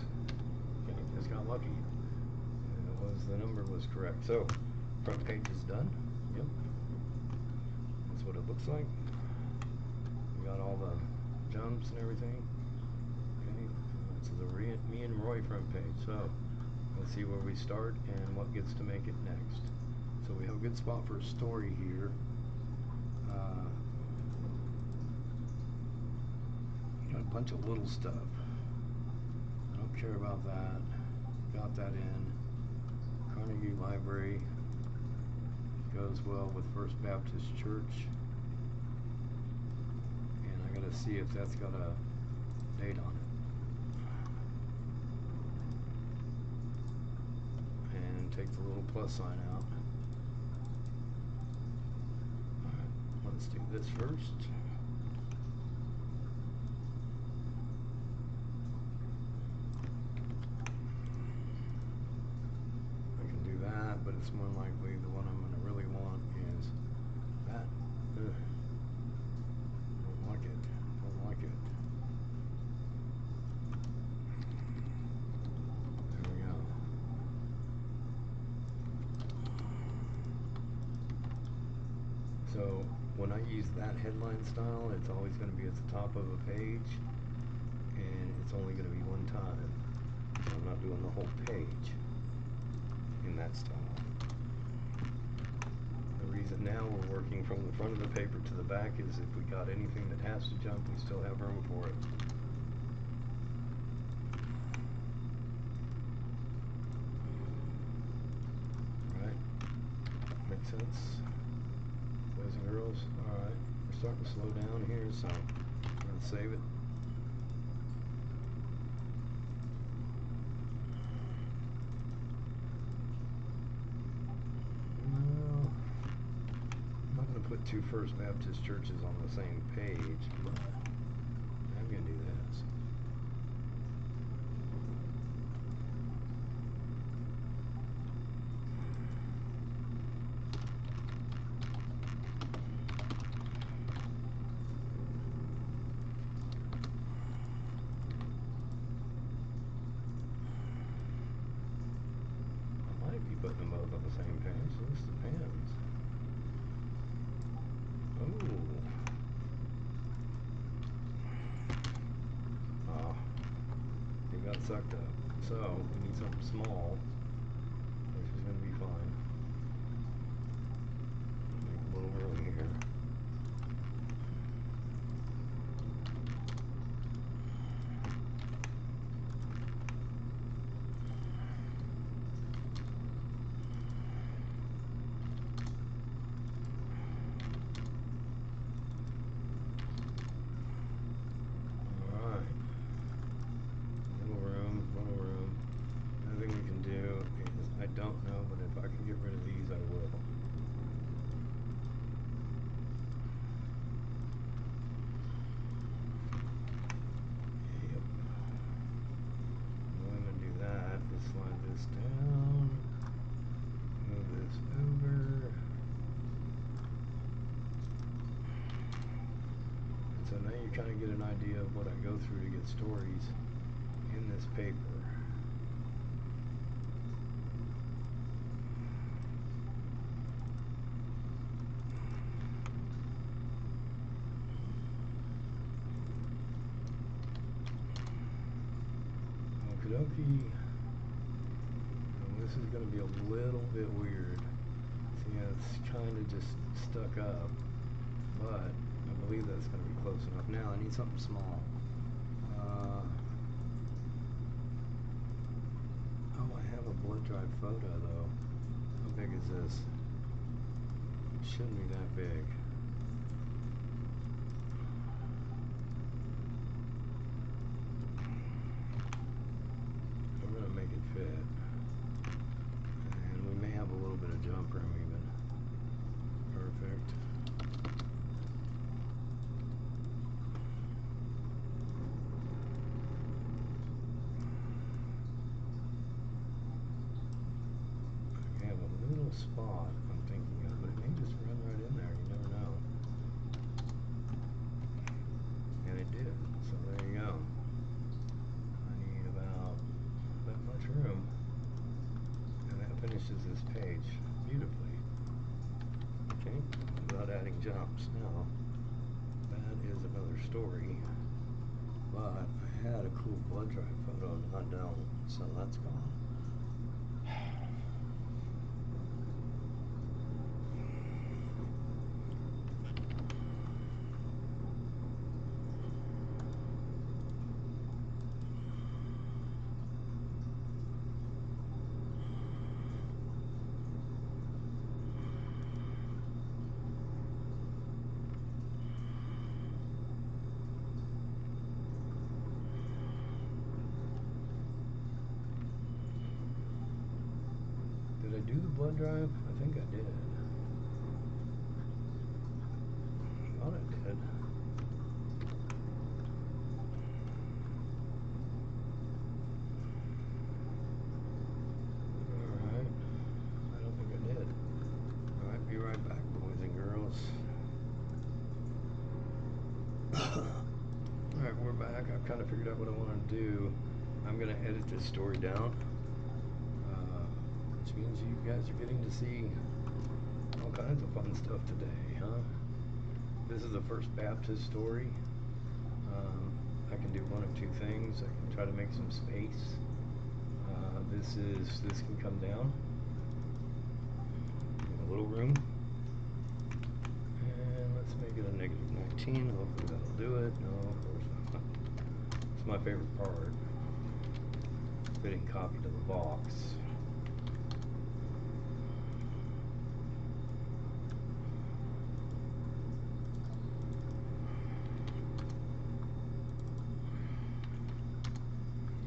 Okay, just got lucky. And it was, the number was correct. So, front page is done. Yep. That's what it looks like. We got all the jumps and everything. Okay, this is a me and Roy front page. So let's see where we start and what gets to make it next. So we have a good spot for a story here. You know, a bunch of little stuff. I don't care about that. Got that in. Carnegie Library goes well with First Baptist Church. And I gotta see if that's got a date on it. And take the little plus sign out. Alright, let's do this first. I can do that, but it's more likely the one I'm going to really want is that. Ugh. Don't like it. Don't like it. There we go. So when I use that headline style, it's always going to be at the top of a page, and it's only going to be one time. So I'm not doing the whole page in that style. The reason now we're working from the front of the paper to the back is if we got anything that has to jump, we still have room for it. Alright, makes sense. Boys and girls, alright, we're starting to slow down here, so I'm going to save it. Put two First Baptist churches on the same page, but I'm going to do this. I might be putting them both on the same page, so this depends. Oh, it got sucked up. So we need something small, which is going to be fine. Make a little room here. I don't know, but if I can get rid of these, I will. Yep. What I'm going to do that is slide this down, move this over. And so now you kind of get an idea of what I go through to get stories in this paper. Okie, this is going to be a little bit weird. See, it's kind of just stuck up, but I believe that's going to be close enough. Now I need something small. Oh, I have a blood drive photo though. How big is this? It shouldn't be that big. We're going to make it fit. And we may have a little bit of jump room even. Perfect. We have a little spot I'm thinking of, but it may just run right in there. You never know. And it did. So there you go. I need about that much room, and that finishes this page beautifully. Okay, without adding jumps. Now that is another story But I had a cool blood drive photo, and I don't, so that's gone. Did I do the blood drive? I think I did. I thought I did. Alright. I don't think I did. Alright, be right back, boys and girls. Alright, we're back. I've kind of figured out what I want to do. I'm going to edit this story down. Which means you guys are getting to see all kinds of fun stuff today, huh? This is the First Baptist story. I can do one of two things. I can try to make some space. This can come down in a little room. And let's make it a -19. Hopefully that'll do it. No, of course not. It's my favorite part. Fitting copy to the box.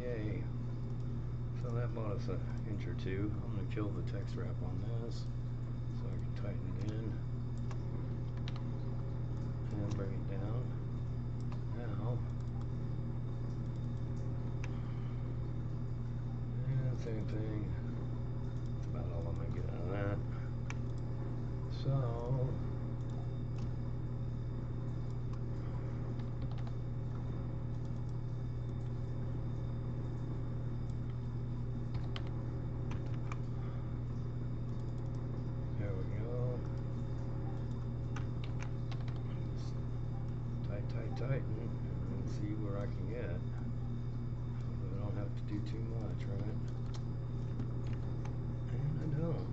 Yay. So that bought us an inch or two. I'm going to kill the text wrap on this so I can tighten it in and bring it down. Now, and same thing. That's about all I'm going to get out of that. So, there we go. Just tighten, and see where I can get. Hopefully I don't have to do too much, right? And I don't.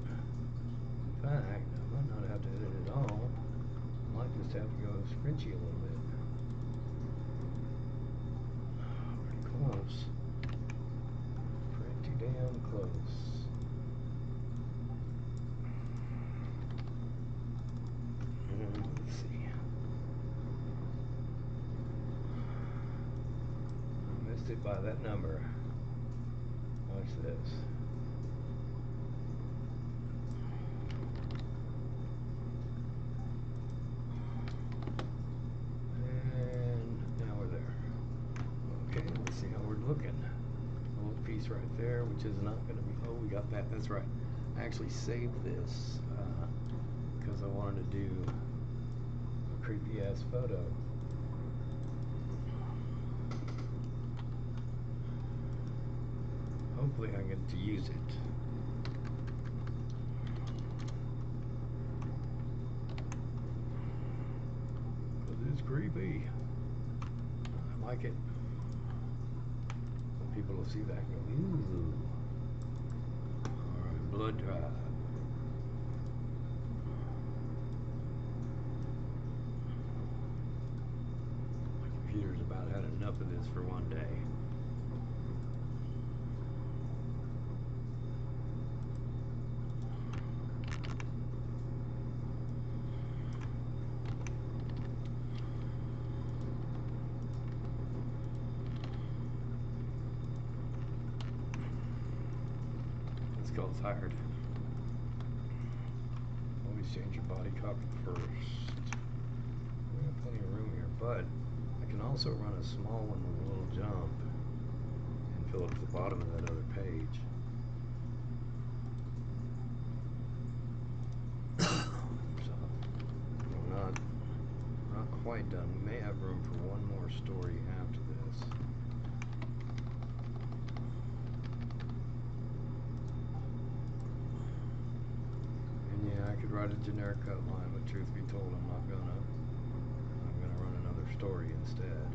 In fact, I might not have to edit it all. I might just have to go squinchy a little bit. Pretty close. Pretty damn close. And let's see. I missed it by that number. Watch this. And now we're there. Okay, let's see how we're looking. A little piece right there, which is not going to be. Oh, we got that. That's right. I actually saved this because I wanted to do a creepy ass photo. Hopefully I get to use it. Because it's creepy. I like it. Some people will see that and go, ooh. Alright, blood drive. My computer's about had enough of this for one day. It's called tired. Always change your body copy first. We have plenty of room here, but I can also run a small one with a little jump and fill up the bottom of that other page. So I'm not quite done. We may have room for one more story after this. And yeah, I could write a generic outline, but truth be told, I'm gonna run another story instead.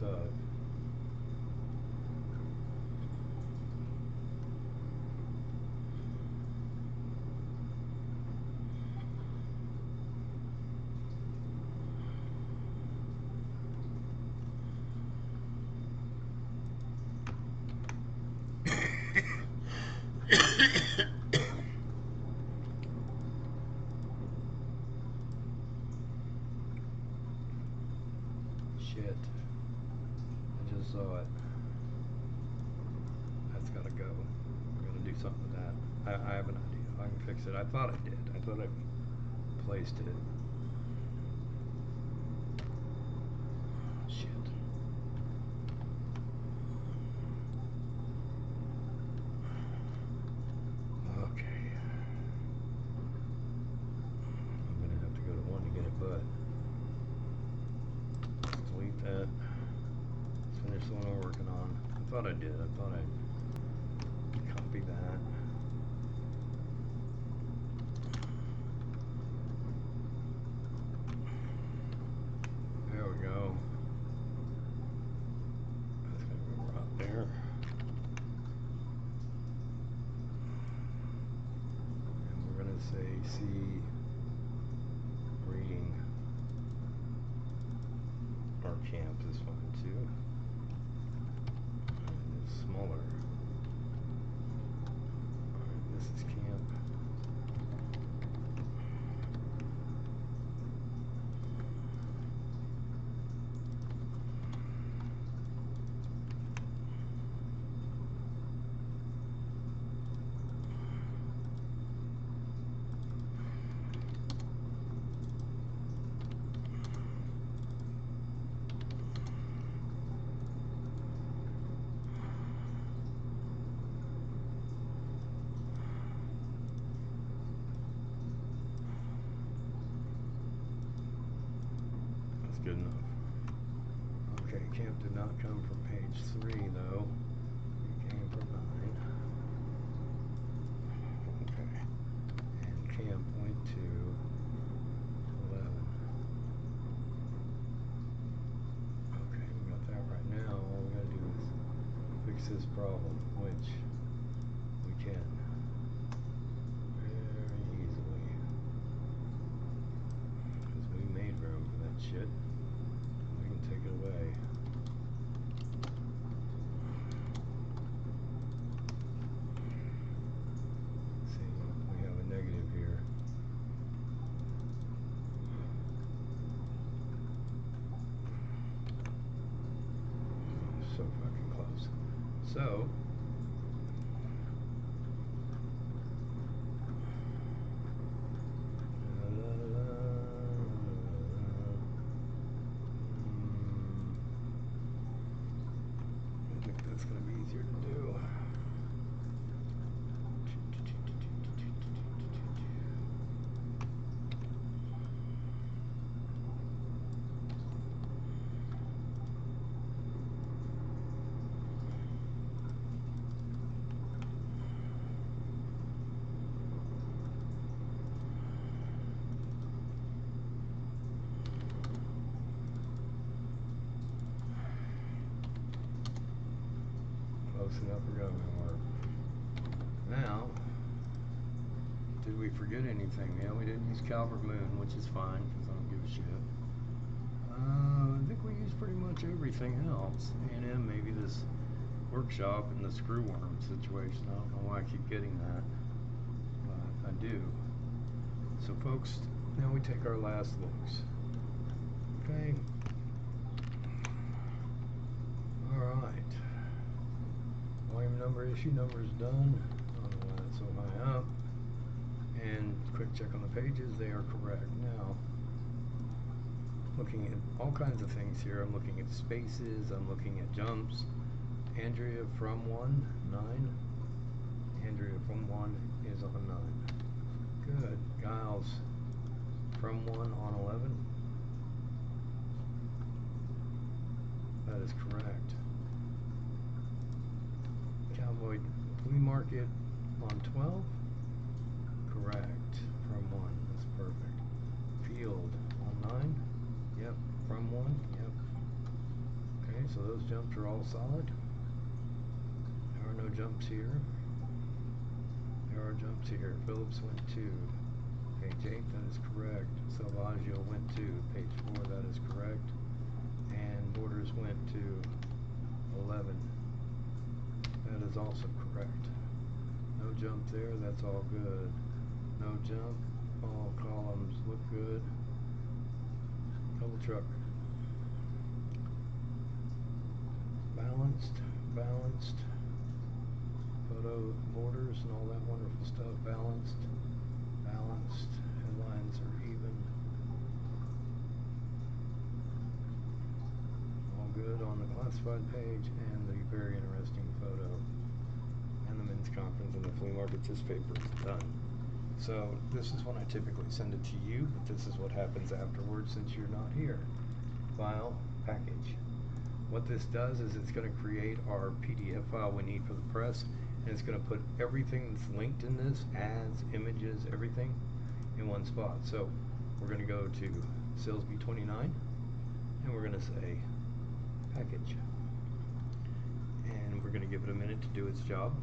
stuff. Shit. I just saw it. That's gotta go. I'm gonna do something with that. I have an idea. I can fix it. I thought I did. I thought I placed it. Shit. Okay. I'm gonna have to go to one to get it, but delete that. Let's finish the one we're working on. I thought I did. I thought I'd copy that. There we go. That's gonna go right there. And we're gonna say C reading. Or camp is fine too. And it's smaller. Alright, this is camp. That's good enough. Okay, camp did not come from page 3 though. It came from 9. Okay. And camp went to 11. Okay, we got that right now. All we gotta do is fix this problem, which we can very easily. Because we made room for that shit. We can take it away. See, we have a negative here. So fucking close. So I think that's going to be easier to do. Close enough for government work. Now, did we forget anything? Yeah, we didn't use Calvert Moon, which is fine because I don't give a shit. I think we used pretty much everything else. A&M, maybe this workshop and the screwworm situation. I don't know why I keep getting that, but I do. So folks, now we take our last looks. Okay. Alright. Volume number, issue number is done. I don't know why that's so high up. And quick check on the pages, they are correct. Now, looking at all kinds of things here. I'm looking at spaces, I'm looking at jumps. Andrea from 1, 9. Andrea from 1 is on 9. Good. Giles from 1 on 11. That is correct. Cowboy Flea Market on 12. Correct. From 1. That's perfect. Field on 9. Yep. From 1. Yep. Okay, so jumped are all solid. There are no jumps here. There are jumps here. Phillips went 2. Page 8, that is correct. Salvaggio went 2. Page 4, that is correct. And Borders went to 11. That is also correct. No jump there, that's all good. No jump, all columns look good. Double truck. Balanced, balanced. Photo borders and all that wonderful stuff. Balanced, balanced. Headlines are even. All good on the classified page and the very interesting photo. And the men's conference and the flea market. This paper is done. So this is when I typically send it to you, but this is what happens afterwards since you're not here. File, package. What this does is it's going to create our PDF file we need for the press, and it's going to put everything that's linked in this, ads, images, everything, in one spot. So we're going to go to Salesby 29, and we're going to say package. And we're going to give it a minute to do its job.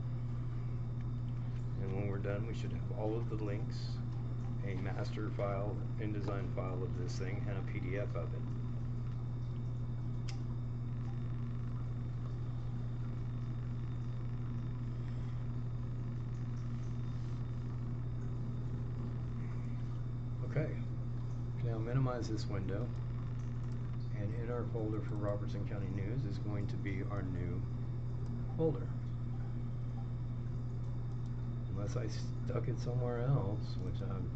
And when we're done, we should have all of the links, a master file, InDesign file of this thing, and a PDF of it. Okay, now minimize this window, and in our folder for Robertson County News is going to be our new folder. Unless I stuck it somewhere else, which I'm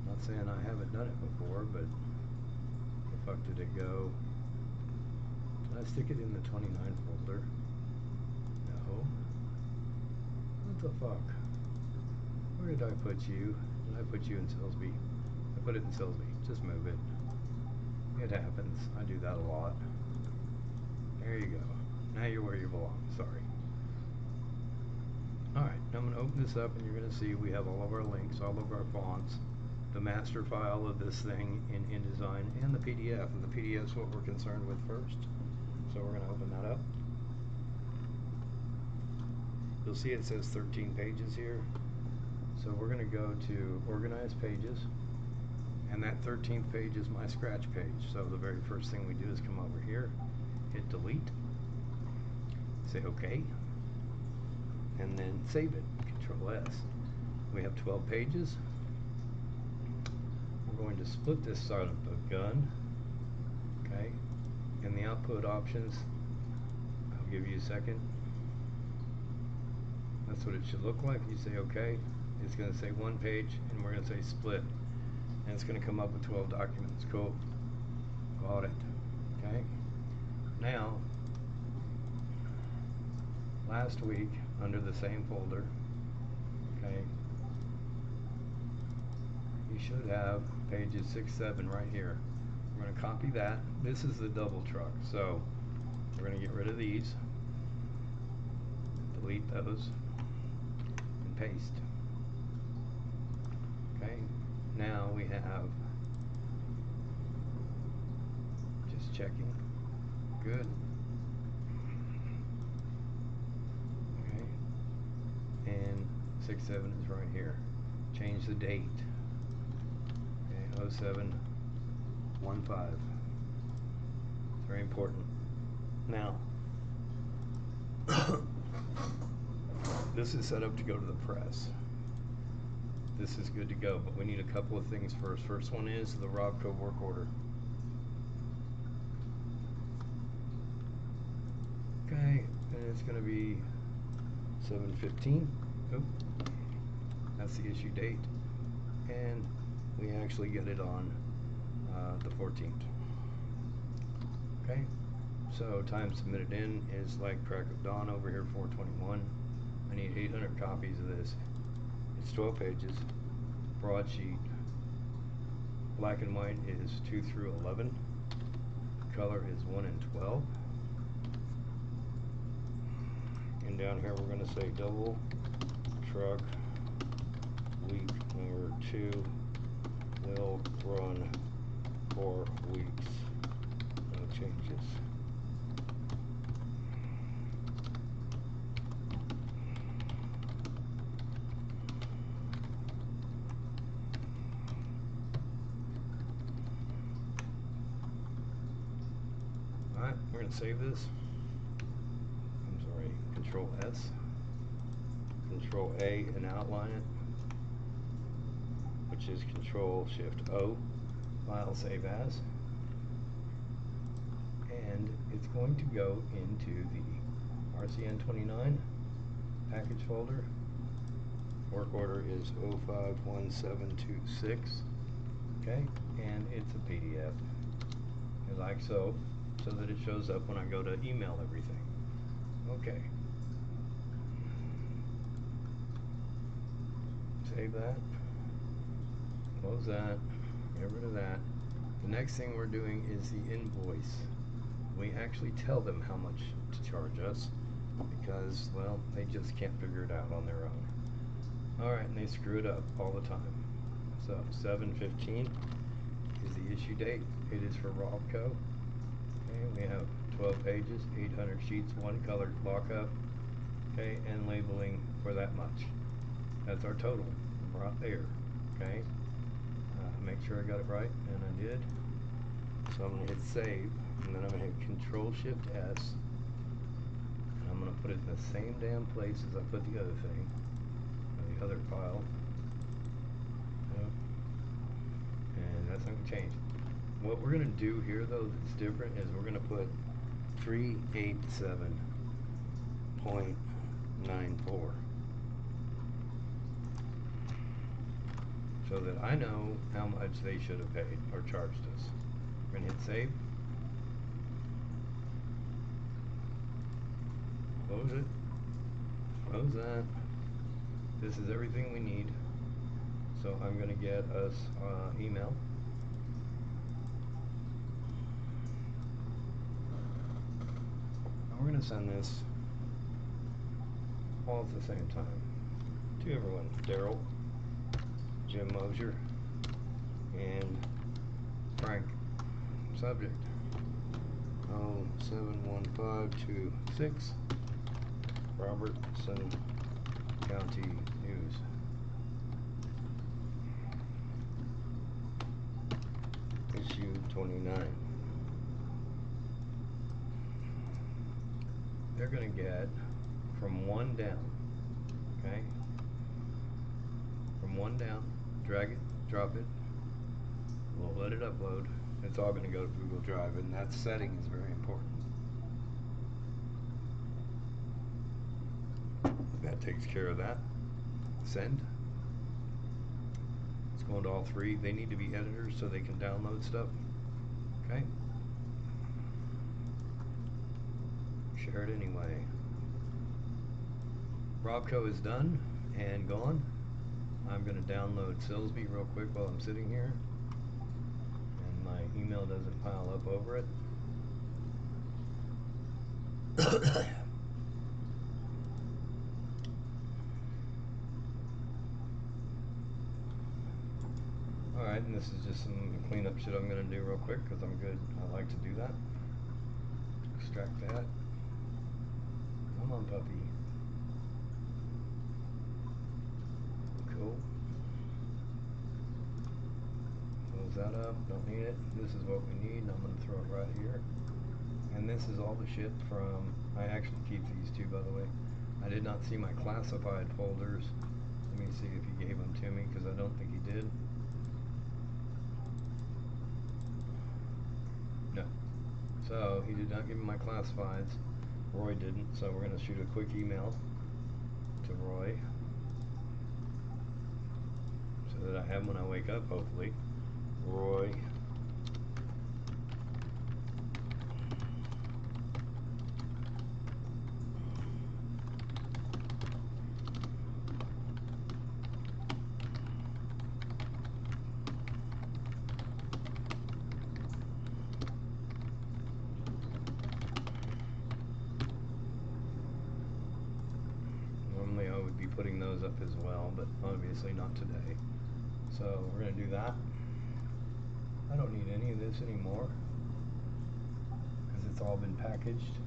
not saying I haven't done it before, but where the fuck did it go? Did I stick it in the 29 folder? No. What the fuck? Where did I put you? Did I put you in Salesby? I put it in Salesby. Just move it. It happens. I do that a lot. There you go. Now you're where you belong. Sorry. Alright, I'm going to open this up and you're going to see we have all of our links, all of our fonts, the master file of this thing in InDesign, and the PDF. And the PDF is what we're concerned with first. So we're going to open that up. You'll see it says 13 pages here. So we're going to go to Organize Pages. And that 13th page is my scratch page. So the very first thing we do is come over here, hit delete, say OK, and then save it, Control S. We have 12 pages. We're going to split this side of the gun, okay? And the output options, I'll give you a second. That's what it should look like. You say OK. It's going to say 1 page, and we're going to say split. And it's going to come up with 12 documents. Cool. Got it. Okay. Now, last week, under the same folder, okay, you should have pages 6, 7 right here. We're going to copy that. This is the double truck. So we're going to get rid of these, delete those, and paste. Okay. Now we have, just checking, good. Okay, and 6, 7 is right here. Change the date. Okay, 07-15. It's very important. Now, this is set up to go to the press. This is good to go, but we need a couple of things first. First one is the Robco work order. Okay, and it's going to be 7/15. Oh, that's the issue date, and we actually get it on the 14th. Okay, so time submitted in is like crack of dawn over here, 4/21. I need 800 copies of this. It's 12 pages, broadsheet. Black and white is 2 through 11. Color is 1 and 12. And down here we're going to say double truck week number 2 will run 4 weeks. No changes. gonna save this. I'm sorry, Control S, Control A and outline it, which is Control Shift O, file save as, and it's going to go into the RCN29 package folder. Work order is 051726, okay, and it's a PDF, and like so that it shows up when I go to email everything. Okay, save that, close that, get rid of that. The next thing we're doing is the invoice. We actually tell them how much to charge us because, well, they just can't figure it out on their own. Alright, and they screw it up all the time. So 7/15 is the issue date. It is for Robco. Okay, we have 12 pages, 800 sheets, 1 color lockup, okay, and labeling for that much. That's our total right there. Okay, make sure I got it right, and I did. So I'm going to hit save, and then I'm going to hit Control Shift S, and I'm going to put it in the same damn place as I put the other thing, or the other file. Yep. And that's not going to change. What we're going to do here, though, that's different is we're going to put 387.94 so that I know how much they should have paid or charged us. We're going to hit save. Close it. Close that. This is everything we need. So I'm going to get us email. And we're going to send this all at the same time to everyone. Daryl, Jim Mosier, and Frank. Subject 071526, Robertson County News. Issue 29. They're going to get from 1 down, okay? From 1 down, drag it, drop it, we'll let it upload. It's all going to go to Google Drive, and that setting is very important. That takes care of that. Send. It's going to all 3. They need to be editors so they can download stuff. Okay? Share it anyway. Robco is done and gone. I'm going to download Silsby real quick while I'm sitting here. And my email doesn't pile up over it. Alright, and this is just some cleanup shit I'm going to do real quick because I'm good. I like to do that. Extract that. Come on, puppy. Cool. Close that up. Don't need it. This is what we need, and I'm going to throw it right here. And this is all the shit from... I actually keep these too, by the way. I did not see my classified folders. Let me see if he gave them to me, because I don't think he did. No. So, he did not give me my classifieds. Roy didn't, so we're going to shoot a quick email to Roy so that I have them when I wake up, hopefully. Roy. Normally I would be putting those up as well, but obviously not today. So we're going to do that. I don't need any of this anymore because it's all been packaged,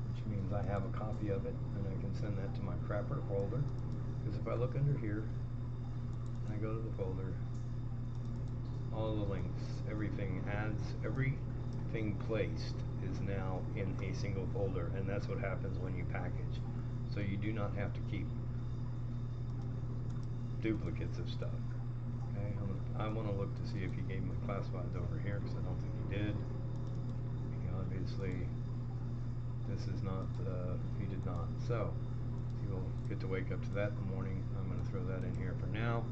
which means I have a copy of it and I can send that to my crapper folder. Because if I look under here and I go to the folder, all the links, everything, ads, everything placed is now in a single folder, and that's what happens when you package. So you do not have to keep duplicates of stuff. Okay, I want to look to see if he gave me classifieds over here, because I don't think he did. He obviously, this is not, he did not. So he will get to wake up to that in the morning. I'm going to throw that in here for now.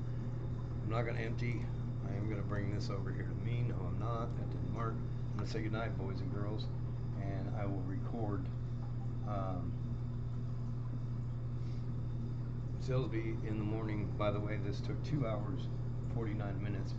I'm not going to empty. I am going to bring this over here to me. No, I'm not. That didn't work. I'm going to say goodnight, boys and girls, and I will record Silsby in the morning. By the way, this took 2 hours, 49 minutes.